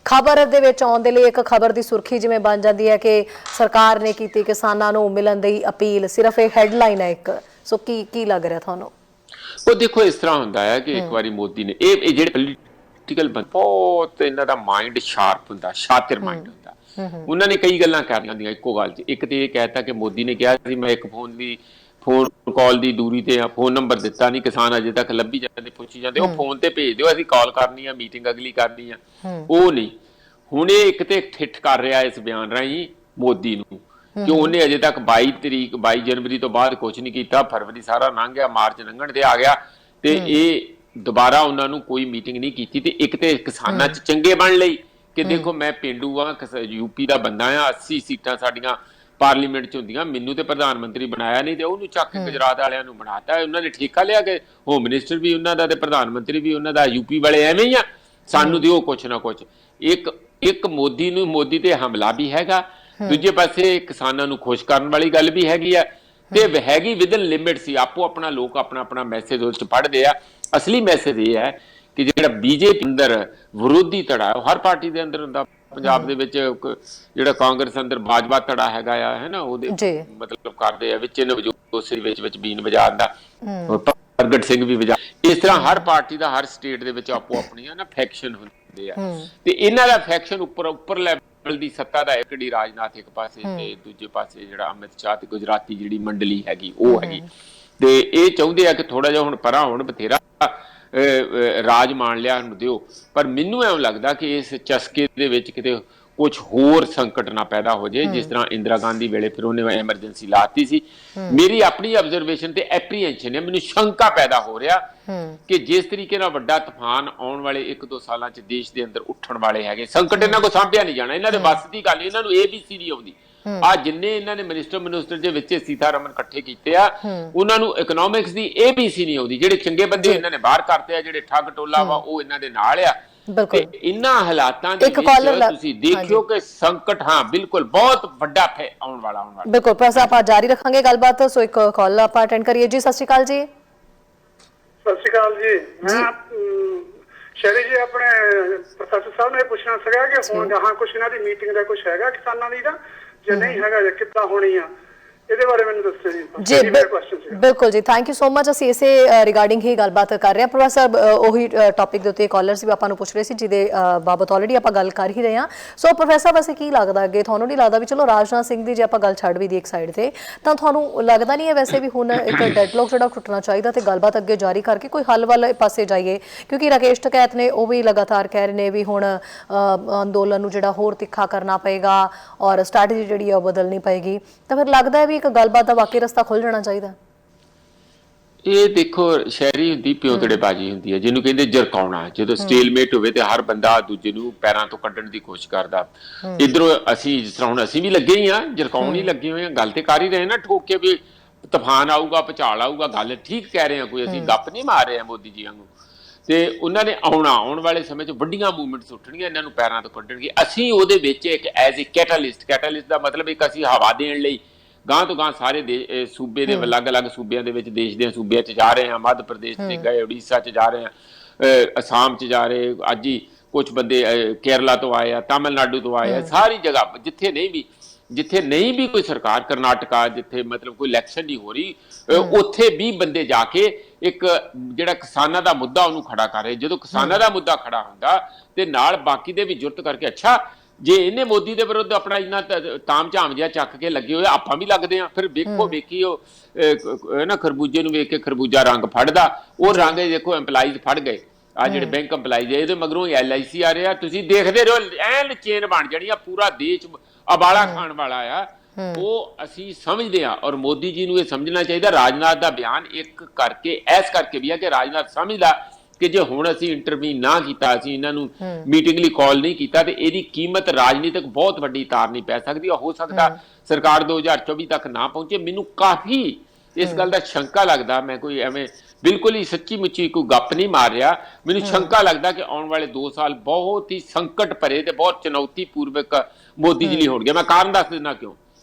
ਖਬਰ ਦੇ ਵਿੱਚ ਆਉਣ ਦੇ ਲਈ ਇੱਕ ਖਬਰ ਦੀ ਸੁਰਖੀ ਜਿਵੇਂ ਬਣ ਜਾਂਦੀ ਹੈ ਕਿ ਸਰਕਾਰ ਨੇ ਕੀਤੀ ਕਿਸਾਨਾਂ ਨੂੰ ਮਿਲਣ ਦੀ ਅਪੀਲ, ਸਿਰਫ ਇਹ ਹੈਡਲਾਈਨ ਹੈ ਇੱਕ। ਸੋ ਕੀ ਲੱਗ ਰਿਹਾ ਤੁਹਾਨੂੰ? ਉਹ ਦੇਖੋ ਇਸ ਤਰ੍ਹਾਂ ਹੁੰਦਾ ਹੈ ਕਿ ਇੱਕ ਵਾਰੀ ਮੋਦੀ ਨੇ ਇਹ ਜਿਹੜੇ ਪੋਲੀਟੀਕਲ ਬਹੁਤ ਇਹਨਾਂ ਦਾ ਮਾਈਂਡ ਸ਼ਾਰਪ ਹੁੰਦਾ, ਸ਼ਾਤਿਰ ਮਾਈਂਡ ਹੁੰਦਾ। ਉਹਨਾਂ ਨੇ ਕਈ ਗੱਲਾਂ ਕਰ ਲੈਂਦੀਆਂ ਇੱਕੋ ਗੱਲ 'ਚ। ਇੱਕ ਤੇ ਇਹ ਕਹਿਤਾ ਕਿ ਮੋਦੀ ਨੇ ਕਿਹਾ ਸੀ ਮੈਂ ਇੱਕ ਫੋਨ ਕਾਲ ਦੀ ਦੂਰੀ ਤੇ ਆ, ਫੋਨ ਨੰਬਰ ਦਿੱਤਾ ਨਹੀਂ, ਕਿਸਾਨ ਅਜੇ ਤੱਕ ਲੱਭੀ ਜਾਂਦੇ, ਪੁੱਛੀ ਜਾਂਦੇ, ਉਹ ਫੋਨ ਤੇ ਭੇਜ ਦਿਓ, ਅਸੀਂ ਕਾਲ ਕਰਨੀ ਆ, ਮੀਟਿੰਗ ਅਗਲੀ ਕਰਨੀ ਆ, ਉਹ ਨਹੀਂ। ਹੁਣ ਇਹ ਇੱਕ ਤੇ ਠਿੱਠ ਕਰ ਰਿਹਾ ਇਸ ਬਿਆਨ ਰਾਹੀਂ ਮੋਦੀ ਨੂੰ ਕਿ ਉਹਨੇ ਅਜੇ ਤੱਕ 22 ਜਨਵਰੀ ਤੋਂ ਬਾਅਦ ਕੁਝ ਨਹੀਂ ਕੀਤਾ, ਫਰਵਰੀ ਸਾਰਾ ਲੰਘ ਗਿਆ, ਮਾਰਚ ਲੰਘਣ ਤੇ ਆ ਗਿਆ ਤੇ ਇਹ ਦੁਬਾਰਾ ਉਹਨਾਂ ਨੂੰ ਕੋਈ ਮੀਟਿੰਗ ਨਹੀਂ ਕੀਤੀ। ਤੇ ਇੱਕ ਤੇ ਕਿਸਾਨਾਂ 'ਚ ਚੰਗੇ ਬਣ ਲਈ ਕਿ ਦੇਖੋ ਮੈਂ ਪੇਂਡੂ ਆ, ਯੂਪੀ ਦਾ ਬੰਦਾ ਆ, 80 ਸੀਟਾਂ ਸਾਡੀਆਂ ਪਾਰਲੀਮੈਂਟ 'ਚ ਹੁੰਦੀਆਂ, ਮੈਨੂੰ ਤੇ ਪ੍ਰਧਾਨ ਮੰਤਰੀ ਬਣਾਇਆ ਨਹੀਂ ਤੇ ਉਹਨੂੰ ਚੱਕ ਕੇ ਗੁਜਰਾਤ ਵਾਲਿਆਂ ਨੂੰ ਬਣਾਤਾ। ਉਹਨਾਂ ਨੇ ਠੇਕਾ ਲਿਆ ਕਿ ਹੋਮ ਮਿਨਿਸਟਰ ਵੀ ਉਹਨਾਂ ਦਾ ਤੇ ਪ੍ਰਧਾਨ ਮੰਤਰੀ ਵੀ ਉਹਨਾਂ ਦਾ, ਯੂਪੀ ਵਾਲੇ ਐਵੇਂ ਹੀ ਆ, ਸਾਨੂੰ ਦਿਓ ਕੁਛ ਨਾ ਕੁਛ। ਇੱਕ ਮੋਦੀ ਤੇ ਹਮਲਾ ਵੀ ਹੈਗਾ, ਦੂਜੇ ਪਾਸੇ ਕਿਸਾਨਾਂ ਨੂੰ ਖੁਸ਼ ਕਰਨ ਵਾਲੀ ਗੱਲ ਵੀ ਹੈਗੀ ਆ ਤੇ ਹੈਗੀ ਵਿਦਨ ਲਿਮਿਟ ਸੀ। ਆਪੋ ਆਪਣਾ ਲੋਕ ਆਪਣਾ ਮੈਸੇਜ ਉਸ 'ਚ ਪੜ੍ਹਦੇ ਆ। ਅਸਲੀ ਮੈਸੇਜ ਇਹ ਹੈ ਕਿ ਜਿਹੜਾ ਬੀਜੇਪੀ ਅੰਦਰ ਵਿਰੋਧੀ ਧੜਾ ਉਹ ਹਰ ਪਾਰਟੀ ਦੇ ਅੰਦਰ ਹੁੰਦਾ। ਪੰਜਾਬ ਦੇ ਵਿੱਚ ਜਿਹੜਾ ਕਾਂਗਰਸ ਅੰਦਰ ਬਾਜਵਾ ਧੜਾ ਹੈਗਾ ਆ, ਹੈ ਨਾ, ਉਹਦੇ ਮਤਲਬ ਕਰਦੇ ਆ ਵਿੱਚ ਨਵਜੋਤ ਵਿੱਚ ਬੀਨ ਵਜਾਉਣ ਦਾ, ਪ੍ਰਗਟ ਸਿੰਘ ਵੀ ਵਜਾ। ਇਸ ਤਰ੍ਹਾਂ ਹਰ ਪਾਰਟੀ ਦਾ ਹਰ ਸਟੇਟ ਦੇ ਵਿੱਚ ਆਪੋ ਆਪਣੀਆਂ ਨਾ ਫੈਕਸ਼ਨ ਹੁੰਦੇ ਆ ਤੇ ਇਹਨਾਂ ਦਾ ਫੈਕਸ਼ਨ ਉੱਪਰ ਲੈਵਲ ਦੀ ਸੱਤਾ ਦਾ ਇੱਕ ਰਾਜਨਾਥ ਇੱਕ ਪਾਸੇ ਤੇ ਦੂਜੇ ਪਾਸੇ ਜਿਹੜਾ ਅਮਿਤ ਸ਼ਾਹ ਤੇ ਗੁਜਰਾਤੀ ਜਿਹੜੀ ਮੰਡਲੀ ਹੈਗੀ ਉਹ ਹੈਗੀ। ਤੇ ਇਹ ਚਾਹੁੰਦੇ ਆ ਕਿ ਥੋੜਾ ਜਿਹਾ ਹੁਣ ਪਰਾਂ ਹੁਣ ਬਥੇਰਾ ਰਾਜ ਮਾਣ ਲਿਆ ਨੂੰ ਦਿਓ, ਪਰ ਮੈਨੂੰ ਐਂ ਲੱਗਦਾ ਕਿ ਇਸ ਚਸਕੇ ਦੇ ਵਿੱਚ ਕਿਤੇ ਕੁਝ ਹੋਰ ਸੰਕਟ ਨਾ ਪੈਦਾ ਹੋ ਜਾਏ, ਜਿਸ ਤਰ੍ਹਾਂ ਇੰਦਰਾ ਗਾਂਧੀ ਵੇਲੇ ਫਿਰ ਉਹਨੇ ਐਮਰਜੈਂਸੀ ਲਾਤੀ ਸੀ। ਮੇਰੀ ਆਪਣੀ ਆਬਜ਼ਰਵੇਸ਼ਨ ਤੇ ਐਪਰੀਹੈਂਸ਼ਨ ਹੈ, ਮੈਨੂੰ ਸ਼ੰਕਾ ਪੈਦਾ ਹੋ ਰਿਹਾ ਕਿ ਜਿਸ ਤਰੀਕੇ ਨਾਲ ਵੱਡਾ ਤੂਫਾਨ ਆਉਣ ਵਾਲੇ 1-2 ਸਾਲਾਂ 'ਚ ਦੇਸ਼ ਦੇ ਅੰਦਰ ਉੱਠਣ ਵਾਲੇ ਹੈਗੇ, ਸੰਕਟ ਇਹਨਾਂ ਕੋਲ ਸਾਂਭਿਆ ਨਹੀਂ ਜਾਣਾ, ਇਹਨਾਂ ਦੇ ਵੱਸ ਦੀ ਗੱਲ, ਇਹਨਾਂ ਨੂੰ ABC ਨਹੀਂ ਆਉਂਦੀ। ਆ ਜਿੰਨੇ ਇਹਨਾਂ ਨੇ ਮਿਨਿਸਟਰ ਦੇ ਵਿੱਚ ਸੀਤਾਰਮਨ ਇਕੱਠੇ ਕੀਤੇ ਆ, ਉਹਨਾਂ ਨੂੰ ਇਕਨੋਮਿਕਸ ਦੀ ABC ਨਹੀਂ ਆਉਂਦੀ। ਜਿਹੜੇ ਚੰਗੇ ਬੰਦੇ ਇਹਨਾਂ ਨੇ ਬਾਹਰ ਕਰਤੇ ਆ, ਜਿਹੜੇ ਠੱਗ ਟੋਲਾ ਵਾ ਉਹ ਇਹਨਾਂ ਦੇ ਨਾਲ ਆ। ਤੇ ਇਹਨਾਂ ਹਾਲਾਤਾਂ ਦੇ ਵਿੱਚ ਤੁਸੀਂ ਦੇਖਿਓ ਕਿ ਸੰਕਟ ਬਿਲਕੁਲ ਬਹੁਤ ਵੱਡਾ ਆਉਣ ਵਾਲਾ। ਬਿਲਕੁਲ ਪ੍ਰੋਫੈਸਰ, ਆਪਾਂ ਜਾਰੀ ਰੱਖਾਂਗੇ ਗੱਲਬਾਤ। ਸੋ ਇੱਕ ਕਾਲ ਆਪਾਂ ਅਟੈਂਡ ਕਰੀਏ ਜੀ। ਸਤਿ ਸ਼੍ਰੀ ਅਕਾਲ ਜੀ। ਸਤਿ ਸ਼੍ਰੀ ਅਕਾਲ ਜੀ। ਮੈਂ ਸ਼ੈਰੀ ਜੀ ਆਪਣੇ ਪ੍ਰੋਫੈਸਰ ਸਾਹਿਬ ਨੇ ਪੁੱਛਣਾ ਸੀਗਾ ਕਿ ਹੁਣ ਜਹਾਂ ਕੁਛ ਇਹਨਾਂ ਦੀ ਮੀਟਿੰਗ ਦਾ ਕੁਛ ਹੈਗਾ ਕਿਸਾਨਾਂ ਦੀ ਦਾ ਜੇ ਨਹੀਂ ਹੈਗਾ ਜਾਂ ਕਿੱਦਾਂ ਹੋਣੀ ਆ, ਇਹਦੇ ਬਾਰੇ ਮੈਨੂੰ ਦੱਸੋ ਜੀ। ਬਿਲਕੁਲ ਜੀ, ਥੈਂਕ ਯੂ ਸੋ ਮਚ। ਅਸੀਂ ਇਸੇ ਰਿਗਾਰਡਿੰਗ ਹੀ ਗੱਲਬਾਤ ਕਰ ਰਹੇ ਹਾਂ। ਪ੍ਰੋਫੈਸਰ ਉਹੀ ਟੌਪਿਕ ਦੇ ਉੱਤੇ ਕਾਲਰਸ ਵੀ ਆਪਾਂ ਨੂੰ ਪੁੱਛ ਰਹੇ ਸੀ ਜਿਹਦੇ ਬਾਬਤ ਆਲਰੇਡੀ ਆਪਾਂ ਗੱਲ ਕਰ ਹੀ ਰਹੇ ਹਾਂ। ਸੋ ਪ੍ਰੋਫੈਸਰ ਵੈਸੇ ਕੀ ਲੱਗਦਾ ਅੱਗੇ ਤੁਹਾਨੂੰ, ਨਹੀਂ ਲੱਗਦਾ ਵੀ ਚਲੋ ਰਾਜਨਾਥ ਸਿੰਘ ਦੀ ਜੇ ਆਪਾਂ ਗੱਲ ਛੱਡ ਵੀ ਦੀ ਇੱਕ ਸਾਈਡ ਤੇ, ਤਾਂ ਤੁਹਾਨੂੰ ਲੱਗਦਾ ਨਹੀਂ ਹੈ ਵੈਸੇ ਵੀ ਹੁਣ ਇੱਕ ਡੈਡਲੌਕ ਜਿਹੜਾ ਟੁੱਟਣਾ ਚਾਹੀਦਾ ਤੇ ਗੱਲਬਾਤ ਅੱਗੇ ਜਾਰੀ ਕਰਕੇ ਕੋਈ ਹੱਲ ਵਾਲੇ ਪਾਸੇ ਜਾਈਏ? ਕਿਉਂਕਿ ਰਾਕੇਸ਼ ਟਕੈਤ ਨੇ ਉਹ ਵੀ ਲਗਾਤਾਰ ਕਹਿ ਰਹੇ ਨੇ ਵੀ ਹੁਣ ਅੰਦੋਲਨ ਨੂੰ ਜਿਹੜਾ ਹੋਰ ਤਿੱਖਾ ਕਰਨਾ ਪਏਗਾ ਔਰ ਸਟ੍ਰੈਟਜੀ ਜਿਹੜੀ ਹੈ ਉਹ ਬਦਲਣੀ ਪਏਗੀ, ਤਾਂ ਫਿਰ ਲੱਗਦਾ ਹੈ ਵੀ ਇੱਕ ਗੱਲਬਾਤ ਦਾ ਵਾਕਈ ਰਸਤਾ ਖੁੱਲ ਜਾਣਾ ਚਾਹੀਦਾ? ਇਹ ਦੇਖੋ ਸ਼ਹਿਰੀ ਹੁੰਦੀ ਪਿਓਤੜੇਬਾਜ਼ੀ ਹੁੰਦੀ ਹੈ, ਜਿਹਨੂੰ ਕਹਿੰਦੇ ਜਰਕਾਉਣਾ। ਜਦੋਂ ਸਟੇਲਮੇਟ ਹੋਵੇ ਤੇ ਹਰ ਬੰਦਾ ਦੂਜੇ ਨੂੰ ਪੈਰਾਂ ਤੋਂ ਕੱਢਣ ਦੀ ਕੋਸ਼ਿਸ਼ ਕਰਦਾ। ਇਧਰੋਂ ਅਸੀਂ ਜਿਸ ਤਰ੍ਹਾਂ ਹੁਣ ਅਸੀਂ ਵੀ ਲੱਗੇ ਹੀ ਆ, ਜਰਕਾਉਣ ਹੀ ਲੱਗੇ ਹੋਏ ਆ, ਗੱਲ ਤੇ ਕਰ ਹੀ ਰਹੇ ਨਾ ਠੋਕ ਕੇ ਵੀ ਤੂਫਾਨ ਆਊਗਾ, ਭੁਚਾਲ ਆਊਗਾ। ਗੱਲ ਠੀਕ ਕਹਿ ਰਹੇ ਆ, ਕੋਈ ਅਸੀਂ ਗੱਪ ਨਹੀਂ ਮਾਰ ਰਹੇ ਆ ਮੋਦੀ ਜੀ ਵਾਂਗੂ। ਤੇ ਉਹਨਾਂ ਨੇ ਆਉਣ ਵਾਲੇ ਸਮੇਂ 'ਚ ਵੱਡੀਆਂ ਮੂਵਮੈਂਟਸ ਉੱਠਣਗੀਆਂ, ਇਹਨਾਂ ਨੂੰ ਪੈਰਾਂ ਤੋਂ ਕੱਢਣਗੇ। ਅਸੀਂ ਉਹਦੇ ਵਿੱਚ ਇੱਕ ਐਜ਼ ਏ ਕੈਟਾਲਿਸਟ ਦਾ ਮਤਲਬ ਇੱਕ ਅਸੀਂ ਹਵਾ ਦੇਣ ਲਈ ਗਾਂ ਤੋਂ ਗਾਂ ਸਾਰੇ ਸੂਬੇ ਦੇ ਅਲੱਗ-ਅਲੱਗ ਸੂਬਿਆਂ ਦੇ ਵਿੱਚ ਦੇਸ਼ ਦੇ ਸੂਬਿਆਂ 'ਚ ਜਾ ਰਹੇ ਹਾਂ। ਮੱਧ ਪ੍ਰਦੇਸ਼ 'ਚ ਗਏ, ਉੜੀਸਾ 'ਚ ਜਾ ਰਹੇ ਹਾਂ, ਅਸਾਮ 'ਚ ਜਾ ਰਹੇ, ਅੱਜ ਹੀ ਕੁਝ ਬੰਦੇ ਕੇਰਲਾ ਤੋਂ ਆਏ ਆ, ਤਾਮਿਲਨਾਡੂ ਤੋਂ ਆਏ ਆ। ਸਾਰੀ ਜਗ੍ਹਾ ਜਿੱਥੇ ਨਹੀਂ ਵੀ ਕੋਈ ਸਰਕਾਰ, ਕਰਨਾਟਕਾ ਜਿੱਥੇ ਮਤਲਬ ਕੋਈ ਇਲੈਕਸ਼ਨ ਨਹੀਂ ਹੋ ਰਹੀ, ਉੱਥੇ ਵੀ ਬੰਦੇ ਜਾ ਕੇ ਇੱਕ ਜਿਹੜਾ ਕਿਸਾਨਾਂ ਦਾ ਮੁੱਦਾ ਉਹਨੂੰ ਖੜਾ ਕਰ ਰਹੇ। ਜਦੋਂ ਕਿਸਾਨਾਂ ਦਾ ਮੁੱਦਾ ਖੜਾ ਹੁੰਦਾ ਤੇ ਨਾਲ ਬਾਕੀ ਦੇ ਵੀ ਜੁਰਤ ਕਰਕੇ, ਅੱਛਾ ਜੇ ਇਹਨੇ ਮੋਦੀ ਦੇ ਵਿਰੁੱਧ ਆਪਣਾ ਇੰਨਾ ਤਾਮ ਝਾਮ ਜਿਹਾ ਚੱਕ ਕੇ ਲੱਗੇ ਹੋਏ, ਆਪਾਂ ਵੀ ਲੱਗਦੇ ਹਾਂ। ਫਿਰ ਵੇਖੀ ਉਹ ਨਾ ਖਰਬੂਜੇ ਨੂੰ ਵੇਖ ਕੇ ਖਰਬੂਜਾ ਰੰਗ ਫੜਦਾ, ਉਹ ਰੰਗ ਦੇਖੋ ਐਮਪਲਾਈਜ਼ ਫੜ ਗਏ। ਆ ਜਿਹੜੇ ਬੈਂਕ ਐਮਪਲਾਈਜ਼ ਇਹਦੇ ਮਗਰੋਂ LIC ਆ ਰਿਹਾ, ਤੁਸੀਂ ਦੇਖਦੇ ਰਹੋ, ਐਨ ਚੇਨ ਬਣ ਜਾਣੀ ਆ, ਪੂਰਾ ਦੇਸ਼ ਅਬਾਲਾ ਖਾਣ ਵਾਲਾ ਆ। ਉਹ ਅਸੀਂ ਸਮਝਦੇ ਹਾਂ ਔਰ ਮੋਦੀ ਜੀ ਨੂੰ ਇਹ ਸਮਝਣਾ ਚਾਹੀਦਾ। ਰਾਜਨਾਥ ਦਾ ਬਿਆਨ ਇਸ ਕਰਕੇ ਵੀ ਆ ਕਿ ਰਾਜਨਾਥ ਸਮਝਦਾ ਕਿ ਜੇ ਹੁਣ ਅਸੀਂ ਇੰਟਰਵੀਨ ਨਾ ਕੀਤਾ, ਅਸੀਂ ਇਹਨਾਂ ਨੂੰ ਮੀਟਿੰਗ ਲਈ ਕਾਲ ਨਹੀਂ ਕੀਤਾ ਤੇ ਇਹਦੀ ਕੀਮਤ ਰਾਜਨੀਤਿਕ ਬਹੁਤ ਵੱਡੀ ਤਾਰਨੀ ਪੈ ਸਕਦੀ ਹੈ। ਹੋ ਸਕਦਾ ਸਰਕਾਰ 2024 ਤੱਕ ਨਾ ਪਹੁੰਚੇ। ਮੈਨੂੰ ਕਾਫੀ ਇਸ ਗੱਲ ਦਾ ਸ਼ੰਕਾ ਲੱਗਦਾ, ਮੈਂ ਕੋਈ ਐਵੇਂ ਬਿਲਕੁਲ ਹੀ ਸੱਚੀ ਮੁੱਚੀ ਕੋਈ ਗੱਪ ਨਹੀਂ ਮਾਰ ਰਿਹਾ, ਮੈਨੂੰ ਸ਼ੰਕਾ ਲੱਗਦਾ ਕਿ ਆਉਣ ਵਾਲੇ 2 ਸਾਲ ਬਹੁਤ ਹੀ ਸੰਕਟ ਭਰੇ ਤੇ ਬਹੁਤ ਚੁਣੌਤੀਪੂਰਵਕ ਮੋਦੀ ਜੀ ਲਈ ਹੋਣਗੇ। ਮੈਂ ਕਾਰਨ ਦੱਸ ਦਿੰਦਾ ਕਿਉਂ।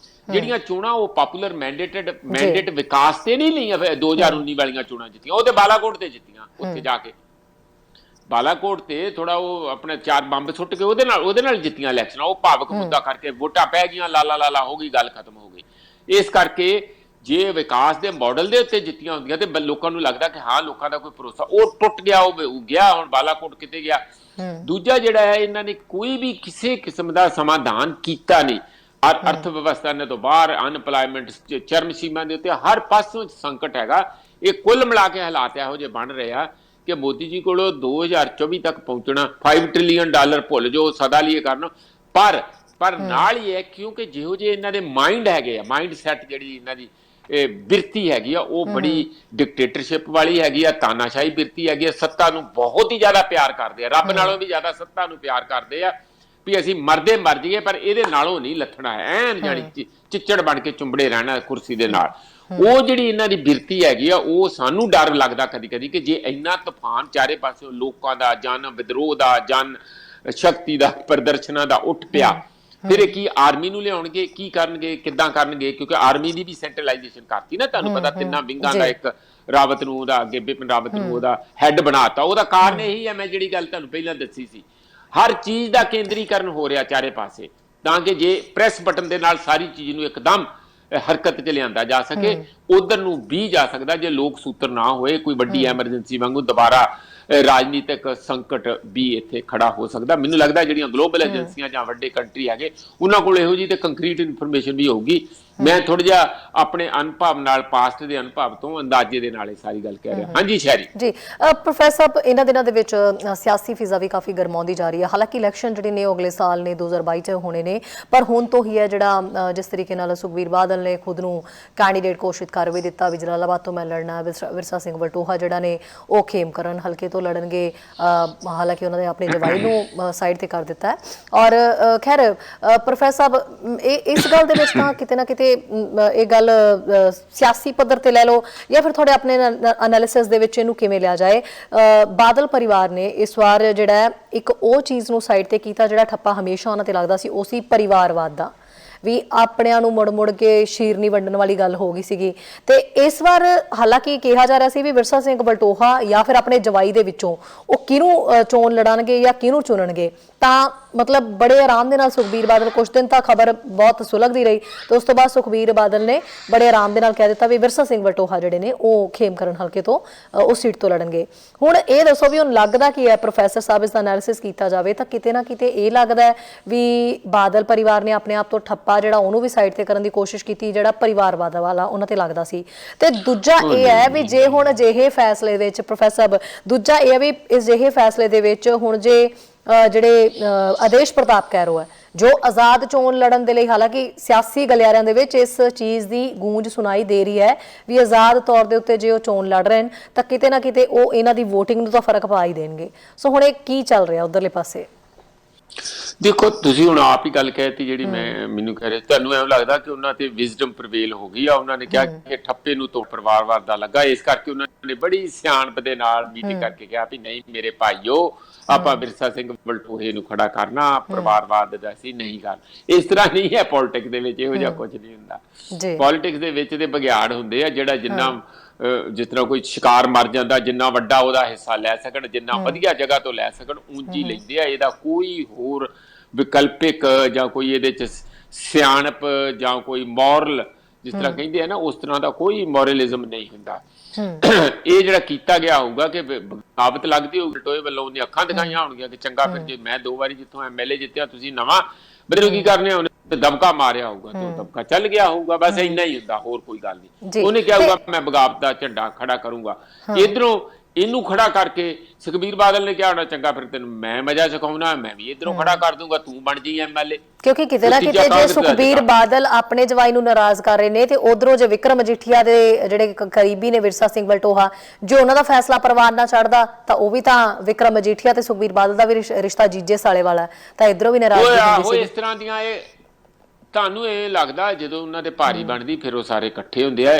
ਜਿਹੜੀਆਂ ਚੋਣਾਂ ਉਹ ਪਾਪੂਲਰ ਮੈਂਡੇਟ ਵਿਕਾਸ ਤੇ ਨਹੀਂ ਲਈਆਂ, 2019 ਵਾਲੀਆਂ ਚੋਣਾਂ ਜਿੱਤੀਆਂ ਉਹ ਤੇ ਬਾਲਾਕੋਟ ਤੇ ਜਿੱਤੀਆਂ। ਉੱਥੇ ਜਾ ਕੇ ਬਾਲਾਕੋਟ ਤੇ ਥੋੜਾ ਉਹ ਆਪਣੇ 4 ਬੰਬ ਸੁੱਟ ਕੇ ਉਹਦੇ ਨਾਲ ਜਿੱਤੀਆਂ ਇਲੈਕਸ਼ਨ। ਉਹ ਭਾਵਕ ਮੁੱਦਾ ਕਰਕੇ ਵੋਟਾਂ ਪੈ ਗਈਆਂ, ਲਾਲਾ ਹੋ ਗਈ, ਗੱਲ ਖਤਮ ਹੋ ਗਈ। ਇਸ ਕਰਕੇ ਜੇ ਵਿਕਾਸ ਦੇ ਮਾਡਲ ਦੇ ਉੱਤੇ ਜਿੱਤੀਆਂ ਹੁੰਦੀਆਂ ਤੇ ਲੋਕਾਂ ਨੂੰ ਲੱਗਦਾ ਕਿ ਹਾਂ ਲੋਕਾਂ ਦਾ ਕੋਈ ਭਰੋਸਾ, ਉਹ ਟੁੱਟ ਗਿਆ, ਉਹ ਗਿਆ। ਹੁਣ ਬਾਲਾਕੋਟ ਕਿਤੇ ਗਿਆ। ਦੂਜਾ ਜਿਹੜਾ ਹੈ, ਇਹਨਾਂ ਨੇ ਕੋਈ ਵੀ ਕਿਸੇ ਕਿਸਮ ਦਾ ਸਮਾਧਾਨ ਕੀਤਾ ਨਹੀਂ। ਅਰਥ ਵਿਵਸਥਾ ਨੇ ਤੋਂ ਬਾਹਰ, ਅਨਪਲਾਇਮੈਂਟ ਚਰਮ ਸੀਮਾ ਦੇ ਉੱਤੇ ਹਰ ਪਾਸੋਂ ਸੰਕਟ ਹੈਗਾ। ਇਹ ਕੁੱਲ ਮਿਲਾ ਕੇ ਹਾਲਾਤ ਇਹੋ ਜਿਹੇ ਬਣ ਰਹੇ ਆ ਕਿ ਮੋਦੀ ਜੀ ਕੋਲੋਂ 2024 ਤੱਕ ਪਹੁੰਚਣਾ, $5 ਟ੍ਰਿਲੀਅਨ ਭੁੱਲ ਜੋ ਸਦਾ ਲਈ ਕਰਨਾ। ਪਰ ਨਾਲ ਹੀ ਹੈ ਕਿਉਂਕਿ ਜਿਹੋ ਜਿਹੇ ਇਹਨਾਂ ਦੇ ਮਾਈਂਡ ਹੈਗੇ ਆ, ਮਾਈਂਡ ਸੈਟ ਜਿਹੜੀ ਇਹਨਾਂ ਦੀ ਬਿਰਤੀ ਹੈਗੀ ਆ, ਉਹ ਬੜੀ ਡਿਕਟੇਟਰਸ਼ਿਪ ਵਾਲੀ ਹੈਗੀ ਆ, ਤਾਨਾਸ਼ਾਹੀ ਬਿਰਤੀ ਹੈਗੀ ਆ। ਸੱਤਾ ਨੂੰ ਬਹੁਤ ਹੀ ਜ਼ਿਆਦਾ ਪਿਆਰ ਕਰਦੇ ਆ, ਰੱਬ ਨਾਲੋਂ ਵੀ ਜ਼ਿਆਦਾ ਸੱਤਾ ਨੂੰ ਪਿਆਰ ਕਰਦੇ ਆ ਵੀ ਅਸੀਂ ਮਰਦੇ ਮਰ ਜਾਈਏ ਪਰ ਇਹਦੇ ਨਾਲੋਂ ਨਹੀਂ ਲੱਥਣਾ ਹੈ। ਐਨ ਜਾਣੀ ਚਿੱਚੜ ਬਣ ਕੇ ਚੁੰਬੜੇ ਰਹਿਣਾ ਕੁਰਸੀ ਦੇ ਨਾਲ। ਉਹ ਜਿਹੜੀ ਇਹਨਾਂ ਦੀ ਬਿਰਤੀ ਹੈਗੀ ਆ, ਉਹ ਸਾਨੂੰ ਡਰ ਲੱਗਦਾ ਕਦੀ ਕਦੀ ਕਿ ਜੇ ਇੰਨਾ ਤੂਫਾਨ ਚਾਰੇ ਪਾਸੇ ਲੋਕਾਂ ਦਾ, ਜਨ ਵਿਦਰੋਹ ਦਾ, ਜਨ ਸ਼ਕਤੀ ਦਾ, ਪ੍ਰਦਰਸ਼ਨਾਂ ਦਾ ਉੱਠ ਪਿਆ, ਫਿਰ ਇਹ ਕੀ ਆਰਮੀ ਨੂੰ ਲਿਆਉਣਗੇ, ਕੀ ਕਰਨਗੇ, ਕਿੱਦਾਂ ਕਰਨਗੇ? ਕਿਉਂਕਿ ਆਰਮੀ ਦੀ ਵੀ ਸੈਂਟਰਲਾਈਜੇਸ਼ਨ ਕਰਤੀ ਨਾ, ਤੁਹਾਨੂੰ ਪਤਾ 3 ਵਿੰਗਾਂ ਦਾ, ਇੱਕ ਰਾਵਤ ਨੂੰ ਉਹਦਾ ਅੱਗੇ ਬਿਪਿਨ ਰਾਵਤ ਨੂੰ ਉਹਦਾ ਹੈੱਡ ਬਣਾਤਾ। ਉਹਦਾ ਕਾਰਨ ਇਹੀ ਹੈ, ਮੈਂ ਜਿਹੜੀ ਗੱਲ ਤੁਹਾਨੂੰ ਪਹਿਲਾਂ ਦੱਸੀ ਸੀ, ਹਰ ਚੀਜ਼ ਦਾ ਕੇਂਦਰੀਕਰਨ ਹੋ ਰਿਹਾ ਚਾਰੇ ਪਾਸੇ, ਤਾਂ ਕਿ ਜੇ ਪ੍ਰੈਸ ਬਟਨ ਦੇ ਨਾਲ ਸਾਰੀ ਚੀਜ਼ ਨੂੰ ਇੱਕਦਮ ਹਰਕਤ 'ਚ ਲਿਆਂਦਾ ਜਾ ਸਕੇ। ਉਧਰ ਨੂੰ ਵੀ ਜਾ ਸਕਦਾ ਜੇ ਲੋਕ ਸੂਤਰ ਨਾ ਹੋਏ, ਕੋਈ ਵੱਡੀ ਐਮਰਜੈਂਸੀ ਵਾਂਗੂ ਦੁਬਾਰਾ ਰਾਜਨੀਤਿਕ ਸੰਕਟ ਵੀ ਇੱਥੇ ਖੜਾ ਹੋ ਸਕਦਾ। ਮੈਨੂੰ ਲੱਗਦਾ ਜਿਹੜੀਆਂ ਗਲੋਬਲ ਏਜੰਸੀਆਂ ਜਾਂ ਵੱਡੇ ਕੰਟਰੀ ਹੈਗੇ ਉਹਨਾਂ ਕੋਲ ਇਹੋ ਜਿਹੀ ਤੇ ਕੰਕਰੀਟ ਇਨਫੋਰਮੇਸ਼ਨ ਵੀ ਹੋਊਗੀ। ਮੈਂ ਥੋੜਾ ਜਿਹਾ ਆਪਣੇ ਅਨੁਭਵ ਨਾਲ, ਪਾਸਟ ਦੇ ਅਨੁਭਵ ਤੋਂ ਅੰਦਾਜ਼ੇ ਦੇ ਨਾਲ ਇਹ ਸਾਰੀ ਗੱਲ ਕਹਿ ਰਿਹਾ। ਹਾਂਜੀ ਸ਼ਹਿਰੀ ਜੀ। ਪ੍ਰੋਫੈਸਰ ਸਾਹਿਬ, ਇਹਨਾਂ ਦਿਨਾਂ ਦੇ ਵਿੱਚ ਸਿਆਸੀ ਫਿਜ਼ਾ ਵੀ ਕਾਫੀ ਗਰਮਾਉਂਦੀ ਜਾ ਰਹੀ ਹੈ। ਹਾਲਾਂਕਿ ਇਲੈਕਸ਼ਨ ਜਿਹੜੇ ਨੇ ਅਗਲੇ ਸਾਲ ਨੇ 2022 ਚ ਹੋਣੇ ਨੇ, ਪਰ ਹੁਣ ਤੋਂ ਹੀ ਹੈ ਜਿਹੜਾ ਜਿਸ ਤਰੀਕੇ ਨਾਲ ਸੁਖਬੀਰ ਬਾਦਲ ਨੇ ਖੁਦ ਨੂੰ ਕੈਂਡੀਡੇਟ ਘੋਸ਼ਿਤ ਕਰ ਵੀ ਦਿੱਤਾ ਵੀ ਜਲਾਲਾਬਾਦ ਤੋਂ ਮੈਂ ਲੜਨਾ। ਵਿਰਸਾ ਸਿੰਘ ਵਲਟੋਹਾ ਜਿਹੜਾ ਨੇ ਉਹ ਖੇਮਕਰਨ ਹਲਕੇ ਤੋਂ ਲੜਨਗੇ। ਹਾਲਾਂਕਿ ਉਹਨਾਂ ਨੇ ਆਪਣੇ ਜਵਾਈ ਨੂੰ ਸਾਈਡ ਤੇ ਕਰ ਦਿੱਤਾ ਹੈ। ਔਰ ਖੈਰ ਪ੍ਰੋਫੈਸਰ ਸਾਹਿਬ, ਇਸ ਗੱਲ ਦੇ ਵਿੱਚ ਤਾਂ ਕਿਤੇ ਨਾ ਕਿਤੇ ਇਹ ਗੱਲ ਸਿਆਸੀ ਪੱਧਰ ਤੇ ਲੈ ਲਓ ਜਾਂ ਫਿਰ ਤੁਹਾਡੇ ਆਪਣੇ ਐਨਾਲਿਸਿਸ ਦੇ ਵਿੱਚ ਇਹਨੂੰ ਕਿਵੇਂ ਲਿਆ ਜਾਏ, ਬਾਦਲ ਪਰਿਵਾਰ ਨੇ ਇਸ ਵਾਰ ਜਿਹੜਾ ਇੱਕ ਉਹ ਚੀਜ਼ ਨੂੰ ਸਾਈਡ ਤੇ ਕੀਤਾ ਜਿਹੜਾ ਠੱਪਾ ਹਮੇਸ਼ਾ ਉਹਨਾਂ ਤੇ ਲੱਗਦਾ ਸੀ, ਉਹ ਸੀ ਪਰਿਵਾਰਵਾਦ ਦਾ। ਵੀ ਆਪਣਿਆਂ ਨੂੰ ਮੁੜ ਕੇ ਸ਼ੀਰਨੀ ਵੰਡਣ ਵਾਲੀ ਗੱਲ ਹੋ ਗਈ ਸੀਗੀ। ਤੇ ਇਸ ਵਾਰ ਹਾਲਾਂਕਿ ਕਿਹਾ ਜਾ ਰਿਹਾ ਸੀ ਵੀ ਵਿਰਸਾ ਸਿੰਘ ਵਲਟੋਹਾ ਜਾਂ ਫਿਰ ਆਪਣੇ ਜਵਾਈ ਦੇ ਵਿੱਚੋਂ ਉਹ ਕਿਹਨੂੰ ਚੋਣ ਲੜਨਗੇ ਜਾਂ ਕਿਹਨੂੰ ਚੁਣਨਗੇ, ਤਾਂ ਮਤਲਬ ਬੜੇ ਆਰਾਮ ਦੇ ਨਾਲ ਸੁਖਬੀਰ ਬਾਦਲ, ਕੁਝ ਦਿਨ ਤਾਂ ਖਬਰ ਬਹੁਤ ਸੁਲਗਦੀ ਰਹੀ ਤੇ ਉਸ ਤੋਂ ਬਾਅਦ ਸੁਖਬੀਰ ਬਾਦਲ ਨੇ ਬੜੇ ਆਰਾਮ ਦੇ ਨਾਲ ਕਹਿ ਦਿੱਤਾ ਵੀ ਵਿਰਸਾ ਸਿੰਘ ਵਲਟੋਹਾ ਜਿਹੜੇ ਨੇ ਉਹ ਖੇਮਕਰਨ ਹਲਕੇ ਤੋਂ ਉਸ ਸੀਟ ਤੋਂ ਲੜਨਗੇ। ਹੁਣ ਇਹ ਦੱਸੋ ਵੀ ਹੁਣ ਲੱਗਦਾ ਕੀ ਹੈ ਪ੍ਰੋਫੈਸਰ ਸਾਹਿਬ, ਇਸ ਦਾ ਐਨਾਲਿਸਿਸ ਕੀਤਾ ਜਾਵੇ ਤਾਂ ਕਿਤੇ ਨਾ ਕਿਤੇ ਇਹ ਲੱਗਦਾ ਹੈ ਵੀ ਬਾਦਲ ਪਰਿਵਾਰ ਨੇ ਆਪਣੇ ਆਪ ਤੋਂ ਠੱਪਾ ਜਿਹੜਾ ਉਹਨੂੰ ਵੀ ਸਾਈਡ ਤੇ ਕਰਨ ਦੀ ਕੋਸ਼ਿਸ਼ ਕੀਤੀ ਜਿਹੜਾ ਪਰਿਵਾਰਵਾਦ ਵਾਲਾ ਉਹਨਾਂ ਤੇ ਲੱਗਦਾ ਸੀ। ਤੇ ਦੂਜਾ ਇਹ ਹੈ ਵੀ ਜੇ ਹੁਣ ਅਜਿਹੇ ਫੈਸਲੇ ਦੇ ਵਿੱਚ ਪ੍ਰੋਫੈਸਰ ਸਾਹਿਬ, ਦੂਜਾ ਇਹ ਹੈ ਵੀ ਇਸ ਜਿਹੇ ਫੈਸਲੇ ਦੇ ਵਿੱਚ ਹੁਣ ਜੇ ਜਿਹੜੇ ਆਦੇਸ਼ ਪ੍ਰਤਾਪ ਕੈਰੋ ਹੈ ਜੋ ਆਜ਼ਾਦ ਚੋਣ ਲੜਨ ਦੇ ਲਈ, ਹਾਲਾਂਕਿ ਸਿਆਸੀ ਗਲਿਆਰਿਆਂ ਦੇ ਵਿੱਚ ਇਸ ਚੀਜ਼ ਦੀ ਗੂੰਜ ਸੁਣਾਈ ਦੇ ਰਹੀ ਹੈ ਵੀ ਆਜ਼ਾਦ ਤੌਰ ਦੇ ਉੱਤੇ ਜੇ ਉਹ ਚੋਣ ਲੜ ਰਹੇ ਨੇ ਤਾਂ ਕਿਤੇ ਨਾ ਕਿਤੇ ਉਹ ਇਹਨਾਂ ਦੀ ਵੋਟਿੰਗ ਨੂੰ ਤਾਂ ਫਰਕ ਪਾ ਹੀ ਦੇਣਗੇ। ਸੋ ਹੁਣ ਇਹ ਕੀ ਚੱਲ ਰਿਹਾ ਉਧਰਲੇ ਪਾਸੇ? ਦੇਖੋ, ਤੁਸੀਂ ਹੁਣ ਆਪ ਹੀ ਗੱਲ ਕਹਿਤੀ ਜਿਹੜੀ ਮੈਨੂੰ ਕਹਿ ਰਹੇ, ਤੁਹਾਨੂੰ ਐਵੇਂ ਲੱਗਦਾ ਕਿ ਉਹਨਾਂ ਤੇ ਵਿਜ਼ਡਮ ਪ੍ਰਵੇਲ ਹੋ ਗਈ ਆ। ਉਹਨਾਂ ਨੇ ਕਿਹਾ ਕਿ ਠੱਪੇ ਨੂੰ ਤੋਂ ਪਰਿਵਾਰਵਾਦ ਦਾ ਲੱਗਾ, ਇਸ ਕਰਕੇ ਉਹਨਾਂ ਨੇ ਬੜੀ ਸਿਆਣਪ ਦੇ ਨਾਲ ਮੀਟਿੰਗ ਕਰਕੇ ਕਿਹਾ ਵੀ ਨਹੀਂ ਮੇਰੇ ਭਾਈਓ, ਆਪਾਂ ਵਿਰਸਾ ਸਿੰਘ ਵਲਟੋਹੇ ਨੂੰ ਖੜਾ ਕਰਨਾ, ਪਰਿਵਾਰਵਾਦ ਦਾ ਅਸੀਂ ਨਹੀਂ ਕਰਨਾ। ਇਸ ਤਰ੍ਹਾਂ ਨਹੀਂ ਹੈ ਪੋਲਿਟਿਕਸ ਦੇ ਵਿੱਚ, ਇਹੋ ਜਿਹਾ ਕੁਝ ਨਹੀਂ ਹੁੰਦਾ। ਪੋਲਿਟਿਕਸ ਦੇ ਵਿੱਚ ਤੇ ਬਗਿਆੜ ਹੁੰਦੇ ਆ, ਜਿਹੜਾ ਜਿੰਨਾ ਜਿਸ ਤਰ੍ਹਾਂ ਕੋਈ ਸ਼ਿਕਾਰ ਮਰ ਜਾਂਦਾ, ਜਿੰਨਾ ਵੱਡਾ ਉਹਦਾ ਹਿੱਸਾ ਲੈ ਸਕਣ, ਜਿੰਨਾ ਵਧੀਆ ਜਗ੍ਹਾ ਤੋਂ ਲੈ ਸਕਣ, ਉਂਝ ਲੈਂਦੇ ਆ। ਇਹਦਾ ਕੋਈ ਹੋਰ ਵਿਕਲਪਿਕ ਜਾਂ ਕੋਈ ਇਹਦੇ ਚ ਸਿਆਣਪ ਜਾਂ ਕੋਈ ਮੋਰਲ ਜਿਸ ਤਰ੍ਹਾਂ ਕਹਿੰਦੇ ਆ ਨਾ, ਉਸ ਤਰ੍ਹਾਂ ਦਾ ਕੋਈ ਮੋਰਲਿਜ਼ਮ ਨਹੀਂ ਹੁੰਦਾ। ਇਹ ਜਿਹੜਾ ਕੀਤਾ ਗਿਆ ਹੋਊਗਾ ਕਿ ਬਗਾਵਤ ਲੱਗਦੀ ਹੋਊ, ਵਲਟੋਏ ਵੱਲੋਂ ਉਹਦੀਆਂ ਅੱਖਾਂ ਦਿਖਾਈਆਂ ਹੋਣਗੀਆਂ ਕਿ ਚੰਗਾ ਫਿਰ ਜੇ ਮੈਂ 2 ਵਾਰੀ ਜਿੱਥੋਂ MLA ਜਿੱਤਿਆ, ਤੁਸੀਂ ਨਵਾਂ ਮੈਨੂੰ ਕੀ ਕਰਨੇ, ਉਹਨੇ ਦਬਕਾ ਮਾਰਿਆ ਹੋਊਗਾ ਤੇ ਉਹ ਦਬਕਾ ਚੱਲ ਗਿਆ ਹੋਊਗਾ। ਬਸ ਇੰਨਾ ਹੀ ਹੁੰਦਾ, ਹੋਰ ਕੋਈ ਗੱਲ ਨਹੀਂ। ਉਹਨੇ ਕਿਹਾ ਹੋਊਗਾ ਮੈਂ ਬਗਾਵਤ ਦਾ ਝੰਡਾ ਖੜਾ ਕਰੂੰਗਾ। ਇਧਰੋਂ ਇਹਨੂੰ ਖੜਾ ਕਰਕੇ ਸੁਖਬੀਰ ਬਾਦਲ ਨੇ ਕਿਹਾ ਹੋਣਾ ਚੰਗਾ ਫਿਰ ਤੈਨੂੰ ਮੈਂ ਮਜ਼ਾ ਸਿਖਾਉਣਾ, ਮੈਂ ਵੀ ਇਧਰੋਂ ਖੜਾ ਕਰ ਦੂੰਗਾ, ਤੂੰ ਬਣ ਜੀ MLA। ਕਿਉਂਕਿ ਕਿਤੇ ਨਾ ਕਿਤੇ ਜੇ ਸੁਖਬੀਰ ਬਾਦਲ ਆਪਣੇ ਜਵਾਈ ਨੂੰ ਨਾਰਾਜ਼ ਕਰ ਰਹੇ ਨੇ ਤੇ ਉਧਰੋਂ ਜੇ ਵਿਕਰਮ ਮਜੀਠੀਆ ਦੇ ਜਿਹੜੇ ਕਰੀਬੀ ਨੇ ਵਿਰਸਾ ਸਿੰਘ ਵਲਟੋਹਾ, ਜੇ ਉਹਨਾਂ ਦਾ ਫੈਸਲਾ ਪਰਵਾਨ ਨਾ ਚੜਦਾ ਤਾਂ ਉਹ ਵੀ ਤਾਂ ਵਿਕਰਮ ਮਜੀਠੀਆ ਤੇ ਸੁਖਬੀਰ ਬਾਦਲ ਦਾ ਵੀ ਰਿਸ਼ਤਾ ਜੀਜੇ ਸਾਲੇ ਵਾਲਾ, ਤਾਂ ਇਧਰੋਂ ਵੀ ਨਾਰਾਜ਼ਗੀ ਹੁੰਦੀ ਸੀ। ਇਸ ਤਰ੍ਹਾਂ ਦੀਆਂ ਇਹ ਤੁਹਾਨੂੰ ਇਹ ਲੱਗਦਾ ਜਦੋਂ ਉਹਨਾਂ ਦੇ ਭਾਰੀ ਬਣਦੀ ਫਿਰ ਉਹ ਸਾਰੇ ਇਕੱਠੇ ਹੁੰਦੇ ਆ,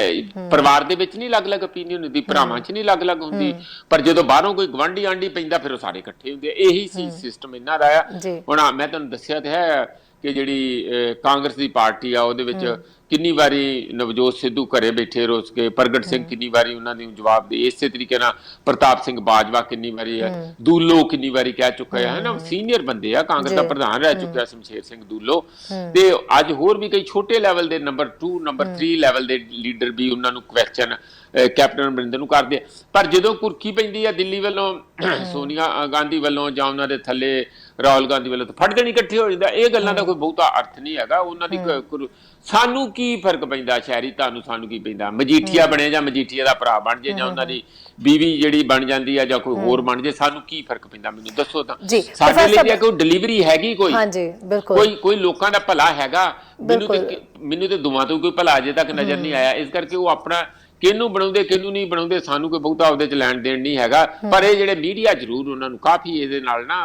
ਪਰਿਵਾਰ ਦੇ ਵਿੱਚ ਨਹੀਂ ਅਲੱਗ-ਅਲੱਗ ਓਪੀਨੀਅਨ ਹੁੰਦੀ, ਭਰਾਵਾਂ 'ਚ ਨਹੀਂ ਅਲੱਗ-ਅਲੱਗ ਹੁੰਦੀ, ਪਰ ਜਦੋਂ ਬਾਹਰੋਂ ਕੋਈ ਗਵਾਂਢੀ ਆਂਢੀ ਪੈਂਦਾ ਫਿਰ ਉਹ ਸਾਰੇ ਇਕੱਠੇ ਹੁੰਦੇ ਆ। ਇਹੀ ਸੀ ਸਿਸਟਮ ਇਹਨਾਂ ਦਾ ਆ। ਹੁਣ ਮੈਂ ਤੁਹਾਨੂੰ ਦੱਸਿਆ ਤੇ ਹੈ ਕਿ ਜਿਹੜੀ ਕਾਂਗਰਸ ਦੀ ਪਾਰਟੀ ਆ ਉਹਦੇ ਵਿੱਚ ਕਿੰਨੀ ਵਾਰੀ ਨਵਜੋਤ ਸਿੱਧੂ ਘਰੇ ਬੈਠੇ ਰੋਸ ਕੇ, ਪ੍ਰਗਟ ਸਿੰਘ ਕਿੰਨੀ ਵਾਰੀ ਉਹਨਾਂ ਨੂੰ ਜਵਾਬ ਦੇ, ਇਸੇ ਤਰੀਕੇ ਨਾਲ ਪ੍ਰਤਾਪ ਸਿੰਘ ਬਾਜਵਾ ਕਿੰਨੀ ਵਾਰੀ ਹੈ, ਦੂਲੋ ਕਿੰਨੀ ਵਾਰੀ ਕਹਿ ਚੁੱਕਾ ਹੈ ਨਾ, ਸੀਨੀਅਰ ਬੰਦੇ ਆ, ਕਾਂਗਰਸ ਦਾ ਪ੍ਰਧਾਨ ਰਹਿ ਚੁੱਕਿਆ ਸ਼ਮਸ਼ੇਰ ਸਿੰਘ ਦੂਲੋ, ਤੇ ਅੱਜ ਹੋਰ ਵੀ ਕਈ ਛੋਟੇ ਲੈਵਲ ਦੇ ਨੰਬਰ 2 ਨੰਬਰ 3 ਲੈਵਲ ਦੇ ਲੀਡਰ ਵੀ ਉਹਨਾਂ ਨੂੰ ਕੁਐਸਚਨ ਕੈਪਟਨ ਅਮਰਿੰਦਰ ਨੂੰ ਕਰਦੇ। ਪਰ ਜਦੋਂ ਕੁਰਕੀ ਪੈਂਦੀ ਆ ਦਿੱਲੀ ਵੱਲੋਂ ਸੋਨੀਆ ਗਾਂਧੀ ਵੱਲੋਂ ਜਾਂ ਉਹਨਾਂ ਦੇ ਥੱਲੇ ਰਾਹੁਲ ਗਾਂਧੀ ਵੱਲੋਂ ਤਾਂ ਫੜ ਦੇਣੀ ਇਕੱਠੇ ਹੋ ਜਾਂਦਾ। ਇਹ ਗੱਲਾਂ ਦਾ ਕੋਈ ਬਹੁਤਾ ਅਰਥ ਨਹੀਂ ਹੈਗਾ ਉਹਨਾਂ ਦੀ। ਸਾਨੂੰ ਕੀ ਫਰਕ ਪੈਂਦਾ ਸ਼ਹਿਰੀ, ਤੁਹਾਨੂੰ ਸਾਨੂੰ ਕੀ ਪੈਂਦਾ, ਮਜੀਠੀਆ ਬਣੇ ਜਾਂ ਮਜੀਠੀਆ ਦਾ ਭਰਾ ਬਣ ਜੇ ਜਾਂ ਉਹਨਾਂ ਦੀ ਬੀਵੀ ਜਿਹੜੀ ਬਣ ਜਾਂਦੀ ਆ ਜਾਂ ਕੋਈ ਹੋਰ ਬਣ ਜੇ, ਸਾਨੂੰ ਕੀ ਫਰਕ ਪੈਂਦਾ ਮੈਨੂੰ ਦੱਸੋ ਤਾਂ। ਸਾਡੇ ਲਈ ਕੋਈ ਡਿਲੀਵਰੀ ਹੈਗੀ ਕੋਈ? ਹਾਂਜੀ ਬਿਲਕੁਲ, ਕੋਈ ਲੋਕਾਂ ਦਾ ਭਲਾ ਹੈਗਾ? ਮੈਨੂੰ ਤੇ ਦੋਵਾਂ ਤੋਂ ਕੋਈ ਭਲਾ ਅਜੇ ਤੱਕ ਨਜ਼ਰ ਨਹੀਂ ਆਇਆ। ਇਸ ਕਰਕੇ ਉਹ ਆਪਣਾ ਕਿਹਨੂੰ ਬਣਾਉਂਦੇ ਕਿਹਨੂੰ ਨਹੀਂ ਬਣਾਉਂਦੇ ਸਾਨੂੰ ਕੋਈ ਬਹੁਤਾ ਉਹਦੇ ਚ ਲੈਣ ਦੇਣ ਨਹੀਂ ਹੈਗਾ। ਪਰ ਇਹ ਜਿਹੜੇ ਮੀਡੀਆ ਜ਼ਰੂਰ ਉਹਨਾਂ ਨੂੰ ਕਾਫੀ ਇਹਦੇ ਨਾਲ ਨਾ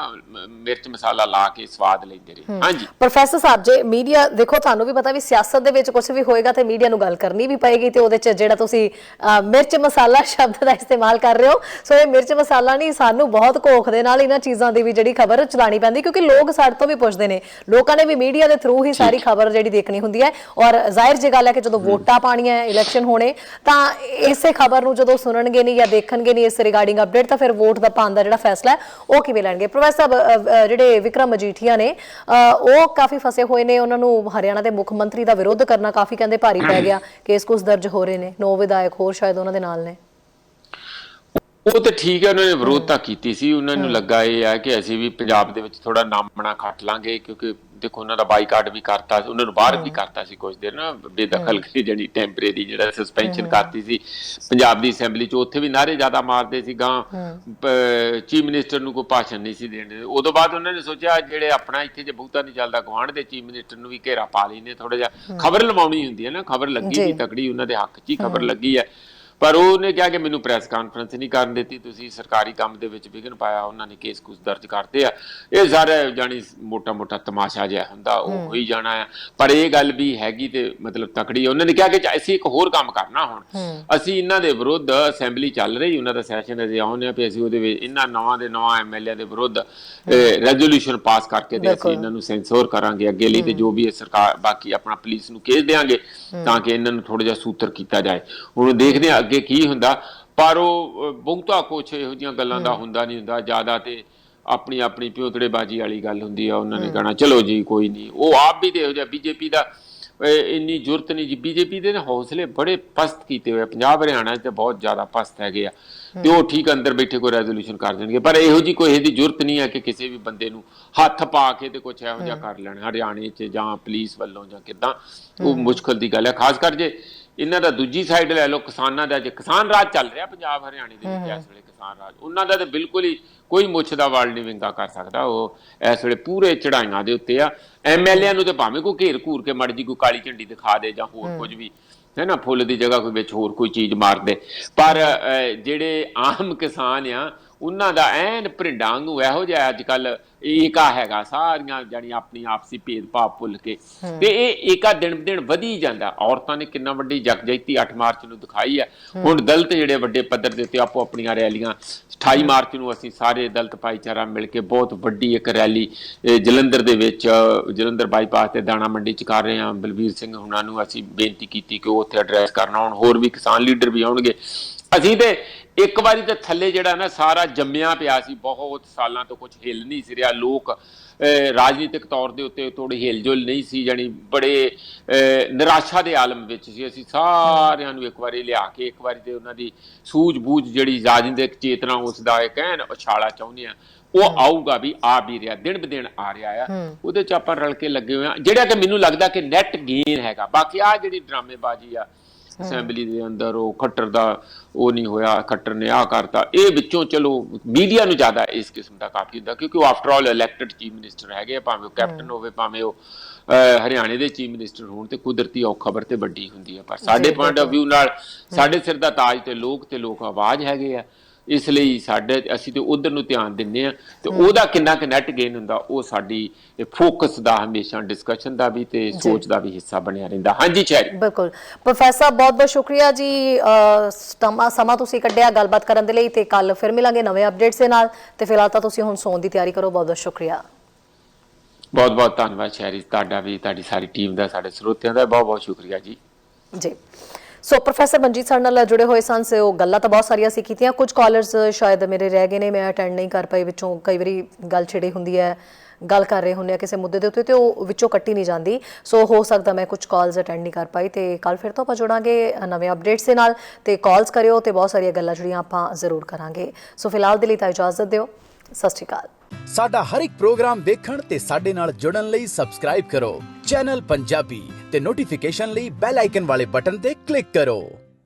ਮਿਰਚ ਮਸਾਲਾ ਲਾ ਕੇ ਸਵਾਦ ਲੈਂਦੇ ਰਹੇ। ਹਾਂਜੀ ਪ੍ਰੋਫੈਸਰ ਸਾਹਿਬ, ਜੇ ਮੀਡੀਆ ਦੇਖੋ ਤੁਹਾਨੂੰ ਵੀ ਪਤਾ ਵੀ ਸਿਆਸਤ ਦੇ ਵਿੱਚ ਕੁਝ ਵੀ ਹੋਏਗਾ ਤੇ ਮੀਡੀਆ ਨੂੰ ਗੱਲ ਕਰਨੀ ਵੀ ਪਏਗੀ, ਤੇ ਉਹਦੇ ਚ ਜਿਹੜਾ ਤੁਸੀਂ ਮਿਰਚ ਮਸਾਲਾ ਸ਼ਬਦ ਦਾ ਇਸਤੇਮਾਲ ਕਰ ਰਹੇ ਹੋ, ਸੋ ਇਹ ਮਿਰਚ ਮਸਾਲਾ ਨਹੀਂ, ਸਾਨੂੰ ਬਹੁਤ ਘੋਖ ਦੇ ਨਾਲ ਇਹਨਾਂ ਚੀਜ਼ਾਂ ਦੀ ਵੀ ਜਿਹੜੀ ਖਬਰ ਚਲਾਣੀ ਪੈਂਦੀ, ਕਿਉਂਕਿ ਲੋਕ ਸਾਡੇ ਤੋਂ ਵੀ ਪੁੱਛਦੇ ਨੇ, ਲੋਕਾਂ ਨੇ ਵੀ ਮੀਡੀਆ ਦੇ ਥਰੂ ਹੀ ਸਾਰੀ ਖਬਰ ਜਿਹੜੀ ਦੇਖਣੀ ਹੁੰਦੀ ਹੈ। ਔਰ ਜ਼ਾਹਿਰ ਜੀ ਗੱਲ ਹੈ ਕਿ ਜਦੋਂ ਵੋਟਾਂ ਪਾਣੀਆਂ, ਇਲੈਕਸ਼ਨ ਹੋਣੇ, ਤਾਂ ਇਸੇ ਖਬਰ ਨੂੰ ਜਦੋਂ ਸੁਣਨਗੇ ਨਹੀਂ ਜਾਂ ਦੇਖਣਗੇ ਨਹੀਂ ਇਸ ਰਿਗਾਰਡਿੰਗ ਅਪਡੇਟ, ਤਾਂ ਫਿਰ ਵੋਟ ਦਾ ਪਾਉਣ ਦਾ ਜਿਹੜਾ ਫੈਸਲਾ ਹੈ ਉਹ ਕਿਵੇਂ ਲੈਣਗੇ? ਪ੍ਰੋਫੈਸਰ ਸਾਹਿਬ, ਜਿਹੜੇ ਵਿਕਰਮ ਮਜੀਠੀਆ ਨੇ ਉਹ ਕਾਫੀ ਫਸੇ ਹੋਏ ਨੇ, ਉਹਨਾਂ ਨੂੰ ਹਰਿਆਣਾ ਦੇ ਮੁੱਖ ਮੰਤਰੀ ਦਾ ਵਿਰੋਧ ਕਰਨਾ ਕਾਫੀ ਕਹਿੰਦੇ ਭਾਰੀ ਪੈ ਗਿਆ, ਕੇਸ ਕੁਝ ਦਰਜ ਹੋ ਰਹੇ ਨੇ, 9 ਵਿਧਾਇਕ ਹੋਰ ਸ਼ਾਇਦ ਉਹਨਾਂ ਦੇ ਨਾਲ ਨੇ। ਉਹ ਤਾਂ ਠੀਕ ਹੈ, ਉਹਨਾਂ ਨੇ ਵਿਰੋਧਤਾ ਕੀਤੀ ਸੀ, ਉਹਨਾਂ ਨੂੰ ਲੱਗਾ ਇਹ ਹੈ ਕਿ ਅਸੀਂ ਵੀ ਪੰਜਾਬ ਦੇ ਵਿੱਚ ਥੋੜਾ ਨਾਮਣਾ ਖੱਟ ਲਾਂਗੇ, ਕਿਉਂਕਿ ਦੇਖੋ ਉਹਨਾਂ ਦਾ ਬਾਈਕਾਟ ਵੀ ਕਰਤਾ, ਉਹਨਾਂ ਨੂੰ ਬਾਹਰ ਵੀ ਕਰਤਾ ਸੀ ਕੁਝ ਦੇਰ ਨਾ, ਬੇਦਖਲ ਜਿਹੜੀ ਟੈਂਪਰੇਰੀ ਜਿਹੜਾ ਸਸਪੈਂਸ਼ਨ ਕਰਤੀ ਸੀ ਪੰਜਾਬ ਦੀ ਅਸੈਂਬਲੀ 'ਚ, ਉੱਥੇ ਵੀ ਨਾਅਰੇ ਜ਼ਿਆਦਾ ਮਾਰਦੇ ਸੀ, ਗਾਂ ਚੀਫ ਮਿਨਿਸਟਰ ਨੂੰ ਕੋਈ ਭਾਸ਼ਣ ਨਹੀਂ ਸੀ ਦੇਣ। ਉਦੋਂ ਬਾਅਦ ਉਹਨਾਂ ਨੇ ਸੋਚਿਆ ਜਿਹੜੇ ਆਪਣਾ ਇੱਥੇ ਜੇ ਬਹੁਤਾ ਨਹੀਂ ਚੱਲਦਾ ਗੁਆਂਢ ਦੇ ਚੀਫ ਮਿਨਿਸਟਰ ਨੂੰ ਵੀ ਘੇਰਾ ਪਾ ਲੈਂਦੇ, ਥੋੜਾ ਜਿਹਾ ਖਬਰ ਲਵਾਉਣੀ ਹੁੰਦੀ ਹੈ ਨਾ, ਖਬਰ ਲੱਗੀ ਵੀ ਤਕੜੀ ਉਹਨਾਂ ਦੇ ਹੱਕ 'ਚ ਹੀ ਖਬਰ ਲੱਗੀ ਹੈ। ਪਰ ਉਹਨੇ ਕਿਹਾ ਕਿ ਮੈਨੂੰ ਪ੍ਰੈਸ ਕਾਨਫਰੰਸ ਨਹੀਂ ਕਰਨ ਦਿੱਤੀ, ਤੁਸੀਂ ਸਰਕਾਰੀ ਕੰਮ ਦੇ ਵਿੱਚ ਵਿਘਨ ਪਾਇਆ, ਉਹਨਾਂ ਨੇ ਕੇਸ ਕੁਛ ਦਰਜ ਕਰਤੇ ਆ। ਇਹ ਸਾਰੇ ਜਾਣੀ ਮੋਟਾ ਮੋਟਾ ਤਮਾਸ਼ਾ ਜਿਹਾ ਹੁੰਦਾ ਉਹ ਹੋਈ ਜਾਣਾ ਆ। ਪਰ ਇਹ ਗੱਲ ਵੀ ਹੈਗੀ ਤੇ ਮਤਲਬ ਤਕੜੀ, ਉਹਨਾਂ ਨੇ ਕਿਹਾ ਕਿ ਅਸੀਂ ਇੱਕ ਹੋਰ ਕੰਮ ਕਰਨਾ, ਹੁਣ ਅਸੀਂ ਇਹਨਾਂ ਦੇ ਵਿਰੁੱਧ ਅਸੈਂਬਲੀ ਚੱਲ ਰਹੀ, ਉਹਨਾਂ ਦਾ ਸੈਸ਼ਨ ਅਜੇ ਆਉਣੇ ਵੀ ਅਸੀਂ ਉਹਦੇ ਵਿੱਚ ਇਹਨਾਂ ਨਵਾਂ ਦੇ ਨਵਾਂ MLA ਦੇ ਵਿਰੁੱਧ ਰੈਜ਼ੋਲੂਸ਼ਨ ਪਾਸ ਕਰਕੇ ਤੇ ਅਸੀਂ ਇਹਨਾਂ ਨੂੰ ਸੈਂਸਰ ਕਰਾਂਗੇ ਅੱਗੇ ਲਈ, ਤੇ ਜੋ ਵੀ ਸਰਕਾਰ ਬਾਕੀ ਆਪਣਾ ਪੁਲਿਸ ਨੂੰ ਕੇਸ ਦੇਵਾਂਗੇ ਤਾਂ ਕਿ ਇਹਨਾਂ ਨੂੰ ਥੋੜਾ ਜਿਹਾ ਸੂਤਰ ਕੀਤਾ ਜਾਏ। ਹੁਣ ਦੇਖਦੇ ਹਾਂ ਅੱਗੇ ਕੀ ਹੁੰਦਾ। ਪਰ ਉਹ ਬਹੁਤਾ ਕੁਛ ਇਹੋ ਜਿਹੀਆਂ ਗੱਲਾਂ ਦਾ ਹੁੰਦਾ ਨਹੀਂ ਹੁੰਦਾ, ਜ਼ਿਆਦਾ ਤੇ ਆਪਣੀ ਆਪਣੀ ਪਿਓਤੜੇਬਾਜ਼ੀ ਵਾਲੀ ਗੱਲ ਹੁੰਦੀ ਆ। ਉਹਨਾਂ ਨੇ ਕਹਿਣਾ ਚਲੋ ਜੀ ਕੋਈ ਨਹੀਂ, ਉਹ ਆਪ ਵੀ ਤੇ ਇਹੋ ਜਿਹਾ ਬੀਜੇਪੀ ਦਾ ਇੰਨੀ ਜ਼ਰੂਰਤ ਨਹੀਂ ਜੀ, ਬੀਜੇਪੀ ਦੇ ਹੌਸਲੇ ਬੜੇ ਪਸਤ ਕੀਤੇ ਹੋਏ, ਪੰਜਾਬ ਹਰਿਆਣਾ 'ਚ ਤੇ ਬਹੁਤ ਜ਼ਿਆਦਾ ਪਸਤ ਹੈਗੇ ਆ, ਤੇ ਉਹ ਠੀਕ ਅੰਦਰ ਬੈਠੇ ਕੋਈ ਰੈਜ਼ੋਲੂਸ਼ਨ ਕਰ ਦੇਣਗੇ। ਪਰ ਇਹੋ ਜਿਹੀ ਕੋਈ ਇਹਦੀ ਜ਼ਰੂਰਤ ਨਹੀਂ ਹੈ ਕਿ ਕਿਸੇ ਵੀ ਬੰਦੇ ਨੂੰ ਹੱਥ ਪਾ ਕੇ ਤੇ ਕੁਛ ਇਹੋ ਜਿਹਾ ਕਰ ਲੈਣ ਹਰਿਆਣੇ 'ਚ ਜਾਂ ਪੁਲਿਸ ਵੱਲੋਂ ਜਾਂ ਕਿੱਦਾਂ, ਉਹ ਮੁਸ਼ਕਲ ਦੀ ਗੱਲ ਹੈ। ਖਾਸ ਕਰ ਜੇ ਇਹਨਾਂ ਦਾ ਦੂਜੀ ਸਾਈਡ ਲੈ ਲਓ, ਕਿਸਾਨਾਂ ਦਾ, ਜੇ ਕਿਸਾਨ ਰਾਜ ਚੱਲ ਰਿਹਾ ਪੰਜਾਬ ਹਰਿਆਣੇ ਦੇ ਵਿੱਚ ਇਸ ਵੇਲੇ, ਕਿਸਾਨ ਰਾਜ ਉਹਨਾਂ ਦਾ ਤੇ ਬਿਲਕੁਲ ਹੀ ਕੋਈ ਮੁੱਛ ਦਾ ਵਾਲ ਨਹੀਂ ਵਿੰਗਾ ਕਰ ਸਕਦਾ। ਉਹ ਇਸ ਵੇਲੇ ਪੂਰੇ ਚੜਾਈਆਂ ਦੇ ਉੱਤੇ ਆ। MLA ਨੂੰ ਤੇ ਭਾਵੇਂ ਕੋਈ ਘੇਰ ਘੂਰ ਕੇ ਮੜ ਜੀ ਕੋਈ ਕਾਲੀ ਝੰਡੀ ਦਿਖਾ ਦੇ ਜਾਂ ਹੋਰ ਕੁਝ ਵੀ ਹੈ ਨਾ, ਫੁੱਲ ਦੀ ਜਗ੍ਹਾ ਕੋਈ ਵਿੱਚ ਹੋਰ ਕੋਈ ਚੀਜ਼ ਮਾਰ ਦੇ, ਪਰ ਜਿਹੜੇ ਆਮ ਕਿਸਾਨ ਆ ਉਹਨਾਂ ਦਾ ਐਨ ਭਰਿੰਡਾਂ ਵਾਂਗੂ ਇਹੋ ਜਿਹਾ ਅੱਜ ਕੱਲ ਏਕਾ ਹੈਗਾ, ਸਾਰੀਆਂ ਜਿਹੜੀਆਂ ਆਪਣੀ ਆਪਸੀ ਭੇਦਭਾਵ ਭੁੱਲ ਕੇ, ਤੇ ਇਹ ਏਕਾ ਦਿਨ ਦਿਨ ਵਧੀ ਜਾਂਦਾ। ਔਰਤਾਂ ਨੇ ਕਿੰਨਾ ਵੱਡੀ ਜਗਜੈਤੀ 8 ਮਾਰਚ ਨੂੰ ਦਿਖਾਈ ਹੈ। ਹੁਣ ਦਲਿਤ ਜਿਹੜੇ ਵੱਡੇ ਪੱਧਰ ਦੇ ਉੱਤੇ ਆਪੋ ਆਪਣੀਆਂ ਰੈਲੀਆਂ, 28 ਮਾਰਚ ਨੂੰ ਅਸੀਂ ਸਾਰੇ ਦਲਿਤ ਭਾਈਚਾਰਾ ਮਿਲ ਕੇ ਬਹੁਤ ਵੱਡੀ ਇੱਕ ਰੈਲੀ ਜਲੰਧਰ ਦੇ ਵਿੱਚ, ਜਲੰਧਰ ਬਾਈਪਾਸ ਤੇ ਦਾਣਾ ਮੰਡੀ 'ਚ ਕਰ ਰਹੇ ਹਾਂ। ਬਲਬੀਰ ਸਿੰਘ ਹੁਣਾਂ ਨੂੰ ਅਸੀਂ ਬੇਨਤੀ ਕੀਤੀ ਕਿ ਉਹ ਉੱਥੇ ਐਡਰੈਸ ਕਰਨਾ, ਹੁਣ ਹੋਰ ਵੀ ਕਿਸਾਨ ਲੀਡਰ ਵੀ ਆਉਣਗੇ। ਅਸੀਂ ਤੇ ਇੱਕ ਵਾਰੀ ਤਾਂ ਥੱਲੇ ਜਿਹੜਾ ਨਾ ਸਾਰਾ ਜੰਮਿਆ ਪਿਆ ਸੀ, ਬਹੁਤ ਸਾਲਾਂ ਤੋਂ ਕੁਝ ਹਿੱਲ ਨਹੀਂ ਸੀ ਰਿਹਾ, ਲੋਕ ਰਾਜਨੀਤਿਕ ਤੌਰ ਦੇ ਉੱਤੇ ਥੋੜੀ ਹਿਲਜੁਲ ਨਹੀਂ ਸੀ, ਜਾਣੀ ਬੜੇ ਨਿਰਾਸ਼ਾ ਦੇ ਆਲਮ ਵਿੱਚ ਸੀ। ਅਸੀਂ ਸਾਰਿਆਂ ਨੂੰ ਇੱਕ ਵਾਰੀ ਲਿਆ ਕੇ ਇੱਕ ਵਾਰੀ ਤੇ ਉਹਨਾਂ ਦੀ ਸੂਝ-ਬੂਝ ਜਿਹੜੀ ਰਾਜਨੀਤਿਕ ਚੇਤਨਾ ਉਸ ਦਾ ਇੱਕ ਐਨ ਉਛਾਲਾ ਚਾਹੁੰਦੇ ਆ, ਉਹ ਆਊਗਾ ਵੀ ਆ ਵੀ ਰਿਹਾ, ਦਿਨ ਬ ਦਿਨ ਆ ਰਿਹਾ ਆ। ਉਹਦੇ 'ਚ ਆਪਾਂ ਰਲ ਕੇ ਲੱਗੇ ਹੋਏ ਆ, ਜਿਹੜਾ ਕਿ ਮੈਨੂੰ ਲੱਗਦਾ ਕਿ ਨੈਟ ਗੇਨ ਹੈਗਾ। ਬਾਕੀ ਆ ਜਿਹੜੀ ਡਰਾਮੇਬਾਜ਼ੀ ਆ ਅਸੈਂਬਲੀ ਦੇ ਅੰਦਰ ਉਹ ਖੱਟਰ ਦਾ ਉਹ ਨਹੀਂ ਹੋਇਆ, ਖੱਟਰ ਨੇ ਆਹ ਕਰਤਾ। ਇਹ ਵਿੱਚੋਂ ਚਲੋ ਮੀਡੀਆ ਨੂੰ ਜ਼ਿਆਦਾ ਇਸ ਕਿਸਮ ਦਾ ਕਾਫੀ ਹੁੰਦਾ, ਕਿਉਂਕਿ ਉਹ after all elected chief minister ਹੈਗੇ ਆ, ਭਾਵੇਂ ਉਹ ਕੈਪਟਨ ਹੋਵੇ, ਭਾਵੇਂ ਉਹ ਹਰਿਆਣੇ ਦੇ ਚੀਫ ਮਿਨਿਸਟਰ ਹੋਣ, ਤੇ ਕੁਦਰਤੀ ਉਹ ਖਬਰ ਤੇ ਵੱਡੀ ਹੁੰਦੀ ਹੈ। ਪਰ ਸਾਡੇ ਪੁਆਇੰਟ ਆਫ ਵਿਊ ਨਾਲ ਸਾਡੇ ਸਿਰ ਦਾ ਤਾਜ ਤੇ ਲੋਕ ਆਵਾਜ਼ ਹੈਗੇ ਆ, ਇਸ ਲਈ ਅਸੀਂ ਤੇ ਉਧਰ ਨੂੰ ਧਿਆਨ ਦਿੰਦੇ ਆ, ਤੇ ਉਹਦਾ ਕਿੰਨਾ ਕੁ ਨੈਟ ਗੇਨ ਹੁੰਦਾ ਉਹ ਸਾਡੀ ਫੋਕਸ ਦਾ ਹਮੇਸ਼ਾ ਡਿਸਕਸ਼ਨ ਦਾ ਵੀ ਤੇ ਸੋਚ ਦਾ ਵੀ ਹਿੱਸਾ ਬਣਿਆ ਰਹਿੰਦਾ। ਹਾਂਜੀ ਚੈਰੀ, ਬਿਲਕੁਲ ਪ੍ਰੋਫੈਸਰ, ਬਹੁਤ ਬਹੁਤ ਸ਼ੁਕਰੀਆ ਜੀ, ਸਮਾਂ ਤੁਸੀਂ ਕੱਢਿਆ ਗੱਲਬਾਤ ਕਰਨ ਦੇ ਲਈ, ਤੇ ਕੱਲ ਫਿਰ ਮਿਲਾਂਗੇ ਨਵੇਂ ਅਪਡੇਟਸ ਦੇ ਨਾਲ, ਤੇ ਫਿਲਹਾਲ ਤਾਂ ਤੁਸੀਂ ਹੁਣ ਸੌਣ ਦੀ ਤਿਆਰੀ ਕਰੋ। ਬਹੁਤ ਬਹੁਤ ਸ਼ੁਕਰੀਆ। ਬਹੁਤ ਬਹੁਤ ਧੰਨਵਾਦ ਸ਼ੈਰੀ, ਤੁਹਾਡਾ ਵੀ, ਤੁਹਾਡੀ ਸਾਰੀ ਟੀਮ ਦਾ, ਸਾਡੇ ਸਰੋਤਿਆਂ ਦਾ ਬਹੁਤ ਬਹੁਤ ਸ਼ੁਕਰੀਆ ਜੀ। ਸੋ ਪ੍ਰੋਫੈਸਰ ਮਨਜੀਤ ਸਾਡੇ ਨਾਲ ਜੁੜੇ ਹੋਏ ਸਨ। ਉਹ ਗੱਲਾਂ ਤਾਂ ਬਹੁਤ ਸਾਰੀਆਂ ਸੀ ਕੀਤੀਆਂ, ਕੁਝ ਕਾਲਰਸ ਸ਼ਾਇਦ ਮੇਰੇ ਰਹਿ ਗਏ ਨੇ, ਮੈਂ ਅਟੈਂਡ ਨਹੀਂ ਕਰ ਪਾਈ, ਵਿੱਚੋਂ ਕਈ ਵਾਰੀ ਗੱਲ ਛਿੜੀ ਹੁੰਦੀ ਹੈ, ਗੱਲ ਕਰ ਰਹੇ ਹੁੰਦੇ ਆ ਕਿਸੇ ਮੁੱਦੇ ਦੇ ਉੱਤੇ, ਤੇ ਉਹ ਵਿੱਚੋਂ ਕੱਟੀ ਨਹੀਂ ਜਾਂਦੀ। ਸੋ ਹੋ ਸਕਦਾ ਮੈਂ ਕੁਝ ਕਾਲਸ ਅਟੈਂਡ ਨਹੀਂ ਕਰ ਪਾਈ, ਤੇ ਕੱਲ ਫਿਰ ਤੋਂ ਆਪਾਂ ਜੁੜਾਂਗੇ ਨਵੇਂ ਅਪਡੇਟਸ ਦੇ ਨਾਲ, ਤੇ ਕਾਲਸ ਕਰਿਓ, ਤੇ ਬਹੁਤ ਸਾਰੀਆਂ ਗੱਲਾਂ ਜਿਹੜੀਆਂ ਆਪਾਂ ਜ਼ਰੂਰ ਕਰਾਂਗੇ। ਸੋ ਫਿਲਹਾਲ ਦੇ ਲਈ ਤਾਂ ਇਜਾਜ਼ਤ ਦਿਓ, ਸਤਿ ਸ਼੍ਰੀ ਅਕਾਲ। ਸਾਡਾ ਹਰ ਇੱਕ ਪ੍ਰੋਗਰਾਮ ਦੇਖਣ ਤੇ ਸਾਡੇ ਨਾਲ ਜੁੜਨ ਲਈ ਸਬਸਕ੍ਰਾਈਬ ਕਰੋ ਚੈਨਲ ਪੰਜਾਬੀ, ਤੇ ਨੋਟੀਫਿਕੇਸ਼ਨ ਲਈ ਬੈਲ ਆਈਕਨ ਵਾਲੇ ਬਟਨ ਤੇ ਕਲਿੱਕ ਕਰੋ।